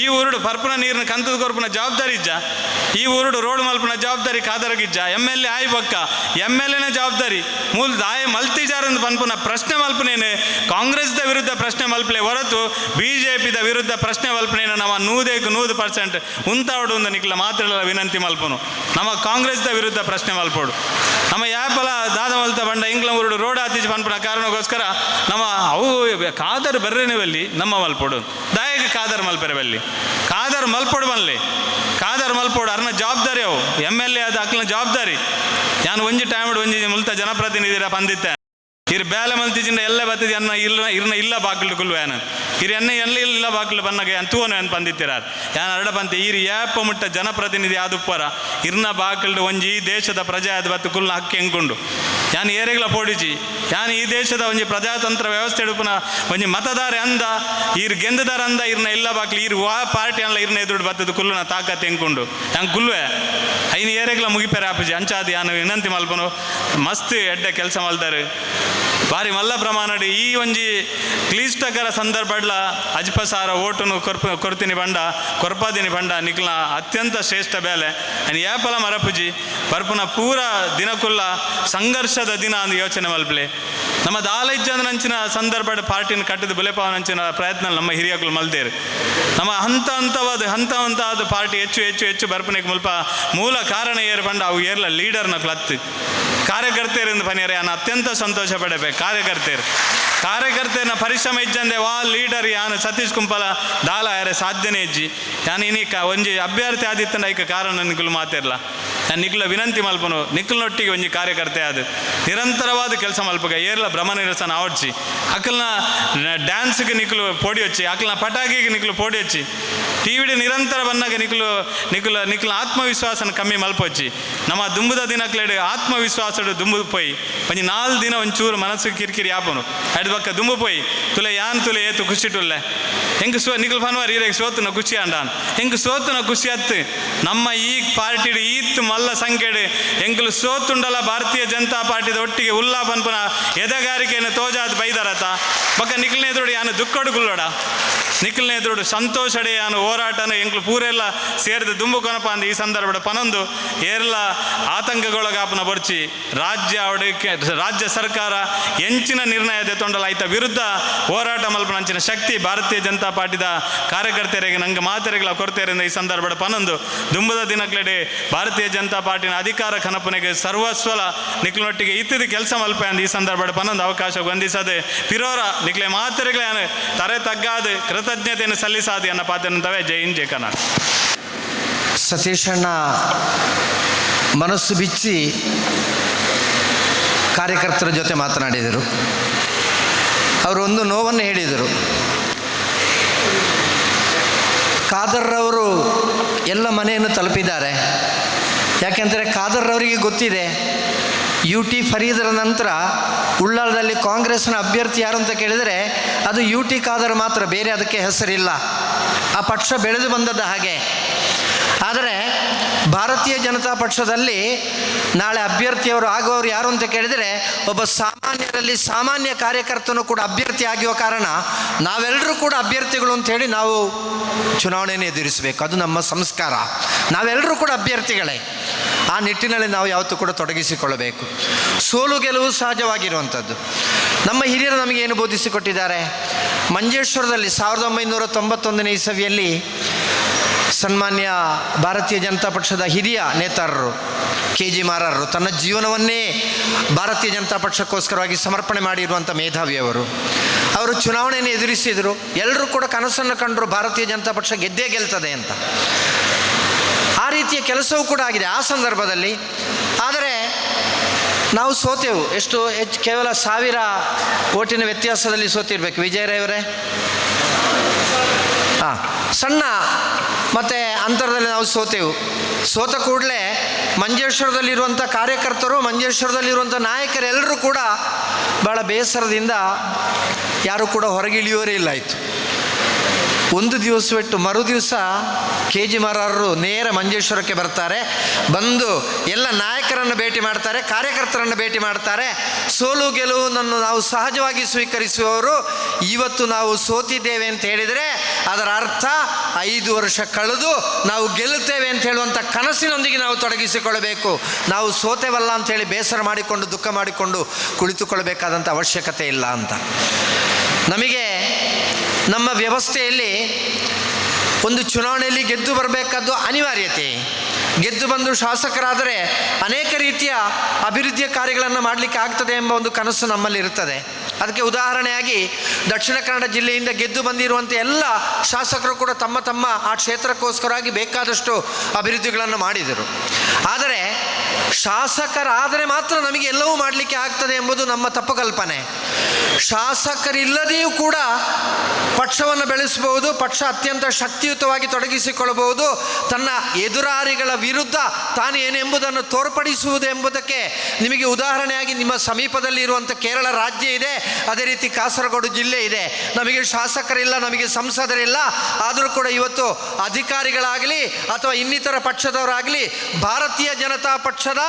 ಈ ಊರುಡು ಪರ್ಪುನ ನೀರಿನ ಕಂತದ ಕೊರ್ಪುನ ಜವಾಬ್ದಾರಿ ಇಜ್ಜ ಈ ಊರುಡು ರೋಡ್ ಮಲ್ಪುನ ಜವಾಬ್ದಾರಿ ಕಾದರ್ಗಿಜ್ಜ MLA ಆಯ್ ಬೊಕ್ಕ MLAನ ಜವಾಬ್ದಾರಿ ಮೂಲ ಆಯ್ ಮಲ್ತಿಜಾರಂದು ಪನ್ಪುನ ಪ್ರಶ್ನೆ ಮಲ್ಪನೇನು ಕಾಂಗ್ರೆಸ್ದ ವಿರುದ್ಧ ಪ್ರಶ್ನೆ ಮಲ್ಪಲೆ ಹೊರತು BJPದ ವಿರುದ್ಧ ಪ್ರಶ್ನೆ ಮಲ್ಪನೇನು ನಮ್ಮ 100% ಉಂತಾವಡು ಒಂದು ನಿಕ್ಲ ಮಾತಾಡಲ ವಿನಂತಿ ಮಲ್ಪನು ನಮ್ಮ ಕಾಂಗ್ರೆಸ್ದ ವಿರುದ್ಧ ಪ್ರಶ್ನೆ ಮಲ್ಪೋಡು ನಮ್ಮ ಯಾಪಲ ದಾದ ಮಲ್ತ ಬಂಡ ಇಂಗ್ಲ ಊರುಡು ರೋಡ್ ಆತೀಜ್ ಪನ್ಪುನ ಕಾರಣಕ್ಕೋಸ್ಕರ ನಮ್ಮ ಅವು ಕಾದರ್ ಬರ್ರೇನೆ ಬಲ್ಲಿ ನಮ್ಮ ಮಲ್ಪೋಡು ದಾಯಕ ಕಾದರ್ ಮಲ್ಪೆರೆ ಬಲ್ಲಿ ಕಾದರ್ ಮಲ್ಪೋಡು ಬನ್ಲಿ ಕಾದರ್ ಮಲ್ಪೋಡು ಅರ್ನ ಜವಾಬ್ದಾರಿ ಅವು MLA ಆದ ಅಕ್ಲನ ಜವಾಬ್ದಾರಿ ಯಾನು ಒಂಜಿ ಟೈಮ್ ಒಂಜಿ ಮುಲ್ತ ಜನಪ್ರತಿನಿಧಿರ ಪಂದಿತ್ತೆ ಇರು ಬೇಲೆ ಮಲ್ತಿಜಿಂದ ಎಲ್ಲ ಬತ್ತಿದ ಅನ್ನ ಇಲ್ಲ ಬಾಕ್ಲು ಕುಲ್ವೇನ ಇರು ಎನ್ನ ಇಲ್ಲ ಬಾಕ್ಲು ಬನ್ನಗೆ ಅಂತೂನು ಏನು ಪಂದಿತ್ತಿರಾರು ಯಾನು ಅರಡ ಪಂತೆ ಇರು ಯಾಪ ಮುಟ್ಟ ಜನಪ್ರತಿನಿಧಿ ಆದುಪ್ಪರ ಇರ್ನ ಬಾಕ್ಲು ಒಂಜಿ ಈ ದೇಶದ ಪ್ರಜೆ ಆದ ಬತ್ತು ಕುಲ್ನ ಹಕ್ಕಿ ಹೆಂಗುಂಡು ಯಾನು ಏರೆಗ್ಲ ಪೋಡಿಜಿ ಯಾನು ಈ ದೇಶದ ಒಂಜಿ ಪ್ರಜಾತಂತ್ರ ವ್ಯವಸ್ಥೆ ಹಿಡುಪುನ ಒಂಜಿ ಮತದಾರ ಅಂದ ಇರು ಗೆಂದದಾರ ಅಂದ ಇರ್ನ ಇಲ್ಲ ಬಾಕ್ಲು ಇರು ವಾ ಪಾರ್ಟಿ ಅಲ್ಲ ಇರ್ನ ಎದುರು ಬತ್ತದ ಕುಲ್ಲುನ ತಾಕತ್ ಹೆಂಗುಂಡು ಹಂಗೆ ಕುಲ್ವೆ ಐನು ಏರೆಗ್ಲ ಮುಗಿಪೇರೆ ಆಪಜಿ ಅಂಚಾದ ಯಾನು ವಿನಂತಿ ಮಲ್ಪನು ಮಸ್ತ್ ಎಡ್ಡೆ ಕೆಲಸ ಮಲ್ದಾರು ಭಾರಿ ಮಲ್ಲ ಪ್ರಮಾಣಡಿ ಈ ಒಂಜಿ ಕ್ಲಿಷ್ಟಕರ ಸಂದರ್ಭಡ್ಲ ಅಜ್ಪ ಸಾರ ಓಟುನು ಕೊರ್ತಿನಿ ಬಂಡ ಕೊರ್ಪಾದಿನಿ ಬಂಡ ನಿಕ್ಲ ಅತ್ಯಂತ ಶ್ರೇಷ್ಠ ಬೇಲೆ ಅನ್ ಯಾಪಲ ಮರಪುಜಿ ಬರ್ಪುನ ಪೂರ ದಿನಕುಲ್ಲ ಸಂಘರ್ಷದ ದಿನ ಅಂದು ಯೋಚನೆ ಮಲ್ಪಲೆ ನಮ್ಮ ದಾಲೈಜ್ಜಂಚಿನ ಸಂದರ್ಭದ ಪಾರ್ಟಿನ ಕಟ್ಟಿದ ಬುಲೆಪಾವನಂಚಿನ ಪ್ರಯತ್ನ ನಮ್ಮ ಹಿರಿಯಕುಲು ಮಲ್ದೇರು ನಮ್ಮ ಹಂತವಾದ ಪಾರ್ಟಿ ಹೆಚ್ಚು ಬರ್ಪನೆಗೆ ಮುಲ್ಪ ಮೂಲ ಕಾರಣ ಏರು ಬಂಡ ಅವು ಏರ್ಲ ಲೀಡರ್ನ ಕ್ಲತ್ ಕಾರ್ಯಕರ್ತೆಯರಿಂದ ಪನಿಯರೆ ನಾನು ಅತ್ಯಂತ ಸಂತೋಷ ಪಡಬೇಕು ಕಾರ್ಯಕರ್ತೆಯನ್ನ ಪರಿಶ್ರಮ ಇಜ್ಜಂದೆ ವಾ ಲೀಡರ್ ಯಾನು ಸತೀಶ್ ಕುಂಪಲ ದಾಲ ಯಾರೇ ಸಾಧ್ಯನೇ ಇಜ್ಜಿ ಯಾನು ಇನ್ನೀಕ ಒಂಜಿ ಅಭ್ಯರ್ಥಿ ಆದಿತ್ತಂಡ ಐಕ ಕಾರಣ ನಿಕ್ಲು ಮಾತಿರಲ್ಲ ನಾನು ನಿಕ್ಲ ವಿನಂತಿ ಮಲ್ಪನು ನಿಕ್ಲನೊಟ್ಟಿಗೆ ಒಂಜಿ ಕಾರ್ಯಕರ್ತೆ ಆದ ನಿರಂತರವಾದ ಕೆಲಸ ಮಲ್ಪಗ ಏರ್ಲ ಭ್ರಮ ನಿರಸನ ಆವಡ್ಸಿ ಅಕಲ್ನ ಡ್ಯಾನ್ಸ್ಗೆ ನಿಕ್ಲು ಪೋಡಿ ಹಚ್ಚಿ ಅಕಲ್ನ ಪಟಾಕಿಗೆ ನಿಕ್ಲು ಪೋಡಿ ಹಚ್ಚಿ ಟಿವಿಡಿ ನಿರಂತರ ಬಂದಾಗ ನಿಕ್ಲ ಆತ್ಮವಿಶ್ವಾಸನ ಕಮ್ಮಿ ಮಲ್ಪೊಚ್ಚಿ ನಮ್ಮ ದುಂಬುದ ದಿನಕ್ಲೆಡು ಆತ್ಮವಿಶ್ವಾಸಡು ದುಂಬು ಪೋಯಿ ಒಂಜಿ 4 ದಿನ ಒಂಚೂರು ಮನಸ್ಸು ಕಿರಿಕಿರಿ ಆಪನು ಅಡ್ ಬಕ್ಕ ದುಂಬು ಪೋಯಿ ತುಲೆ ಯಾನ್ ತುಲೆ ಏತು ಖುಷಿ ಟುಲ್ಲೆ ಹೆಂಗೆ ನಿಕ್ಲು ಪನ್ವಾರ ಈರೆಗೆ ಸೋತುನ ಖುಷಿ ಅಂಡಾನ್ ಹೆಂಗೆ ಸೋತುನ ಖುಷಿ ಹತ್ತು ನಮ್ಮ ಈ ಪಾರ್ಟಿಡು ಈತ್ ಮಲ್ಲ ಸಂಖ್ಯೆಡು ಎಂಕಲು ಸೋತುಂಡಲ ಭಾರತೀಯ ಜನತಾ ಪಾರ್ಟಿದ ಒಟ್ಟಿಗೆ ಉಲ್ಲಾ ಪನ್ಪುನ ಎದೆಗಾರಿಕೆಯನ್ನು ತೋಜಾದ ಬೈದರತ ಬಕ್ಕ ನಿಕ್ಲನೆ ಎದುರು ಯಾನು ದುಃಖಡು ಗುಲ್ಲೋಡ ನಿಖಿಲ್ನ ಎದುರು ಸಂತೋಷಡೆ ಅನ್ನು ಹೋರಾಟನ ಎಂಕ್ಲು ಪೂರೆಲ್ಲ ಸೇರಿದ ದುಂಬು ಕೊನಪ ಅಂದ ಈ ಸಂದರ್ಭದ ಪನೊಂದು ಏರ್ಲ ಆತಂಕಗೊಳಗಾಪನ ಬರ್ಚಿ ರಾಜ್ಯ ಸರ್ಕಾರ ಎಂಚಿನ ನಿರ್ಣಯದ ತೊಂಡಲ ಐತ ವಿರುದ್ಧ ಹೋರಾಟ ಮಲ್ಪನಂಚಿನ ಶಕ್ತಿ ಭಾರತೀಯ ಜನತಾ ಪಾರ್ಟಿದ ಕಾರ್ಯಕರ್ತರಿಗೆ ನಂಗೆ ಮಾತೆರೆಗಳ ಕೊರತೆಯಿಂದ ಈ ಸಂದರ್ಭದ ಪನೊಂದು ದುಂಬದ ದಿನಕ್ಲೆಡೆ ಭಾರತೀಯ ಜನತಾ ಪಾರ್ಟಿನ ಅಧಿಕಾರ ಕನಪನೆಗೆ ಸರ್ವಸ್ವಲ ನಿಕ್ಲೊಟ್ಟಿಗೆ ಇತ್ತಿದ ಕೆಲಸ ಮಲ್ಪೆ ಅಂದ ಈ ಸಂದರ್ಭದ ಪನೊಂದು ಅವಕಾಶ ಹೊಂದಿಸದೆ ಪಿರೋರ ನಿಕ್ಲೆ ಮಾತೆರೆಗಳ ತರೆ ತಗ್ಗಾದ ಕೃತಜ್ಞತೆಯನ್ನು ಸಲ್ಲಿಸಾದೆ ಅನ್ನೋ ಪಾತ್ರನಂತವೇ ಜೈ ಹಿಂದ್ ಜೈ ಕರ್ನಾಟಕ. ಸತೀಶಣ್ಣ ಮನಸ್ಸು ಬಿಚ್ಚಿ ಕಾರ್ಯಕರ್ತರ ಜೊತೆ ಮಾತನಾಡಿದರು. ಅವರು ಒಂದು ನೋವನ್ನು ಹೇಳಿದರು. ಖಾದರ್ರವರು ಎಲ್ಲ ಮನೆಯನ್ನು ತಲುಪಿದ್ದಾರೆ. ಯಾಕೆಂದರೆ ಖಾದರ್ರವರಿಗೆ ಗೊತ್ತಿದೆ, UT ಫರೀದರ ನಂತರ ಉಳ್ಳಾಲದಲ್ಲಿ ಕಾಂಗ್ರೆಸ್ನ ಅಭ್ಯರ್ಥಿ ಯಾರು ಅಂತ ಕೇಳಿದರೆ ಅದು UT ಖಾದರ್ ಮಾತ್ರ, ಬೇರೆ ಅದಕ್ಕೆ ಹೆಸರಿಲ್ಲ. ಆ ಪಕ್ಷ ಬೆಳೆದು ಬಂದದ್ದು ಹಾಗೆ. ಆದರೆ ಭಾರತೀಯ ಜನತಾ ಪಕ್ಷದಲ್ಲಿ ನಾಳೆ ಅಭ್ಯರ್ಥಿಯವರು ಆಗುವವರು ಯಾರು ಅಂತ ಕೇಳಿದರೆ ಒಬ್ಬ ಸಾಮಾನ್ಯರಲ್ಲಿ ಸಾಮಾನ್ಯ ಕಾರ್ಯಕರ್ತನು ಕೂಡ ಅಭ್ಯರ್ಥಿ ಆಗಿರುವ ಕಾರಣ ನಾವೆಲ್ಲರೂ ಕೂಡ ಅಭ್ಯರ್ಥಿಗಳು ಅಂಥೇಳಿ ನಾವು ಚುನಾವಣೆಯನ್ನು ಎದುರಿಸಬೇಕು. ಅದು ನಮ್ಮ ಸಂಸ್ಕಾರ. ನಾವೆಲ್ಲರೂ ಕೂಡ ಅಭ್ಯರ್ಥಿಗಳೇ. ಆ ನಿಟ್ಟಿನಲ್ಲಿ ನಾವು ಯಾವತ್ತೂ ಕೂಡ ತೊಡಗಿಸಿಕೊಳ್ಳಬೇಕು. ಸೋಲು ಗೆಲುವು ಸಹಜವಾಗಿರುವಂಥದ್ದು. ನಮ್ಮ ಹಿರಿಯರು ನಮಗೆ ಏನು ಬೋಧಿಸಿಕೊಟ್ಟಿದ್ದಾರೆ? ಮಂಜೇಶ್ವರದಲ್ಲಿ 1991ನೇ ಇಸವಿಯಲ್ಲಿ ಸನ್ಮಾನ್ಯ ಭಾರತೀಯ ಜನತಾ ಪಕ್ಷದ ಹಿರಿಯ ನೇತಾರರು KG ಮಾರಾರರು ತನ್ನ ಜೀವನವನ್ನೇ ಭಾರತೀಯ ಜನತಾ ಪಕ್ಷಕ್ಕೋಸ್ಕರವಾಗಿ ಸಮರ್ಪಣೆ ಮಾಡಿರುವಂಥ ಮೇಧಾವಿಯವರು. ಅವರು ಚುನಾವಣೆಯನ್ನು ಎದುರಿಸಿದರು. ಎಲ್ಲರೂ ಕೂಡ ಕನಸನ್ನು ಕಂಡರು, ಭಾರತೀಯ ಜನತಾ ಪಕ್ಷ ಗೆದ್ದೇ ಗೆಲ್ತದೆ ಅಂತ. ಆ ರೀತಿಯ ಕೆಲಸವೂ ಕೂಡ ಆಗಿದೆ ಆ ಸಂದರ್ಭದಲ್ಲಿ. ಆದರೆ ನಾವು ಸೋತೆವು. ಎಷ್ಟು ಕೇವಲ 1000 ಓಟಿನ ವ್ಯತ್ಯಾಸದಲ್ಲಿ ಸೋತಿರ್ಬೇಕು ವಿಜಯರಾಯವರೇ. ಸಣ್ಣ ಮತ್ತು ಅಂತರದಲ್ಲಿ ನಾವು ಸೋತೆವು. ಸೋತ ಕೂಡಲೇ ಮಂಜೇಶ್ವರದಲ್ಲಿರುವಂಥ ಕಾರ್ಯಕರ್ತರು, ಮಂಜೇಶ್ವರದಲ್ಲಿರುವಂಥ ನಾಯಕರೆಲ್ಲರೂ ಕೂಡ ಭಾಳ ಬೇಸರದಿಂದ ಯಾರೂ ಕೂಡ ಹೊರಗಿಳಿಯೋರೇ ಇಲ್ಲ ಆಯಿತು. ಒಂದು ದಿವಸ ಬಿಟ್ಟು ಮರುದಿವಸ KG ಮಾರಾರರು ನೇರ ಮಂಜೇಶ್ವರಕ್ಕೆ ಬರ್ತಾರೆ. ಬಂದು ಎಲ್ಲ ನಾಯಕರನ್ನು ಭೇಟಿ ಮಾಡ್ತಾರೆ, ಕಾರ್ಯಕರ್ತರನ್ನು ಭೇಟಿ ಮಾಡ್ತಾರೆ. ಸೋಲು ಗೆಲುವನ್ನು ನಾವು ಸಹಜವಾಗಿ ಸ್ವೀಕರಿಸುವವರು. ಇವತ್ತು ನಾವು ಸೋತಿದ್ದೇವೆ ಅಂತ ಹೇಳಿದರೆ ಅದರ ಅರ್ಥ 5 ವರ್ಷ ಕಳೆದು ನಾವು ಗೆಲ್ಲುತ್ತೇವೆ ಅಂತ ಹೇಳುವಂಥ ಕನಸಿನೊಂದಿಗೆ ನಾವು ತೊಡಗಿಸಿಕೊಳ್ಳಬೇಕು. ನಾವು ಸೋತೆವಲ್ಲ ಅಂಥೇಳಿ ಬೇಸರ ಮಾಡಿಕೊಂಡು ದುಃಖ ಮಾಡಿಕೊಂಡು ಕುಳಿತುಕೊಳ್ಳಬೇಕಾದಂಥ ಅವಶ್ಯಕತೆ ಇಲ್ಲ ಅಂತ. ನಮಗೆ ನಮ್ಮ ವ್ಯವಸ್ಥೆಯಲ್ಲಿ ಒಂದು ಚುನಾವಣೆಯಲ್ಲಿ ಗೆದ್ದು ಬರಬೇಕಾದ್ದು ಅನಿವಾರ್ಯತೆ. ಗೆದ್ದು ಬಂದು ಶಾಸಕರಾದರೆ ಅನೇಕ ರೀತಿಯ ಅಭಿವೃದ್ಧಿಯ ಕಾರ್ಯಗಳನ್ನು ಮಾಡಲಿಕ್ಕೆ ಆಗ್ತದೆ ಎಂಬ ಒಂದು ಕನಸು ನಮ್ಮಲ್ಲಿ ಇರ್ತದೆ. ಅದಕ್ಕೆ ಉದಾಹರಣೆಯಾಗಿ ದಕ್ಷಿಣ ಕನ್ನಡ ಜಿಲ್ಲೆಯಿಂದ ಗೆದ್ದು ಬಂದಿರುವಂಥ ಎಲ್ಲ ಶಾಸಕರು ಕೂಡ ತಮ್ಮ ತಮ್ಮ ಆ ಕ್ಷೇತ್ರಕ್ಕೋಸ್ಕರವಾಗಿ ಬೇಕಾದಷ್ಟು ಅಭಿವೃದ್ಧಿಗಳನ್ನು ಮಾಡಿದರು. ಆದರೆ ಶಾಸಕರಾದರೆ ಮಾತ್ರ ನಮಗೆ ಎಲ್ಲವೂ ಮಾಡಲಿಕ್ಕೆ ಆಗ್ತದೆ ಎಂಬುದು ನಮ್ಮ ತಪ್ಪು ಕಲ್ಪನೆ. ಶಾಸಕರಿಲ್ಲದೆಯೂ ಕೂಡ ಪಕ್ಷವನ್ನು ಬೆಳೆಸಬಹುದು, ಪಕ್ಷ ಅತ್ಯಂತ ಶಕ್ತಿಯುತವಾಗಿ ತೊಡಗಿಸಿಕೊಳ್ಳಬಹುದು. ತನ್ನ ಎದುರಾಳಿಗಳ ವಿರುದ್ಧ ತಾನು ಏನೆಂಬುದನ್ನು ತೋರ್ಪಡಿಸುವುದು ಎಂಬುದಕ್ಕೆ ನಿಮಗೆ ಉದಾಹರಣೆಯಾಗಿ ನಿಮ್ಮ ಸಮೀಪದಲ್ಲಿ ಇರುವಂಥ ಕೇರಳ ರಾಜ್ಯ ಇದೆ, ಅದೇ ರೀತಿ ಕಾಸರಗೋಡು ಜಿಲ್ಲೆ ಇದೆ. ನಮಗೆ ಶಾಸಕರಿಲ್ಲ, ನಮಗೆ ಸಂಸದರಿಲ್ಲ. ಆದರೂ ಕೂಡ ಇವತ್ತು ಅಧಿಕಾರಿಗಳಾಗಲಿ ಅಥವಾ ಇನ್ನಿತರ ಪಕ್ಷದವರಾಗಲಿ ಭಾರತೀಯ ಜನತಾ ಪಕ್ಷದ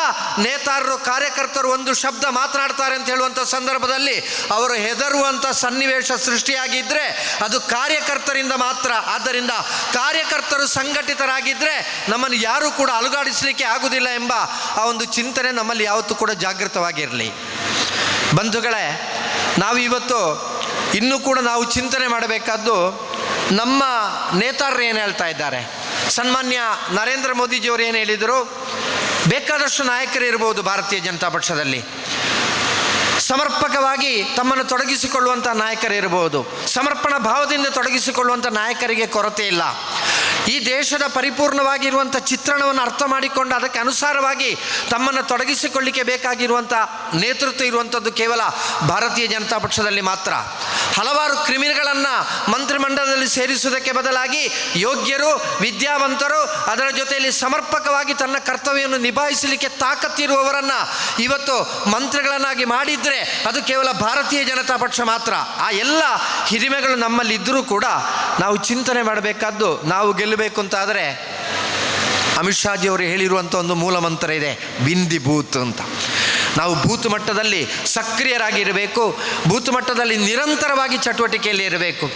ನೇತಾರರು, ಕಾರ್ಯಕರ್ತರು ಒಂದು ಶಬ್ದ ಮಾತನಾಡ್ತಾರೆ ಅಂತ ಹೇಳುವಂಥ ಸಂದರ್ಭದಲ್ಲಿ ಅವರು ಹೆದರುವಂಥ ಸನ್ನಿವೇಶ ಸೃಷ್ಟಿಯಾಗಿದ್ದರೆ ಅದು ಕಾರ್ಯಕರ್ತರಿಂದ ಮಾತ್ರ. ಆದ್ದರಿಂದ ಕಾರ್ಯಕರ್ತರು ಸಂಘಟಿತರಾಗಿದ್ದರೆ ನಮ್ಮನ್ನು ಯಾರೂ ಕೂಡ ಅಲುಗಾಡಿಸಲಿಕ್ಕೆ ಆಗುವುದಿಲ್ಲ ಎಂಬ ಆ ಒಂದು ಚಿಂತನೆ ನಮ್ಮಲ್ಲಿ ಯಾವತ್ತೂ ಕೂಡ ಜಾಗೃತವಾಗಿರಲಿ. ಬಂಧುಗಳೇ, ನಾವು ಇವತ್ತು ಇನ್ನೂ ಕೂಡ ನಾವು ಚಿಂತನೆ ಮಾಡಬೇಕಾದ್ದು ನಮ್ಮ ನೇತಾರರು ಏನು ಹೇಳ್ತಾ ಇದ್ದಾರೆ. ಸನ್ಮಾನ್ಯ ನರೇಂದ್ರ ಮೋದಿಜಿಯವರು ಏನು ಹೇಳಿದರು? ಬೇಕಾದಷ್ಟು ನಾಯಕರು ಇರ್ಬೋದು ಭಾರತೀಯ ಜನತಾ ಪಕ್ಷದಲ್ಲಿ, ಸಮರ್ಪಕವಾಗಿ ತಮ್ಮನ್ನು ತೊಡಗಿಸಿಕೊಳ್ಳುವಂಥ ನಾಯಕರಿರ್ಬೋದು, ಸಮರ್ಪಣಾ ಭಾವದಿಂದ ತೊಡಗಿಸಿಕೊಳ್ಳುವಂಥ ನಾಯಕರಿಗೆ ಕೊರತೆ ಇಲ್ಲ. ಈ ದೇಶದ ಪರಿಪೂರ್ಣವಾಗಿರುವಂಥ ಚಿತ್ರಣವನ್ನು ಅರ್ಥ ಮಾಡಿಕೊಂಡು ಅದಕ್ಕೆ ಅನುಸಾರವಾಗಿ ತಮ್ಮನ್ನು ತೊಡಗಿಸಿಕೊಳ್ಳಿಕ್ಕೆ ಬೇಕಾಗಿರುವಂಥ ನೇತೃತ್ವ ಇರುವಂಥದ್ದು ಕೇವಲ ಭಾರತೀಯ ಜನತಾ ಪಕ್ಷದಲ್ಲಿ ಮಾತ್ರ. ಹಲವಾರು ಕ್ರಿಮಿಗಳನ್ನು ಮಂತ್ರಿಮಂಡಲದಲ್ಲಿ ಸೇರಿಸುವುದಕ್ಕೆ ಬದಲಾಗಿ ಯೋಗ್ಯರು, ವಿದ್ಯಾವಂತರು, ಅದರ ಜೊತೆಯಲ್ಲಿ ಸಮರ್ಪಕವಾಗಿ ತನ್ನ ಕರ್ತವ್ಯವನ್ನು ನಿಭಾಯಿಸಲಿಕ್ಕೆ ತಾಕತ್ತಿರುವವರನ್ನು ಇವತ್ತು ಮಂತ್ರಿಗಳನ್ನಾಗಿ ಮಾಡಿದರೆ ಅದು ಕೇವಲ ಭಾರತೀಯ ಜನತಾ ಪಕ್ಷ ಮಾತ್ರ. ಆ ಎಲ್ಲ ಹಿರಿಮೆಗಳು ನಮ್ಮಲ್ಲಿದ್ದರೂ ಕೂಡ ನಾವು ಚಿಂತನೆ ಮಾಡಬೇಕಾದ್ದು, ನಾವು ಗೆಲ್ಲಬೇಕು ಅಂತಾದರೆ ಅಮಿತ್ ಶಾಜಿಯವರು ಹೇಳಿರುವಂಥ ಒಂದು ಮೂಲ ಮಂತ್ರ ಇದೆ, ವಿನ್ ದಿ ಬೂತ್ ಅಂತ. ನಾವು ಬೂತ್ ಮಟ್ಟದಲ್ಲಿ ಸಕ್ರಿಯರಾಗಿರಬೇಕು. ಬೂತ್ ಮಟ್ಟದಲ್ಲಿ ನಿರಂತರವಾಗಿ ಚಟುವಟಿಕೆಯಲ್ಲಿ ಇರಬೇಕು.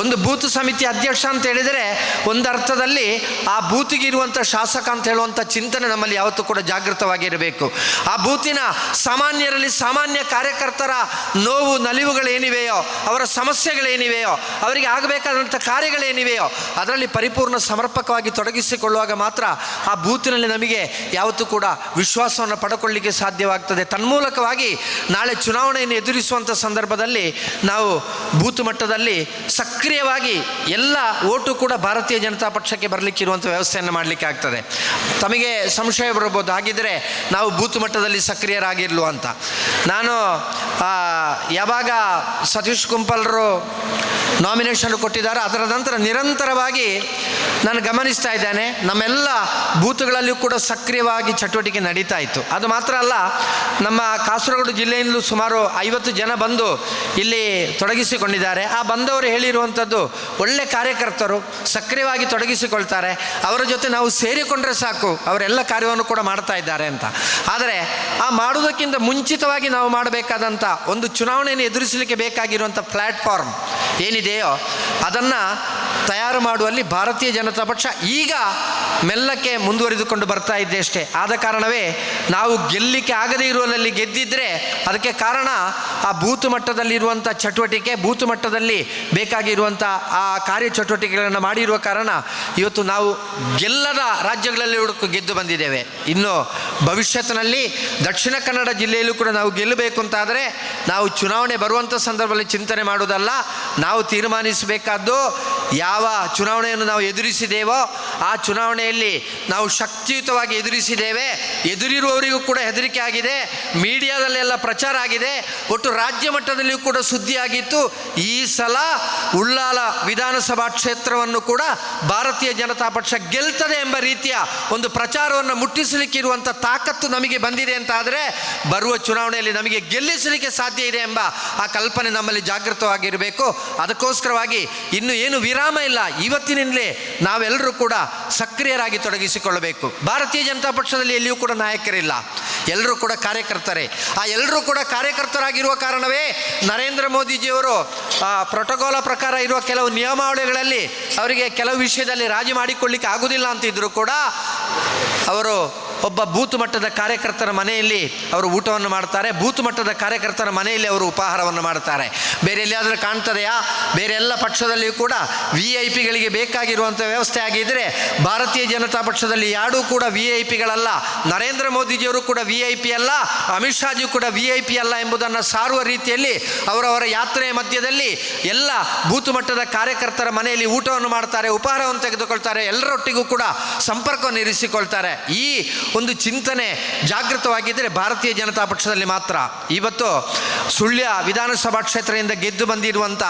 ಒಂದು ಬೂತ್ ಸಮಿತಿ ಅಧ್ಯಕ್ಷ ಅಂತ ಹೇಳಿದರೆ ಒಂದು ಅರ್ಥದಲ್ಲಿ ಆ ಬೂತಿಗೆ ಇರುವಂಥ ಶಾಸಕ ಅಂತ ಹೇಳುವಂಥ ಚಿಂತನೆ ನಮ್ಮಲ್ಲಿ ಯಾವತ್ತೂ ಕೂಡ ಜಾಗೃತವಾಗಿರಬೇಕು. ಆ ಬೂತಿನ ಸಾಮಾನ್ಯರಲ್ಲಿ ಸಾಮಾನ್ಯ ಕಾರ್ಯಕರ್ತರ ನೋವು ನಲಿವುಗಳೇನಿವೆಯೋ, ಅವರ ಸಮಸ್ಯೆಗಳೇನಿವೆಯೋ, ಅವರಿಗೆ ಆಗಬೇಕಾದಂಥ ಕಾರ್ಯಗಳೇನಿವೆಯೋ ಅದರಲ್ಲಿ ಪರಿಪೂರ್ಣ ಸಮರ್ಪಕವಾಗಿ ತೊಡಗಿಸಿಕೊಳ್ಳುವಾಗ ಮಾತ್ರ ಆ ಬೂತಿನಲ್ಲಿ ನಮಗೆ ಯಾವತ್ತೂ ಕೂಡ ವಿಶ್ವಾಸವನ್ನು ಪಡ್ಕೊಳ್ಳಿಕ್ಕೆ ಸಾಧ್ಯವಾಗ್ತದೆ. ತನ್ಮೂಲಕವಾಗಿ ನಾಳೆ ಚುನಾವಣೆಯನ್ನು ಎದುರಿಸುವಂಥ ಸಂದರ್ಭದಲ್ಲಿ ನಾವು ಬೂತ್ ಮಟ್ಟದಲ್ಲಿ ಸಕ್ರಿಯವಾಗಿ ಎಲ್ಲ ಓಟು ಕೂಡ ಭಾರತೀಯ ಜನತಾ ಪಕ್ಷಕ್ಕೆ ಬರಲಿಕ್ಕಿರುವಂಥ ವ್ಯವಸ್ಥೆಯನ್ನು ಮಾಡಲಿಕ್ಕೆ ಆಗ್ತದೆ. ತಮಗೆ ಸಂಶಯ ಬರಬಹುದು, ಹಾಗಿದ್ದರೆ ನಾವು ಬೂತ್ ಮಟ್ಟದಲ್ಲಿ ಸಕ್ರಿಯರಾಗಿರ್ಲು ಅಂತ. ನಾನು ಯಾವಾಗ ಸತೀಶ್ ಕುಂಪಲ್ರು ನಾಮಿನೇಷನ್ ಕೊಟ್ಟಿದ್ದಾರೆ ಅದರ ನಂತರ ನಿರಂತರವಾಗಿ ನಾನು ಗಮನಿಸ್ತಾ ಇದ್ದೇನೆ, ನಮ್ಮೆಲ್ಲ ಬೂತ್ಗಳಲ್ಲಿಯೂ ಕೂಡ ಸಕ್ರಿಯವಾಗಿ ಚಟುವಟಿಕೆ ನಡೀತಾ ಇತ್ತು. ಅದು ಮಾತ್ರ ಅಲ್ಲ, ನಮ್ಮ ಕಾಸರಗೋಡು ಜಿಲ್ಲೆಯಿಂದಲೂ ಸುಮಾರು 50 ಜನ ಬಂದು ಇಲ್ಲಿ ತೊಡಗಿಸಿಕೊಂಡಿದ್ದಾರೆ. ಆ ಬಂದವರು ಹೇಳಿರುವಂಥದ್ದು, ಒಳ್ಳೆ ಕಾರ್ಯಕರ್ತರು ಸಕ್ರಿಯವಾಗಿ ತೊಡಗಿಸಿಕೊಳ್ತಾರೆ, ಅವರ ಜೊತೆ ನಾವು ಸೇರಿಕೊಂಡ್ರೆ ಸಾಕು, ಅವರೆಲ್ಲ ಕಾರ್ಯವನ್ನು ಕೂಡ ಮಾಡ್ತಾ ಇದ್ದಾರೆ ಅಂತ. ಆದರೆ ಆ ಮಾಡುವುದಕ್ಕಿಂತ ಮುಂಚಿತವಾಗಿ ನಾವು ಮಾಡಬೇಕಾದಂಥ ಒಂದು ಚುನಾವಣೆಯನ್ನು ಎದುರಿಸಲಿಕ್ಕೆ ಬೇಕಾಗಿರುವಂಥ ಪ್ಲ್ಯಾಟ್ಫಾರ್ಮ್ ಏನಿದೆಯೋ ಅದನ್ನು ತಯಾರು ಮಾಡುವಲ್ಲಿ ಭಾರತೀಯ ಜನತಾ ಪಕ್ಷ ಈಗ ಮೆಲ್ಲಕ್ಕೆ ಮುಂದುವರಿದುಕೊಂಡು ಬರ್ತಾ ಇದ್ದೆ ಅಷ್ಟೇ. ಆದ ಕಾರಣವೇ ನಾವು ಗೆಲ್ಲಲಿಕ್ಕೆ ಆಗದೇ ಇರುವಲ್ಲಿ ಗೆದ್ದಿದ್ದರೆ ಅದಕ್ಕೆ ಕಾರಣ ಆ ಬೂತ್ ಮಟ್ಟದಲ್ಲಿರುವಂಥ ಚಟುವಟಿಕೆ, ಬೂತ್ ಮಟ್ಟದಲ್ಲಿ ಬೇಕಾಗಿರುವಂಥ ಆ ಕಾರ್ಯಚಟುವಟಿಕೆಗಳನ್ನು ಮಾಡಿರುವ ಕಾರಣ ಇವತ್ತು ನಾವು ಗೆಲ್ಲದ ರಾಜ್ಯಗಳಲ್ಲಿ ಗೆದ್ದು ಬಂದಿದ್ದೇವೆ. ಇನ್ನು ಭವಿಷ್ಯತ್ತಿನಲ್ಲಿ ದಕ್ಷಿಣ ಕನ್ನಡ ಜಿಲ್ಲೆಯಲ್ಲೂ ಕೂಡ ನಾವು ಗೆಲ್ಲಬೇಕು ಅಂತಾದರೆ ನಾವು ಚುನಾವಣೆ ಬರುವಂಥ ಸಂದರ್ಭದಲ್ಲಿ ಚಿಂತನೆ ಮಾಡುವುದಲ್ಲ, ನಾವು ತೀರ್ಮಾನಿಸಬೇಕಾದ್ದು ಯಾವ ಚುನಾವಣೆಯನ್ನು ನಾವು ಎದುರಿಸಿದ್ದೇವೋ ಆ ಚುನಾವಣೆಯಲ್ಲಿ ನಾವು ಶಕ್ತಿಯುತವಾಗಿ ಎದುರಿಸಿದ್ದೇವೆ. ಎದುರಿರುವವರಿಗೂ ಕೂಡ ಹೆದರಿಕೆ ಆಗಿದೆ, ಮೀಡಿಯಾದಲ್ಲೆಲ್ಲ ಪ್ರಚಾರ ಆಗಿದೆ, ಒಟ್ಟು ರಾಜ್ಯ ಮಟ್ಟದಲ್ಲಿಯೂ ಕೂಡ ಸುದ್ದಿ ಆಗಿತ್ತು. ಈ ಸಲ ಉಳ್ಳಾಲ ವಿಧಾನಸಭಾ ಕ್ಷೇತ್ರವನ್ನು ಕೂಡ ಭಾರತೀಯ ಜನತಾ ಪಕ್ಷ ಗೆಲ್ತದೆ ಎಂಬ ರೀತಿಯ ಒಂದು ಪ್ರಚಾರವನ್ನು ಮುಟ್ಟಿಸಲಿಕ್ಕಿರುವಂಥ ತಾಕತ್ತು ನಮಗೆ ಬಂದಿದೆ ಅಂತ ಆದರೆ ಬರುವ ಚುನಾವಣೆಯಲ್ಲಿ ನಮಗೆ ಗೆಲ್ಲಿಸಲಿಕ್ಕೆ ಸಾಧ್ಯ ಇದೆ ಎಂಬ ಆ ಕಲ್ಪನೆ ನಮ್ಮಲ್ಲಿ ಜಾಗೃತವಾಗಿರಬೇಕು. ಅದಕ್ಕೋಸ್ಕರವಾಗಿ ಇನ್ನು ಏನು ವಿರಾಮ ಇಲ್ಲ, ಇವತ್ತಿನಿಂದಲೇ ನಾವೆಲ್ಲರೂ ಕೂಡ ಸಕ್ರಿಯರಾಗಿ ತೊಡಗಿಸಿಕೊಳ್ಳಬೇಕು. ಭಾರತೀಯ ಜನತಾ ಪಕ್ಷದಲ್ಲಿ ಎಲ್ಲಿಯೂ ಕೂಡ ನಾಯಕರಿಲ್ಲ, ಎಲ್ಲರೂ ಕೂಡ ಕಾರ್ಯಕರ್ತರೇ. ಆ ಎಲ್ಲರೂ ಕೂಡ ಕಾರ್ಯಕರ್ತರಾಗಿರುವ ಕಾರಣವೇ ನರೇಂದ್ರ ಮೋದಿಜಿಯವರು ಪ್ರೋಟೋಕಾಲ ಪ್ರಕಾರ ಇರುವ ಕೆಲವು ನಿಯಮಾವಳಿಗಳಲ್ಲಿ ಅವರಿಗೆ ಕೆಲವು ವಿಷಯದಲ್ಲಿ ರಾಜಿ ಮಾಡಿಕೊಳ್ಳಿಕ್ಕೆ ಆಗುವುದಿಲ್ಲ ಅಂತಿದ್ರು ಕೂಡ ಅವರು ಒಬ್ಬ ಬೂತ್ ಮಟ್ಟದ ಕಾರ್ಯಕರ್ತರ ಮನೆಯಲ್ಲಿ ಅವರು ಊಟವನ್ನು ಮಾಡ್ತಾರೆ, ಬೂತ್ ಮಟ್ಟದ ಕಾರ್ಯಕರ್ತರ ಮನೆಯಲ್ಲಿ ಅವರು ಉಪಹಾರವನ್ನು ಮಾಡ್ತಾರೆ. ಬೇರೆ ಎಲ್ಲಿಯಾದರೂ ಕಾಣ್ತದೆಯಾ? ಬೇರೆ ಎಲ್ಲ ಪಕ್ಷದಲ್ಲಿಯೂ ಕೂಡ VIP ಗಳಿಗೆ ಬೇಕಾಗಿರುವಂಥ ವ್ಯವಸ್ಥೆ ಆಗಿದ್ದರೆ ಭಾರತೀಯ ಜನತಾ ಪಕ್ಷದಲ್ಲಿ ಯಾರೂ ಕೂಡ VIP ಗಳಲ್ಲ. ನರೇಂದ್ರ ಮೋದಿಜಿಯವರು ಕೂಡ VIP ಅಲ್ಲ, ಅಮಿತ್ ಶಾಜಿ ಕೂಡ VIP ಅಲ್ಲ ಎಂಬುದನ್ನು ಸಾರುವ ರೀತಿಯಲ್ಲಿ ಅವರವರ ಯಾತ್ರೆಯ ಮಧ್ಯದಲ್ಲಿ ಎಲ್ಲ ಬೂತ್ ಮಟ್ಟದ ಕಾರ್ಯಕರ್ತರ ಮನೆಯಲ್ಲಿ ಊಟವನ್ನು ಮಾಡ್ತಾರೆ, ಉಪಹಾರವನ್ನು ತೆಗೆದುಕೊಳ್ತಾರೆ, ಎಲ್ಲರೊಟ್ಟಿಗೂ ಕೂಡ ಸಂಪರ್ಕವನ್ನು ಇರಿಸಿಕೊಳ್ತಾರೆ. ಈ ಒಂದು ಚಿಂತನೆ ಜಾಗೃತವಾಗಿದ್ದರೆ ಭಾರತೀಯ ಜನತಾ ಪಕ್ಷದಲ್ಲಿ ಮಾತ್ರ. ಇವತ್ತು ಸುಳ್ಯ ವಿಧಾನಸಭಾ ಕ್ಷೇತ್ರದಿಂದ ಗೆದ್ದು ಬಂದಿರುವಂಥ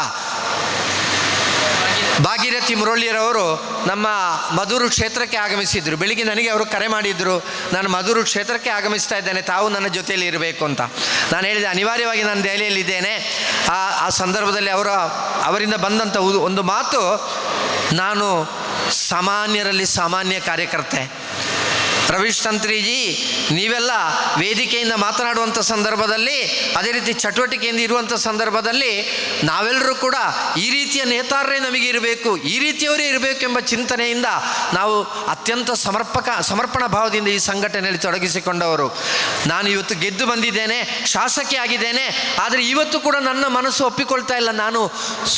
ಭಾಗೀರಥಿ ಮುರಳಿಯರವರು ನಮ್ಮ ಮಧೂರು ಕ್ಷೇತ್ರಕ್ಕೆ ಆಗಮಿಸಿದರು. ಬೆಳಿಗ್ಗೆ ನನಗೆ ಅವರು ಕರೆ ಮಾಡಿದರು, ನಾನು ಮಧೂರು ಕ್ಷೇತ್ರಕ್ಕೆ ಆಗಮಿಸ್ತಾ ಇದ್ದೇನೆ, ತಾವು ನನ್ನ ಜೊತೆಯಲ್ಲಿ ಇರಬೇಕು ಅಂತ. ನಾನು ಹೇಳಿದೆ ಅನಿವಾರ್ಯವಾಗಿ ನಾನು ದೆಹಲಿಯಲ್ಲಿದ್ದೇನೆ. ಆ ಸಂದರ್ಭದಲ್ಲಿ ಅವರಿಂದ ಬಂದಂಥ ಒಂದು ಮಾತು, ನಾನು ಸಾಮಾನ್ಯರಲ್ಲಿ ಸಾಮಾನ್ಯ ಕಾರ್ಯಕರ್ತೆ. ರವೀಶ್ ತಂತ್ರಿಜಿ, ನೀವೆಲ್ಲ ವೇದಿಕೆಯಿಂದ ಮಾತನಾಡುವಂಥ ಸಂದರ್ಭದಲ್ಲಿ, ಅದೇ ರೀತಿ ಚಟುವಟಿಕೆಯಿಂದ ಇರುವಂಥ ಸಂದರ್ಭದಲ್ಲಿ ನಾವೆಲ್ಲರೂ ಕೂಡ ಈ ರೀತಿಯ ನೇತಾರರೇ ನಮಗೆ ಇರಬೇಕು, ಈ ರೀತಿಯವರೇ ಇರಬೇಕು ಎಂಬ ಚಿಂತನೆಯಿಂದ ನಾವು ಅತ್ಯಂತ ಸಮರ್ಪಣಾ ಭಾವದಿಂದ ಈ ಸಂಘಟನೆಯಲ್ಲಿ ತೊಡಗಿಸಿಕೊಂಡವರು. ನಾನು ಇವತ್ತು ಗೆದ್ದು ಬಂದಿದ್ದೇನೆ, ಶಾಸಕಿ ಆಗಿದ್ದೇನೆ, ಆದರೆ ಇವತ್ತು ಕೂಡ ನನ್ನ ಮನಸ್ಸು ಒಪ್ಪಿಕೊಳ್ತಾ ಇಲ್ಲ ನಾನು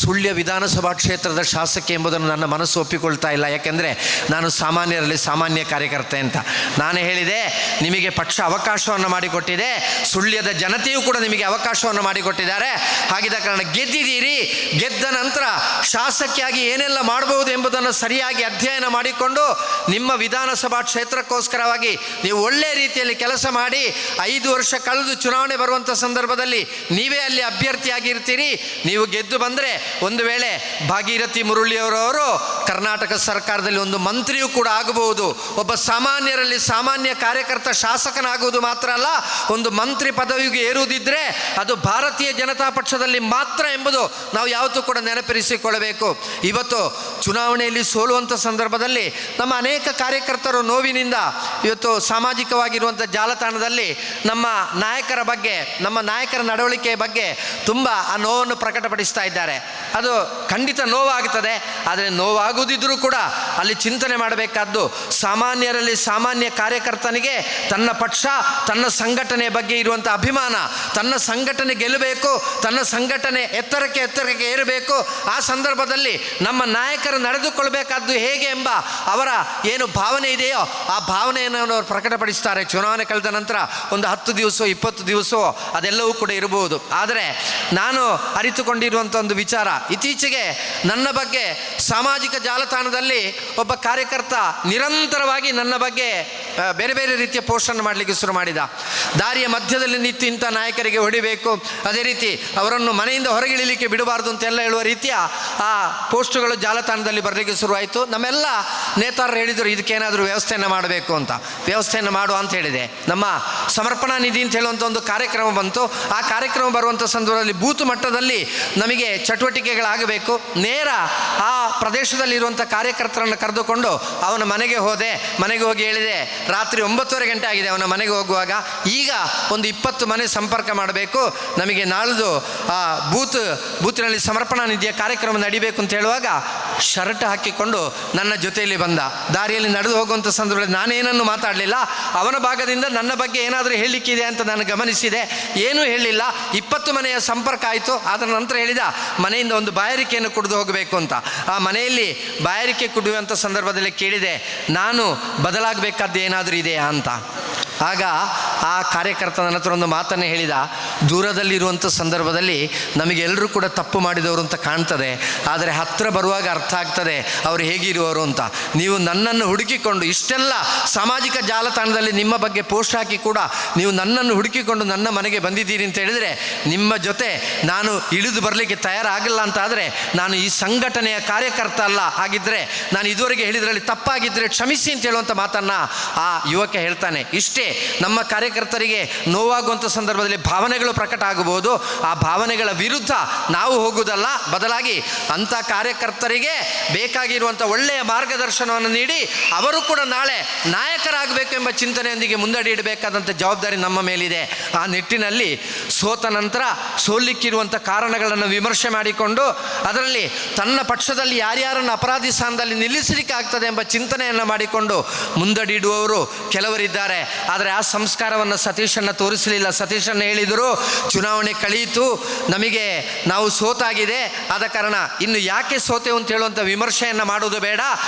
ಸುಳ್ಯ ವಿಧಾನಸಭಾ ಕ್ಷೇತ್ರದ ಶಾಸಕಿ ಎಂಬುದನ್ನು ನನ್ನ ಮನಸ್ಸು ಒಪ್ಪಿಕೊಳ್ತಾ ಇಲ್ಲ. ಯಾಕೆಂದರೆ ನಾನು ಸಾಮಾನ್ಯರಲ್ಲಿ ಸಾಮಾನ್ಯ ಕಾರ್ಯಕರ್ತೆ ಅಂತ ನಾನು ಹೇಳಿದೆ. ನಿಮಗೆ ಪಕ್ಷ ಅವಕಾಶವನ್ನು ಮಾಡಿಕೊಟ್ಟಿದೆ, ಸುಳ್ಯದ ಜನತೆಯೂ ಕೂಡ ನಿಮಗೆ ಅವಕಾಶವನ್ನು ಮಾಡಿಕೊಟ್ಟಿದ್ದಾರೆ. ಹಾಗಿದ್ದ ಕಾರಣ ಗೆದ್ದಿದ್ದೀರಿ. ಗೆದ್ದ ನಂತರ ಶಾಸಕಿಯಾಗಿ ಏನೆಲ್ಲ ಮಾಡಬಹುದು ಎಂಬುದನ್ನು ಸರಿಯಾಗಿ ಅಧ್ಯಯನ ಮಾಡಿಕೊಂಡು ನಿಮ್ಮ ವಿಧಾನಸಭಾ ಕ್ಷೇತ್ರಕ್ಕೋಸ್ಕರವಾಗಿ ನೀವು ಒಳ್ಳೆಯ ರೀತಿಯಲ್ಲಿ ಕೆಲಸ ಮಾಡಿ 5 ವರ್ಷ ಕಳೆದು ಚುನಾವಣೆ ಬರುವಂಥ ಸಂದರ್ಭದಲ್ಲಿ ನೀವೇ ಅಲ್ಲಿ ಅಭ್ಯರ್ಥಿಯಾಗಿರ್ತೀರಿ. ನೀವು ಗೆದ್ದು ಬಂದರೆ ಒಂದು ವೇಳೆ ಭಾಗೀರಥಿ ಮುರಳಿಯವರವರು ಕರ್ನಾಟಕ ಸರ್ಕಾರದಲ್ಲಿ ಒಂದು ಮಂತ್ರಿಯೂ ಕೂಡ ಆಗಬಹುದು. ಒಬ್ಬ ಸಾಮಾನ್ಯರಲ್ಲಿ ಸಾಮಾನ್ಯರಲ್ಲಿ ಸಾಮಾನ್ಯ ಕಾರ್ಯಕರ್ತ ಶಾಸಕನಾಗುವುದು ಮಾತ್ರ ಅಲ್ಲ, ಒಂದು ಮಂತ್ರಿ ಪದವಿಗೆ ಏರುವುದಿದ್ರೆ ಅದು ಭಾರತೀಯ ಜನತಾ ಪಕ್ಷದಲ್ಲಿ ಮಾತ್ರ ಎಂಬುದು ನಾವು ಯಾವತ್ತೂ ಕೂಡ ನೆನಪಿರಿಸಿಕೊಳ್ಳಬೇಕು. ಇವತ್ತು ಚುನಾವಣೆಯಲ್ಲಿ ಸೋಲುವಂಥ ಸಂದರ್ಭದಲ್ಲಿ ನಮ್ಮ ಅನೇಕ ಕಾರ್ಯಕರ್ತರು ನೋವಿನಿಂದ ಇವತ್ತು ಸಾಮಾಜಿಕವಾಗಿರುವಂಥ ಜಾಲತಾಣದಲ್ಲಿ ನಮ್ಮ ನಾಯಕರ ಬಗ್ಗೆ, ನಮ್ಮ ನಾಯಕರ ನಡವಳಿಕೆಯ ಬಗ್ಗೆ ತುಂಬ ಆ ನೋವನ್ನು ಪ್ರಕಟಪಡಿಸ್ತಾ ಇದ್ದಾರೆ. ಅದು ಖಂಡಿತ ನೋವಾಗುತ್ತದೆ. ಆದರೆ ನೋವಾಗುವುದಿದ್ರೂ ಕೂಡ ಅಲ್ಲಿ ಚಿಂತನೆ ಮಾಡಬೇಕಾದ್ದು, ಸಾಮಾನ್ಯರಲ್ಲಿ ಸಾಮಾನ್ಯ ಕಾರ್ಯಕರ್ತನಿಗೆ ತನ್ನ ಪಕ್ಷ, ತನ್ನ ಸಂಘಟನೆ ಬಗ್ಗೆ ಇರುವಂಥ ಅಭಿಮಾನ, ತನ್ನ ಸಂಘಟನೆ ಗೆಲ್ಲಬೇಕು, ತನ್ನ ಸಂಘಟನೆ ಎತ್ತರಕ್ಕೆ ಏರಬೇಕು. ಆ ಸಂದರ್ಭದಲ್ಲಿ ನಮ್ಮ ನಾಯಕರು ನಡೆದುಕೊಳ್ಬೇಕಾದ್ದು ಹೇಗೆ ಎಂಬ ಅವರ ಏನು ಭಾವನೆ ಇದೆಯೋ ಆ ಭಾವನೆಯನ್ನು ಅವರು ಪ್ರಕಟಪಡಿಸ್ತಾರೆ. ಚುನಾವಣೆ ಕಳೆದ ನಂತರ ಒಂದು 10 ದಿವಸ 20 ದಿವಸ ಅದೆಲ್ಲವೂ ಕೂಡ ಇರಬಹುದು. ಆದರೆ ನಾನು ಅರಿತುಕೊಂಡಿರುವಂಥ ಒಂದು ವಿಚಾರ, ಇತ್ತೀಚೆಗೆ ನನ್ನ ಬಗ್ಗೆ ಸಾಮಾಜಿಕ ಜಾಲತಾಣದಲ್ಲಿ ಒಬ್ಬ ಕಾರ್ಯಕರ್ತ ನಿರಂತರವಾಗಿ ನನ್ನ ಬಗ್ಗೆ ಬೇರೆ ಬೇರೆ ರೀತಿಯ ಪೋಸ್ಟನ್ನು ಮಾಡಲಿಕ್ಕೆ ಶುರು ಮಾಡಿದ. ದಾರಿಯ ಮಧ್ಯದಲ್ಲಿ ನಿಂತು ಇಂಥ ನಾಯಕರಿಗೆ ಹೊಡಿಬೇಕು, ಅದೇ ರೀತಿ ಅವರನ್ನು ಮನೆಯಿಂದ ಹೊರಗಿಳಿಲಿಕ್ಕೆ ಬಿಡಬಾರ್ದು ಅಂತೆಲ್ಲ ಹೇಳುವ ರೀತಿಯ ಆ ಪೋಸ್ಟುಗಳು ಜಾಲತಾಣದಲ್ಲಿ ಬರಲಿಕ್ಕೆ ಶುರುವಾಯಿತು. ನಮ್ಮೆಲ್ಲ ನೇತಾರರು ಹೇಳಿದರು ಇದಕ್ಕೇನಾದರೂ ವ್ಯವಸ್ಥೆಯನ್ನು ಮಾಡಬೇಕು ಅಂತ. ವ್ಯವಸ್ಥೆಯನ್ನು ಮಾಡುವ ಅಂತ ಹೇಳಿದೆ. ನಮ್ಮ ಸಮರ್ಪಣಾ ನಿಧಿ ಅಂತ ಹೇಳುವಂಥ ಒಂದು ಕಾರ್ಯಕ್ರಮ ಬಂತು. ಆ ಕಾರ್ಯಕ್ರಮ ಬರುವಂಥ ಸಂದರ್ಭದಲ್ಲಿ ಬೂತ್ ಮಟ್ಟದಲ್ಲಿ ನಮಗೆ ಚಟುವಟಿಕೆಗಳಾಗಬೇಕು. ನೇರ ಆ ಪ್ರದೇಶದಲ್ಲಿರುವಂಥ ಕಾರ್ಯಕರ್ತರನ್ನು ಕರೆದುಕೊಂಡು ಅವನ ಮನೆಗೆ ಹೋದೆ. ಮನೆಗೆ ಹೋಗಿ ಹೇಳಿದೆ, ರಾತ್ರಿ 9:30 ಗಂಟೆ ಆಗಿದೆ ಅವನ ಮನೆಗೆ ಹೋಗುವಾಗ, ಈಗ ಒಂದು 20 ಮನೆ ಸಂಪರ್ಕ ಮಾಡಬೇಕು, ನಮಗೆ ನಾಳ್ದು ಆ ಬೂತಿನಲ್ಲಿ ಸಮರ್ಪಣಾ ನಿಧಿಯ ಕಾರ್ಯಕ್ರಮ ನಡಿಬೇಕು ಅಂತ ಹೇಳುವಾಗ ಶರ್ಟ್ ಹಾಕಿಕೊಂಡು ನನ್ನ ಜೊತೆಯಲ್ಲಿ ಬಂದ. ದಾರಿಯಲ್ಲಿ ನಡೆದು ಹೋಗುವಂಥ ಸಂದರ್ಭದಲ್ಲಿ ನಾನೇನನ್ನು ಮಾತಾಡಲಿಲ್ಲ. ಅವನ ಭಾಗದಿಂದ ನನ್ನ ಬಗ್ಗೆ ಏನಾದರೂ ಹೇಳಲಿಕ್ಕಿದೆ ಅಂತ ನಾನು ಗಮನಿಸಿದೆ. ಏನೂ ಹೇಳಲಿಲ್ಲ. 20 ಮನೆಯ ಸಂಪರ್ಕ ಆಯಿತು. ಅದರ ನಂತರ ಹೇಳಿದ, ಮನೆಯಿಂದ ಒಂದು ಬಾಯಾರಿಕೆಯನ್ನು ಕುಡಿದು ಹೋಗಬೇಕು ಅಂತ. ಆ ಮನೆಯಲ್ಲಿ ಬಾಯಾರಿಕೆ ಕುಡಿಯುವಂಥ ಸಂದರ್ಭದಲ್ಲಿ ಕೇಳಿದೆ, ನಾನು ಬದಲಾಗಬೇಕಾದ್ದು ಏನಾದರೂ ಇದೆಯಾ ಅಂತ. ಆಗ ಆ ಕಾರ್ಯಕರ್ತ ನನ್ನ ಹತ್ರ ಒಂದು ಮಾತನ್ನು ಹೇಳಿದ, ದೂರದಲ್ಲಿರುವಂಥ ಸಂದರ್ಭದಲ್ಲಿ ನಮಗೆಲ್ಲರೂ ಕೂಡ ತಪ್ಪು ಮಾಡಿದವರು ಅಂತ ಕಾಣ್ತದೆ, ಆದರೆ ಹತ್ತಿರ ಬರುವಾಗ ಅರ್ಥ ಆಗ್ತದೆ ಅವರು ಹೇಗಿರುವವರು ಅಂತ. ನೀವು ನನ್ನನ್ನು ಹುಡುಕಿಕೊಂಡು ಇಷ್ಟೆಲ್ಲ ಸಾಮಾಜಿಕ ಜಾಲತಾಣದಲ್ಲಿ ನಿಮ್ಮ ಬಗ್ಗೆ ಪೋಸ್ಟ್ ಹಾಕಿ ಕೂಡ ನೀವು ನನ್ನನ್ನು ಹುಡುಕಿಕೊಂಡು ನನ್ನ ಮನೆಗೆ ಬಂದಿದ್ದೀರಿ ಅಂತ ಹೇಳಿದರೆ ನಿಮ್ಮ ಜೊತೆ ನಾನು ಇಳಿದು ಬರಲಿಕ್ಕೆ ತಯಾರಾಗಲ್ಲ ಅಂತ ಆದರೆ ನಾನು ಈ ಸಂಘಟನೆಯ ಕಾರ್ಯಕರ್ತ ಅಲ್ಲ. ಹಾಗಿದ್ದರೆ ನಾನು ಇದುವರೆಗೆ ಹೇಳಿದ್ರಲ್ಲಿ ತಪ್ಪಾಗಿದ್ದರೆ ಕ್ಷಮಿಸಿ ಅಂತ ಹೇಳುವಂಥ ಮಾತನ್ನು ಆ ಯುವಕ ಹೇಳ್ತಾನೆ. ಇಷ್ಟೇ, ನಮ್ಮ ಕಾರ್ಯಕರ್ತರಿಗೆ ನೋವಾಗುವಂಥ ಸಂದರ್ಭದಲ್ಲಿ ಭಾವನೆಗಳು ಪ್ರಕಟ ಆಗಬಹುದು. ಆ ಭಾವನೆಗಳ ವಿರುದ್ಧ ನಾವು ಹೋಗುವುದಲ್ಲ, ಬದಲಾಗಿ ಅಂಥ ಕಾರ್ಯಕರ್ತರಿಗೆ ಬೇಕಾಗಿರುವಂಥ ಒಳ್ಳೆಯ ಮಾರ್ಗದರ್ಶನವನ್ನು ನೀಡಿ ಅವರು ಕೂಡ ನಾಳೆ ನಾಯಕರಾಗಬೇಕು ಎಂಬ ಚಿಂತನೆಯೊಂದಿಗೆ ಮುಂದಡಿ ಇಡಬೇಕಾದಂಥ ಜವಾಬ್ದಾರಿ ನಮ್ಮ ಮೇಲಿದೆ. ಆ ನಿಟ್ಟಿನಲ್ಲಿ ಸೋತ ನಂತರ ಸೋಲಿಕ್ಕಿರುವಂಥ ಕಾರಣಗಳನ್ನು ವಿಮರ್ಶೆ ಮಾಡಿಕೊಂಡು ಅದರಲ್ಲಿ ತನ್ನ ಪಕ್ಷದಲ್ಲಿ ಯಾರ್ಯಾರನ್ನು ಅಪರಾಧಿ ಸ್ಥಾನದಲ್ಲಿ ನಿಲ್ಲಿಸಲಿಕ್ಕೆ ಆಗ್ತದೆ ಎಂಬ ಚಿಂತನೆಯನ್ನು ಮಾಡಿಕೊಂಡು ಮುಂದಡಿ ಇಡುವವರು ಕೆಲವರಿದ್ದಾರೆ. ಆದರೆ ಆ ಸಂಸ್ಕಾರವನ್ನು ಸತೀಶನ್ನು ತೋರಿಸಲಿಲ್ಲ. ಸತೀಶನ್ನು ಹೇಳಿದರು, ಚುನಾವಣೆ ಕಳೆಯಿತು, ನಮಗೆ ನಾವು ಸೋತಾಗಿದೆ, ಆದ ಕಾರಣ ಇನ್ನು ಯಾಕೆ ಸೋತೆವು ಅಂತ ಹೇಳುವಂಥ ವಿಮರ್ಶೆಯನ್ನು ಮಾಡೋದು ಬೇಡ.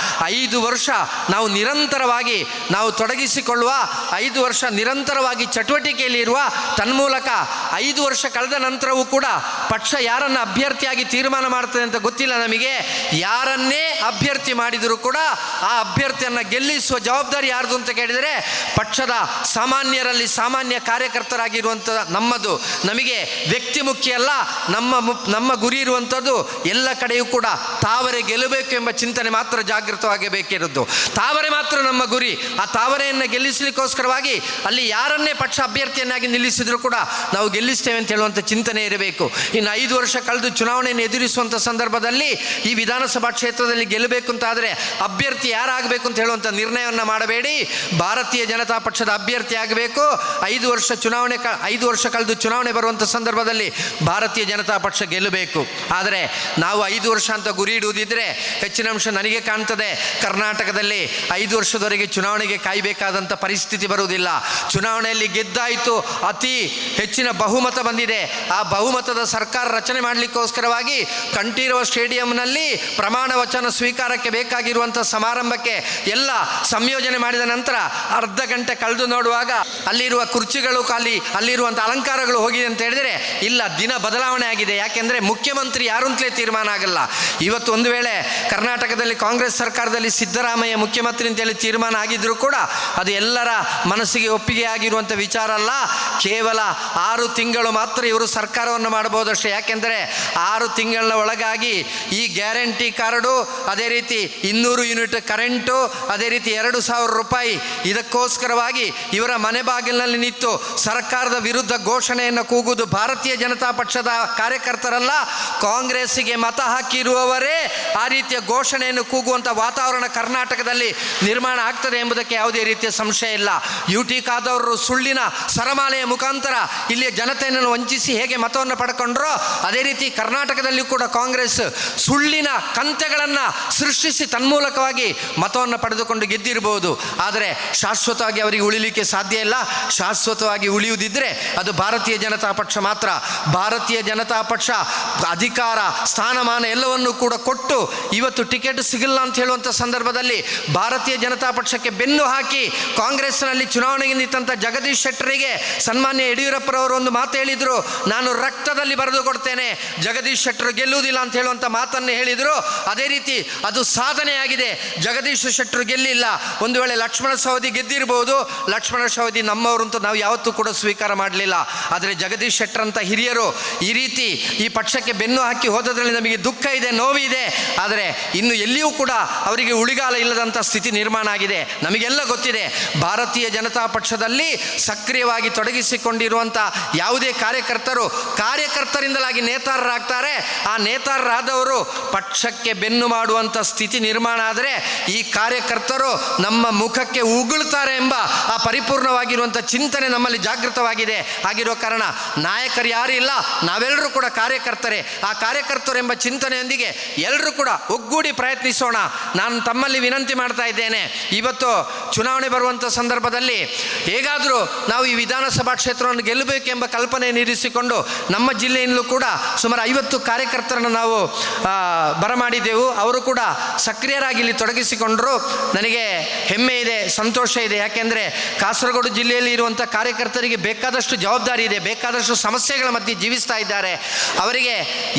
5 ವರ್ಷ ನಾವು ನಿರಂತರವಾಗಿ ನಾವು ತೊಡಗಿಸಿಕೊಳ್ಳುವ, 5 ವರ್ಷ ನಿರಂತರವಾಗಿ ಚಟುವಟಿಕೆಯಲ್ಲಿ ಇರುವ, ತನ್ಮೂಲಕ 5 ವರ್ಷ ಕಳೆದ ನಂತರವೂ ಕೂಡ ಪಕ್ಷ ಯಾರನ್ನು ಅಭ್ಯರ್ಥಿಯಾಗಿ ತೀರ್ಮಾನ ಮಾಡ್ತದೆ ಅಂತ ಗೊತ್ತಿಲ್ಲ ನಮಗೆ. ಯಾರನ್ನೇ ಅಭ್ಯರ್ಥಿ ಮಾಡಿದರೂ ಕೂಡ ಆ ಅಭ್ಯರ್ಥಿಯನ್ನು ಗೆಲ್ಲಿಸುವ ಜವಾಬ್ದಾರಿ ಯಾರ್ದು ಅಂತ ಕೇಳಿದರೆ ಪಕ್ಷದ ಸಾಮಾನ್ಯರಲ್ಲಿ ಸಾಮಾನ್ಯ ಕಾರ್ಯಕರ್ತರಾಗಿರುವಂಥ ನಮ್ಮದು. ನಮಗೆ ವ್ಯಕ್ತಿ ಮುಖ್ಯ ಅಲ್ಲ, ನಮ್ಮ ಗುರಿ ಇರುವಂಥದ್ದು ಎಲ್ಲ ಕಡೆಯೂ ಕೂಡ ತಾವರೆ ಗೆಲ್ಲಬೇಕು ಎಂಬ ಚಿಂತನೆ ಮಾತ್ರ ಜಾಗೃತವಾಗಬೇಕಿರೋದು. ತಾವರೆ ಮಾತ್ರ ನಮ್ಮ ಗುರಿ. ಆ ತಾವರೆಯನ್ನು ಗೆಲ್ಲಿಸಲಿಕ್ಕೋಸ್ಕರವಾಗಿ ಅಲ್ಲಿ ಯಾರನ್ನೇ ಪಕ್ಷ ಅಭ್ಯರ್ಥಿಯನ್ನಾಗಿ ನಿಲ್ಲಿಸಿದರೂ ಕೂಡ ನಾವು ಗೆಲ್ಲಿಸ್ತೇವೆ ಅಂತ ಹೇಳುವಂಥ ಚಿಂತನೆ ಇರಬೇಕು. ಇನ್ನು 5 ವರ್ಷ ಕಳೆದು ಚುನಾವಣೆಯನ್ನು ಎದುರಿಸುವಂಥ ಸಂದರ್ಭದಲ್ಲಿ ಈ ವಿಧಾನಸಭಾ ಕ್ಷೇತ್ರದಲ್ಲಿ ಗೆಲ್ಲಬೇಕು ಅಂತಾದರೆ ಅಭ್ಯರ್ಥಿ ಯಾರಾಗಬೇಕು ಅಂತ ಹೇಳುವಂಥ ನಿರ್ಣಯವನ್ನು ಮಾಡಬೇಡಿ. ಭಾರತೀಯ ಜನತಾ ಪಕ್ಷದ ಅಭ್ಯರ್ಥಿ ಆಗಬೇಕು. 5 ವರ್ಷ ಕಳೆದು ಚುನಾವಣೆ ಬರುವಂಥ ಸಂದರ್ಭದಲ್ಲಿ ಭಾರತೀಯ ಜನತಾ ಪಕ್ಷ ಗೆಲ್ಲಬೇಕು. ಆದರೆ ನಾವು 5 ವರ್ಷ ಅಂತ ಗುರಿ ಇಡುವುದಿದ್ರೆ ಹೆಚ್ಚಿನ ಅಂಶ ನನಗೆ ಕಾಣ್ತದೆ ಕರ್ನಾಟಕದಲ್ಲಿ 5 ವರ್ಷದವರೆಗೆ ಚುನಾವಣೆಗೆ ಕಾಯಬೇಕಾದಂಥ ಪರಿಸ್ಥಿತಿ ಬರುವುದಿಲ್ಲ. ಚುನಾವಣೆಯಲ್ಲಿ ಗೆದ್ದಾಯಿತು, ಅತಿ ಹೆಚ್ಚಿನ ಬಹುಮತ ಬಂದಿದೆ. ಆ ಬಹುಮತದ ಸರ್ಕಾರ ರಚನೆ ಮಾಡಲಿಕ್ಕೋಸ್ಕರವಾಗಿ ಕಂಠೀರವ ಸ್ಟೇಡಿಯಂನಲ್ಲಿ ಪ್ರಮಾಣ ವಚನ ಸ್ವೀಕಾರಕ್ಕೆ ಬೇಕಾಗಿರುವಂಥ ಸಮಾರಂಭಕ್ಕೆ ಎಲ್ಲ ಸಂಯೋಜನೆ ಮಾಡಿದ ನಂತರ ಅರ್ಧ ಗಂಟೆ ಕಳೆದು ನೋಡುವಾಗ ಅಲ್ಲಿ ಅಲ್ಲಿರುವ ಕುರ್ಚಿಗಳು ಖಾಲಿ, ಅಲ್ಲಿರುವಂಥ ಅಲಂಕಾರಗಳು ಹೋಗಿದೆ ಅಂತ ಹೇಳಿದರೆ ಇಲ್ಲ, ದಿನ ಬದಲಾವಣೆ ಆಗಿದೆ. ಯಾಕೆಂದರೆ ಮುಖ್ಯಮಂತ್ರಿ ಯಾರು ಅಂತಲೇ ತೀರ್ಮಾನ ಆಗಲ್ಲ. ಇವತ್ತು ಒಂದು ವೇಳೆ ಕರ್ನಾಟಕದಲ್ಲಿ ಕಾಂಗ್ರೆಸ್ ಸರ್ಕಾರದಲ್ಲಿ ಸಿದ್ದರಾಮಯ್ಯ ಮುಖ್ಯಮಂತ್ರಿ ಅಂತೇಳಿ ತೀರ್ಮಾನ ಆಗಿದ್ದರೂ ಕೂಡ ಅದು ಎಲ್ಲರ ಮನಸ್ಸಿಗೆ ಒಪ್ಪಿಗೆ ಆಗಿರುವಂಥ ವಿಚಾರ ಅಲ್ಲ. ಕೇವಲ 6 ತಿಂಗಳು ಮಾತ್ರ ಇವರು ಸರ್ಕಾರವನ್ನು ಮಾಡಬಹುದಷ್ಟೇ. ಯಾಕೆಂದರೆ 6 ತಿಂಗಳ ಒಳಗಾಗಿ ಈ ಗ್ಯಾರಂಟಿ ಕಾರ್ಡು, ಅದೇ ರೀತಿ 200 ಯೂನಿಟ್ ಕರೆಂಟು, ಅದೇ ರೀತಿ 2,000 ರೂಪಾಯಿ, ಇದಕ್ಕೋಸ್ಕರವಾಗಿ ಇವರ ಮನೆ ಬಾಗಿಲಿನಲ್ಲಿ ನಿಂತು ಸರ್ಕಾರದ ವಿರುದ್ಧ ಘೋಷಣೆಯನ್ನು ಕೂಗುವುದು ಭಾರತೀಯ ಜನತಾ ಪಕ್ಷದ ಕಾರ್ಯಕರ್ತರಲ್ಲ, ಕಾಂಗ್ರೆಸ್ಸಿಗೆ ಮತ ಹಾಕಿರುವವರೇ ಆ ರೀತಿಯ ಘೋಷಣೆಯನ್ನು ಕೂಗುವಂಥ ವಾತಾವರಣ ಕರ್ನಾಟಕದಲ್ಲಿ ನಿರ್ಮಾಣ ಆಗ್ತದೆ ಎಂಬುದಕ್ಕೆ ಯಾವುದೇ ರೀತಿಯ ಸಂಶಯ ಇಲ್ಲ. UT ಖಾದರ್ ಸುಳ್ಳಿನ ಸರಮಾಲೆಯ ಮುಖಾಂತರ ಇಲ್ಲಿಯ ಜನತೆಯನ್ನು ವಂಚಿಸಿ ಹೇಗೆ ಮತವನ್ನು ಪಡ್ಕೊಂಡ್ರೋ ಅದೇ ರೀತಿ ಕರ್ನಾಟಕದಲ್ಲಿ ಕೂಡ ಕಾಂಗ್ರೆಸ್ ಸುಳ್ಳಿನ ಕಂತೆಗಳನ್ನು ಸೃಷ್ಟಿಸಿ ತನ್ಮೂಲಕವಾಗಿ ಮತವನ್ನು ಪಡೆದುಕೊಂಡು ಗೆದ್ದಿರಬಹುದು. ಆದರೆ ಶಾಶ್ವತವಾಗಿ ಅವರಿಗೆ ಉಳಿಲಿಕ್ಕೆ ಸಾಧ್ಯ ಇಲ್ಲ. ಶಾಶ್ವತವಾಗಿ ಉಳಿಯುವುದಿದ್ದರೆ ಅದು ಭಾರತೀಯ ಜನತಾ ಪಕ್ಷ ಮಾತ್ರ. ಭಾರತೀಯ ಜನತಾ ಪಕ್ಷ ಅಧಿಕಾರ, ಸ್ಥಾನಮಾನ ಎಲ್ಲವನ್ನೂ ಕೂಡ ಕೊಟ್ಟು ಇವತ್ತು ಟಿಕೆಟ್ ಸಿಗಲ್ಲ ಅಂತ ಹೇಳುವಂಥ ಸಂದರ್ಭದಲ್ಲಿ ಭಾರತೀಯ ಜನತಾ ಪಕ್ಷಕ್ಕೆ ಬೆನ್ನು ಹಾಕಿ ಕಾಂಗ್ರೆಸ್ನಲ್ಲಿ ಚುನಾವಣೆಗೆ ನಿಂತಂಥ ಜಗದೀಶ್ ಶೆಟ್ಟರಿಗೆ ಸನ್ಮಾನ್ಯ ಯಡಿಯೂರಪ್ಪರವರು ಒಂದು ಮಾತು ಹೇಳಿದರು, ನಾನು ರಕ್ತದಲ್ಲಿ ಬರೆದು ಕೊಡ್ತೇನೆ, ಜಗದೀಶ್ ಶೆಟ್ಟರು ಗೆಲ್ಲುವುದಿಲ್ಲ ಅಂತ ಹೇಳುವಂಥ ಮಾತನ್ನು ಹೇಳಿದರು. ಅದೇ ರೀತಿ ಅದು ಸಾಧನೆಯಾಗಿದೆ. ಜಗದೀಶ್ ಶೆಟ್ಟರು ಗೆಲ್ಲಿಲ್ಲ. ಒಂದು ವೇಳೆ ಲಕ್ಷ್ಮಣ ಸವದಿ ಗೆದ್ದಿರಬಹುದು. ಲಕ್ಷ್ಮಣ ಸವದಿ ನಮ್ಮವರು ಅಂತ ನಾವು ಯಾವತ್ತೂ ಕೂಡ ಸ್ವೀಕಾರ ಮಾಡಲಿಲ್ಲ. ಆದರೆ ಜಗದೀಶ್ ಶೆಟ್ಟರ್ ಅಂತ ಹಿರಿಯರು ಈ ರೀತಿ ಈ ಪಕ್ಷಕ್ಕೆ ಬೆನ್ನು ಹಾಕಿ ಹೋದದ್ರಲ್ಲಿ ನಮಗೆ ದುಃಖ ಇದೆ, ನೋವಿದೆ. ಆದರೆ ಇನ್ನು ಎಲ್ಲಿಯೂ ಕೂಡ ಅವರಿಗೆ ಉಳಿಗಾಲ ಇಲ್ಲದಂಥ ಸ್ಥಿತಿ ನಿರ್ಮಾಣ ಆಗಿದೆ. ನಮಗೆಲ್ಲ ಗೊತ್ತಿದೆ, ಭಾರತೀಯ ಜನತಾ ಪಕ್ಷದಲ್ಲಿ ಸಕ್ರಿಯವಾಗಿ ತೊಡಗಿಸಿಕೊಂಡಿರುವಂಥ ಯಾವುದೇ ಕಾರ್ಯಕರ್ತರಿಂದಲಾಗಿ ನೇತಾರರಾಗ್ತಾರೆ. ಆ ನೇತಾರರಾದವರು ಪಕ್ಷಕ್ಕೆ ಬೆನ್ನು ಮಾಡುವಂಥ ಸ್ಥಿತಿ ನಿರ್ಮಾಣ ಆದರೆ ಈ ಕಾರ್ಯಕರ್ತರು ನಮ್ಮ ಮುಖಕ್ಕೆ ಉಗುಳ್ತಾರೆ ಎಂಬ ಆ ಪರಿಪೂರ್ಣವಾಗಿರುವಂಥ ಚಿಂತನೆ ನಮ್ಮಲ್ಲಿ ಜಾಗೃತವಾಗಿದೆ. ಆಗಿರೋ ಕಾರಣ ನಾಯಕರು ಯಾರೂ ಇಲ್ಲ, ನಾವೆಲ್ಲರೂ ಕೂಡ ಕಾರ್ಯಕರ್ತರೇ. ಆ ಕಾರ್ಯಕರ್ತರು ಎಂಬ ಚಿಂತನೆಯೊಂದಿಗೆ ಎಲ್ಲರೂ ಕೂಡ ಒಗ್ಗೂಡಿ ಪ್ರಯತ್ನಿಸೋಣ. ನಾನು ತಮ್ಮಲ್ಲಿ ವಿನಂತಿ ಮಾಡ್ತಾ ಇದ್ದೇನೆ, ಇವತ್ತು ಚುನಾವಣೆ ಬರುವಂಥ ಸಂದರ್ಭದಲ್ಲಿ ಹೇಗಾದರೂ ನಾವು ಈ ವಿಧಾನಸಭಾ ಕ್ಷೇತ್ರವನ್ನು ಗೆಲ್ಲಬೇಕೆಂಬ ಕಲ್ಪನೆಯನ್ನು ಇರಿಸಿಕೊಂಡು ನಮ್ಮ ಜಿಲ್ಲೆಯಿಂದಲೂ ಕೂಡ ಸುಮಾರು 50 ಕಾರ್ಯಕರ್ತರನ್ನು ನಾವು ಬರಮಾಡಿದ್ದೆವು. ಅವರು ಕೂಡ ಸಕ್ರಿಯರಾಗಿ ಇಲ್ಲಿ ತೊಡಗಿಸಿಕೊಂಡರು. ನನಗೆ ಹೆಮ್ಮೆ ಇದೆ, ಸಂತೋಷ ಇದೆ. ಯಾಕೆಂದರೆ ಕಾಸರಗೋಡು ಜಿಲ್ಲೆಯಲ್ಲಿ ಇರುವಂಥ ಕಾರ್ಯಕರ್ತರಿಗೆ ಬೇಕಾದಷ್ಟು ಜವಾಬ್ದಾರಿ ಇದೆ, ಬೇಕಾದಷ್ಟು ಸಮಸ್ಯೆಗಳ ಮಧ್ಯೆ ಜೀವಿಸ್ತಾ ಇದ್ದಾರೆ. ಅವರಿಗೆ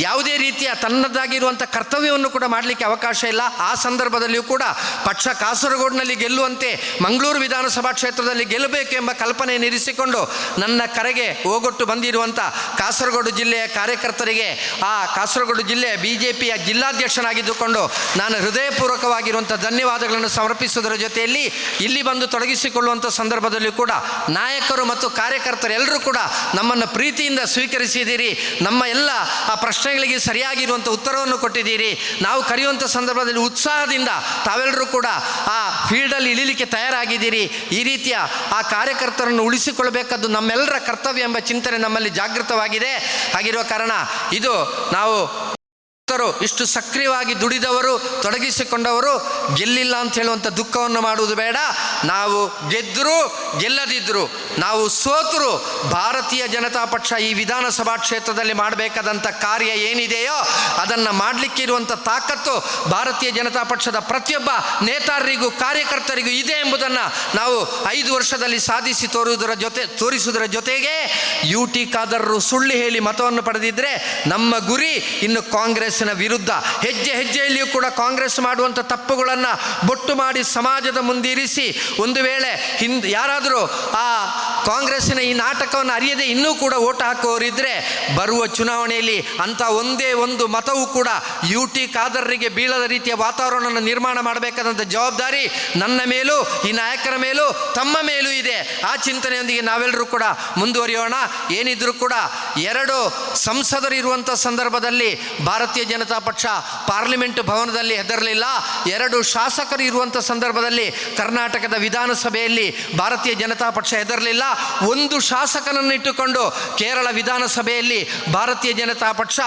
ಯಾವುದೇ ರೀತಿಯ ತನ್ನದಾಗಿರುವಂಥ ಕರ್ತವ್ಯವನ್ನು ಕೂಡ ಮಾಡಲಿಕ್ಕೆ ಅವಕಾಶ ಇಲ್ಲ. ಆ ಸಂದರ್ಭದಲ್ಲಿಯೂ ಕೂಡ ಪಕ್ಷ ಕಾಸರಗೋಡಿನಲ್ಲಿ ಗೆಲ್ಲುವಂತೆ ಮಂಗಳೂರು ವಿಧಾನಸಭಾ ಕ್ಷೇತ್ರದಲ್ಲಿ ಗೆಲ್ಲಬೇಕು ಎಂಬ ಕಲ್ಪನೆಯನ್ನು ಇರಿಸಿಕೊಂಡು ನನ್ನ ಕರೆಗೆ ಓಗೊಟ್ಟು ಬಂದಿರುವಂಥ ಕಾಸರಗೋಡು ಜಿಲ್ಲೆಯ ಕಾರ್ಯಕರ್ತರಿಗೆ, ಆ ಕಾಸರಗೋಡು ಜಿಲ್ಲೆಯ BJPಯ ಜಿಲ್ಲಾಧ್ಯಕ್ಷನಾಗಿದ್ದುಕೊಂಡು ನಾನು ಹೃದಯಪೂರ್ವಕವಾಗಿರುವಂಥ ಧನ್ಯವಾದಗಳನ್ನು ಸಮರ್ಪಿಸುವುದರ ಜೊತೆಯಲ್ಲಿ ಇಲ್ಲಿ ಬಂದು ತೊಡಗಿಸಿಕೊಳ್ಳುವಂಥ ಸಂದರ್ಭದಲ್ಲಿ ಕೂಡ ನಾಯಕರು ಮತ್ತು ಕಾರ್ಯಕರ್ತರು ಎಲ್ಲರೂ ಕೂಡ ನಮ್ಮನ್ನು ಪ್ರೀತಿಯಿಂದ ಸ್ವೀಕರಿಸಿದ್ದೀರಿ. ನಮ್ಮ ಎಲ್ಲ ಆ ಪ್ರಶ್ನೆಗಳಿಗೆ ಸರಿಯಾಗಿರುವಂಥ ಉತ್ತರವನ್ನು ಕೊಟ್ಟಿದ್ದೀರಿ. ನಾವು ಕರೆಯುವಂಥ ಸಂದರ್ಭದಲ್ಲಿ ಉತ್ಸಾಹದಿಂದ ತಾವೆಲ್ಲರೂ ಕೂಡ ಆ ಫೀಲ್ಡಲ್ಲಿ ಇಳಿಲಿಕ್ಕೆ ತಯಾರಾಗಿದ್ದೀರಿ. ಈ ರೀತಿಯ ಆ ಕಾರ್ಯಕರ್ತರನ್ನು ಉಳಿಸಿಕೊಳ್ಳಬೇಕಾದ್ದು ನಮ್ಮೆಲ್ಲರ ಕರ್ತವ್ಯ ಎಂಬ ಚಿಂತನೆ ನಮ್ಮಲ್ಲಿ ಜಾಗೃತವಾಗಿದೆ. ಹಾಗಿರುವ ಕಾರಣ ಇದು ನಾವು ಇಷ್ಟು ಸಕ್ರಿಯವಾಗಿ ದುಡಿದವರು, ತೊಡಗಿಸಿಕೊಂಡವರು ಗೆಲ್ಲಿಲ್ಲ ಅಂತ ಹೇಳುವಂಥ ದುಃಖವನ್ನು ಮಾಡುವುದು ಬೇಡ. ನಾವು ಗೆದ್ದರೂ ಗೆಲ್ಲದಿದ್ದರೂ, ನಾವು ಸೋತರೂ ಭಾರತೀಯ ಜನತಾ ಪಕ್ಷ ಈ ವಿಧಾನಸಭಾ ಕ್ಷೇತ್ರದಲ್ಲಿ ಮಾಡಬೇಕಾದಂಥ ಕಾರ್ಯ ಏನಿದೆಯೋ ಅದನ್ನು ಮಾಡಲಿಕ್ಕೆ ಇರುವಂಥ ತಾಕತ್ತು ಭಾರತೀಯ ಜನತಾ ಪಕ್ಷದ ಪ್ರತಿಯೊಬ್ಬ ನೇತಾರರಿಗೂ ಕಾರ್ಯಕರ್ತರಿಗೂ ಇದೆ ಎಂಬುದನ್ನು ನಾವು 5 ವರ್ಷದಲ್ಲಿ ಸಾಧಿಸಿ ತೋರಿಸುವುದರ ಜೊತೆಗೆ UT ಖಾದರ್ ಸುಳ್ಳು ಹೇಳಿ ಮತವನ್ನು ಪಡೆದಿದ್ದರೆ ನಮ್ಮ ಗುರಿ ಇನ್ನು ಕಾಂಗ್ರೆಸ್ ವಿರುದ್ಧ ಹೆಜ್ಜೆಯಲ್ಲಿಯೂ ಕೂಡ ಕಾಂಗ್ರೆಸ್ ಮಾಡುವಂಥ ತಪ್ಪುಗಳನ್ನು ಬೊಟ್ಟು ಮಾಡಿ ಸಮಾಜದ ಮುಂದಿರಿಸಿ ಒಂದು ವೇಳೆ ಯಾರಾದರೂ ಆ ಕಾಂಗ್ರೆಸ್ಸಿನ ಈ ನಾಟಕವನ್ನು ಅರಿಯದೆ ಇನ್ನೂ ಕೂಡ ಓಟ್ ಹಾಕುವವರಿದ್ದರೆ ಬರುವ ಚುನಾವಣೆಯಲ್ಲಿ ಅಂಥ ಒಂದೇ ಒಂದು ಮತವೂ ಕೂಡ UT ಖಾದರ್ರಿಗೆ ಬೀಳದ ರೀತಿಯ ವಾತಾವರಣವನ್ನು ನಿರ್ಮಾಣ ಮಾಡಬೇಕಾದಂಥ ಜವಾಬ್ದಾರಿ ನನ್ನ ಮೇಲೂ ಈ ನಾಯಕರ ಮೇಲೂ ತಮ್ಮ ಮೇಲೂ ಇದೆ. ಆ ಚಿಂತನೆಯೊಂದಿಗೆ ನಾವೆಲ್ಲರೂ ಕೂಡ ಮುಂದುವರಿಯೋಣ. ಏನಿದ್ರೂ ಕೂಡ 2 ಸಂಸದರು ಇರುವಂಥ ಸಂದರ್ಭದಲ್ಲಿ ಭಾರತೀಯ ಜನತಾ ಪಕ್ಷ ಪಾರ್ಲಿಮೆಂಟ್ ಭವನದಲ್ಲಿ ಹೆದರಲಿಲ್ಲ. 2 ಶಾಸಕರು ಇರುವಂಥ ಸಂದರ್ಭದಲ್ಲಿ ಕರ್ನಾಟಕದ ವಿಧಾನಸಭೆಯಲ್ಲಿ ಭಾರತೀಯ ಜನತಾ ಪಕ್ಷ ಹೆದರಲಿಲ್ಲ. 1 ಶಾಸಕನನ್ನು ಇಟ್ಟುಕೊಂಡು ಕೇರಳ ವಿಧಾನಸಭೆಯಲ್ಲಿ ಭಾರತೀಯ ಜನತಾ ಪಕ್ಷ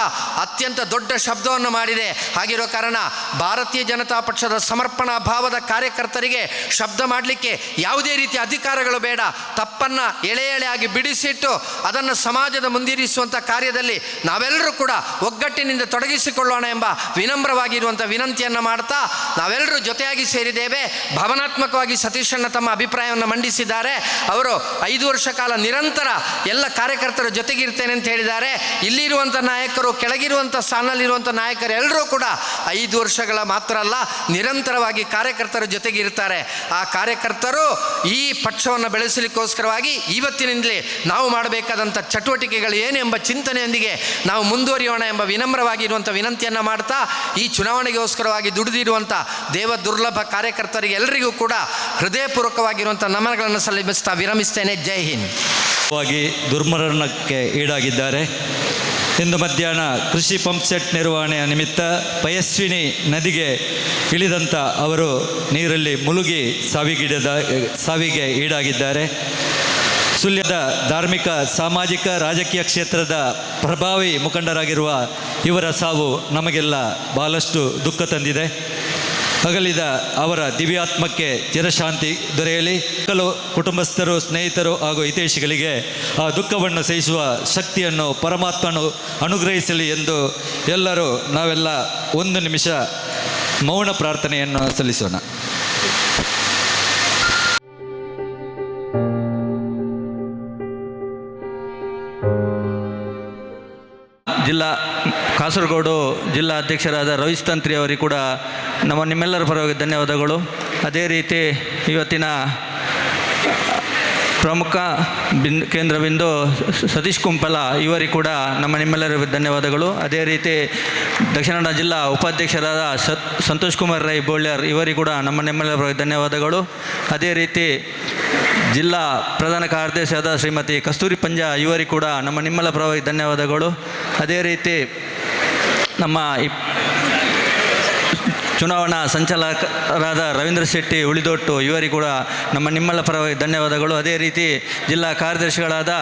ಅತ್ಯಂತ ದೊಡ್ಡ ಶಬ್ದವನ್ನು ಮಾಡಿದೆ. ಹಾಗಿರೋ ಕಾರಣ ಭಾರತೀಯ ಜನತಾ ಪಕ್ಷದ ಸಮರ್ಪಣಾ ಭಾವದ ಕಾರ್ಯಕರ್ತರಿಗೆ ಶಬ್ದ ಮಾಡಲಿಕ್ಕೆ ಯಾವುದೇ ರೀತಿಯ ಅಧಿಕಾರಗಳು ಬೇಡ. ತಪ್ಪನ್ನು ಎಳೆಯಾಗಿ ಬಿಡಿಸಿಟ್ಟು ಅದನ್ನು ಸಮಾಜದ ಮುಂದಿರಿಸುವಂಥ ಕಾರ್ಯದಲ್ಲಿ ನಾವೆಲ್ಲರೂ ಕೂಡ ಒಗ್ಗಟ್ಟಿನಿಂದ ತೊಡಗಿಸಿ ಬಳಸಿಕೊಳ್ಳೋಣ ಎಂಬ ವಿನಮ್ರವಾಗಿರುವಂಥ ವಿನಂತಿಯನ್ನು ಮಾಡ್ತಾ ನಾವೆಲ್ಲರೂ ಜೊತೆಯಾಗಿ ಸೇರಿದ್ದೇವೆ. ಭಾವನಾತ್ಮಕವಾಗಿ ಸತೀಶಣ್ಣ ತಮ್ಮ ಅಭಿಪ್ರಾಯವನ್ನು ಮಂಡಿಸಿದ್ದಾರೆ. ಅವರು 5 ವರ್ಷ ಕಾಲ ನಿರಂತರ ಎಲ್ಲ ಕಾರ್ಯಕರ್ತರ ಜೊತೆಗಿರ್ತೇನೆ ಅಂತ ಹೇಳಿದ್ದಾರೆ. ಇಲ್ಲಿರುವಂಥ ನಾಯಕರು, ಕೆಳಗಿರುವಂಥ ಸ್ಥಾನದಲ್ಲಿರುವಂಥ ನಾಯಕರು ಎಲ್ಲರೂ ಕೂಡ 5 ವರ್ಷಗಳ ಮಾತ್ರ ಅಲ್ಲ, ನಿರಂತರವಾಗಿ ಕಾರ್ಯಕರ್ತರ ಜೊತೆಗಿರ್ತಾರೆ. ಆ ಕಾರ್ಯಕರ್ತರು ಈ ಪಕ್ಷವನ್ನು ಬೆಳೆಸಲಿಕ್ಕೋಸ್ಕರವಾಗಿ ಇವತ್ತಿನಿಂದಲೇ ನಾವು ಮಾಡಬೇಕಾದಂಥ ಚಟುವಟಿಕೆಗಳು ಏನೆಂಬ ಚಿಂತನೆಯೊಂದಿಗೆ ನಾವು ಮುಂದುವರಿಯೋಣ ಎಂಬ ವಿನಮ್ರವಾಗಿರುವಂಥ ವಿನಂತಿಯನ್ನು ಮಾಡ್ತಾ, ಈ ಚುನಾವಣೆಗೋಸ್ಕರವಾಗಿ ದುಡಿದಿರುವಂಥ ದೇವ ದುರ್ಲಭ ಕಾರ್ಯಕರ್ತರಿಗೆ ಎಲ್ಲರಿಗೂ ಕೂಡ ಹೃದಯಪೂರ್ವಕವಾಗಿರುವಂಥ ನಮನಗಳನ್ನು ಸಲ್ಲಿಸ್ತಾ ವಿರಮಿಸ್ತೇನೆ. ಜೈ ಹಿಂದ್. ದುರ್ಮರಣಕ್ಕೆ ಈಡಾಗಿದ್ದಾರೆ. ಇಂದು ಮಧ್ಯಾಹ್ನ ಕೃಷಿ ಪಂಪ್ ಸೆಟ್ ನಿರ್ವಹಣೆಯ ನಿಮಿತ್ತ ಪಯಸ್ವಿನಿ ನದಿಗೆ ಇಳಿದಂಥ ಅವರು ನೀರಲ್ಲಿ ಮುಳುಗಿ ಸಾವಿಗೆ ಈಡಾಗಿದ್ದಾರೆ. ಸುಳ್ಯದ ಧಾರ್ಮಿಕ, ಸಾಮಾಜಿಕ, ರಾಜಕೀಯ ಕ್ಷೇತ್ರದ ಪ್ರಭಾವಿ ಮುಖಂಡರಾಗಿರುವ ಇವರ ಸಾವು ನಮಗೆಲ್ಲ ಬಹಳಷ್ಟು ದುಃಖ ತಂದಿದೆ. ಅಗಲಿದ ಅವರ ದಿವ್ಯಾತ್ಮಕ್ಕೆ ಚಿರಶಾಂತಿ ದೊರೆಯಲಿ. ಕುಟುಂಬಸ್ಥರು, ಸ್ನೇಹಿತರು ಹಾಗೂ ಹಿತೈಷಿಗಳಿಗೆ ಆ ದುಃಖವನ್ನು ಸಹಿಸುವ ಶಕ್ತಿಯನ್ನು ಪರಮಾತ್ಮನು ಅನುಗ್ರಹಿಸಲಿ ಎಂದು ನಾವೆಲ್ಲ 1 ನಿಮಿಷ ಮೌನ ಪ್ರಾರ್ಥನೆಯನ್ನು ಸಲ್ಲಿಸೋಣ. ಕಾಸರಗೋಡು ಜಿಲ್ಲಾ ಅಧ್ಯಕ್ಷರಾದ ರವೀಶ್ ತಂತ್ರಿ ಅವರಿಗೆ ಕೂಡ ನಿಮ್ಮೆಲ್ಲರ ಪರವಾಗಿ ಧನ್ಯವಾದಗಳು. ಅದೇ ರೀತಿ ಇವತ್ತಿನ ಪ್ರಮುಖ ಕೇಂದ್ರ ಬಿಂದು ಸತೀಶ್ ಕುಂಪಲ ಇವರಿಗೆ ಕೂಡ ನಿಮ್ಮೆಲ್ಲರಿಗೂ ಧನ್ಯವಾದಗಳು. ಅದೇ ರೀತಿ ದಕ್ಷಿಣ ಕನ್ನಡ ಜಿಲ್ಲಾ ಉಪಾಧ್ಯಕ್ಷರಾದ ಸಂತೋಷ್ ಕುಮಾರ್ ರೈ ಬೋಳ್ಯರ್ ಇವರಿಗೆ ಕೂಡ ನಿಮ್ಮೆಲ್ಲರ ಪರವಾಗಿ ಧನ್ಯವಾದಗಳು. ಅದೇ ರೀತಿ ಜಿಲ್ಲಾ ಪ್ರಧಾನ ಕಾರ್ಯದರ್ಶಿಯಾದ ಶ್ರೀಮತಿ ಕಸ್ತೂರಿ ಪಂಜಾ ಇವರಿಗೆ ಕೂಡ ನಿಮ್ಮೆಲ್ಲ ಪರವಾಗಿ ಧನ್ಯವಾದಗಳು. ಅದೇ ರೀತಿ ನಮ್ಮ ಚುನಾವಣಾ ಸಂಚಾಲಕರಾದ ರವೀಂದ್ರ ಶೆಟ್ಟಿ ಉಳಿದೊಟ್ಟು ಇವರಿಗೆ ಕೂಡ ನಿಮ್ಮೆಲ್ಲ ಪರವಾಗಿ ಧನ್ಯವಾದಗಳು. ಅದೇ ರೀತಿ ಜಿಲ್ಲಾ ಕಾರ್ಯದರ್ಶಿಗಳಾದ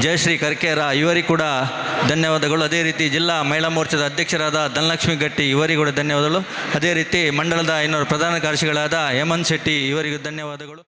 ಜಯಶ್ರೀ ಕರ್ಕೇರ ಇವರಿಗೆ ಕೂಡ ಧನ್ಯವಾದಗಳು. ಅದೇ ರೀತಿ ಜಿಲ್ಲಾ ಮಹಿಳಾ ಮೋರ್ಚಾದ ಅಧ್ಯಕ್ಷರಾದ ಧನಲಕ್ಷ್ಮಿ ಗಟ್ಟಿ ಇವರಿಗೆ ಕೂಡ ಧನ್ಯವಾದಗಳು. ಅದೇ ರೀತಿ ಮಂಡಲದ 500 ಪ್ರಧಾನ ಕಾರ್ಯದರ್ಶಿಗಳಾದ ಹೇಮಂತ್ ಶೆಟ್ಟಿ ಇವರಿಗೂ ಧನ್ಯವಾದಗಳು.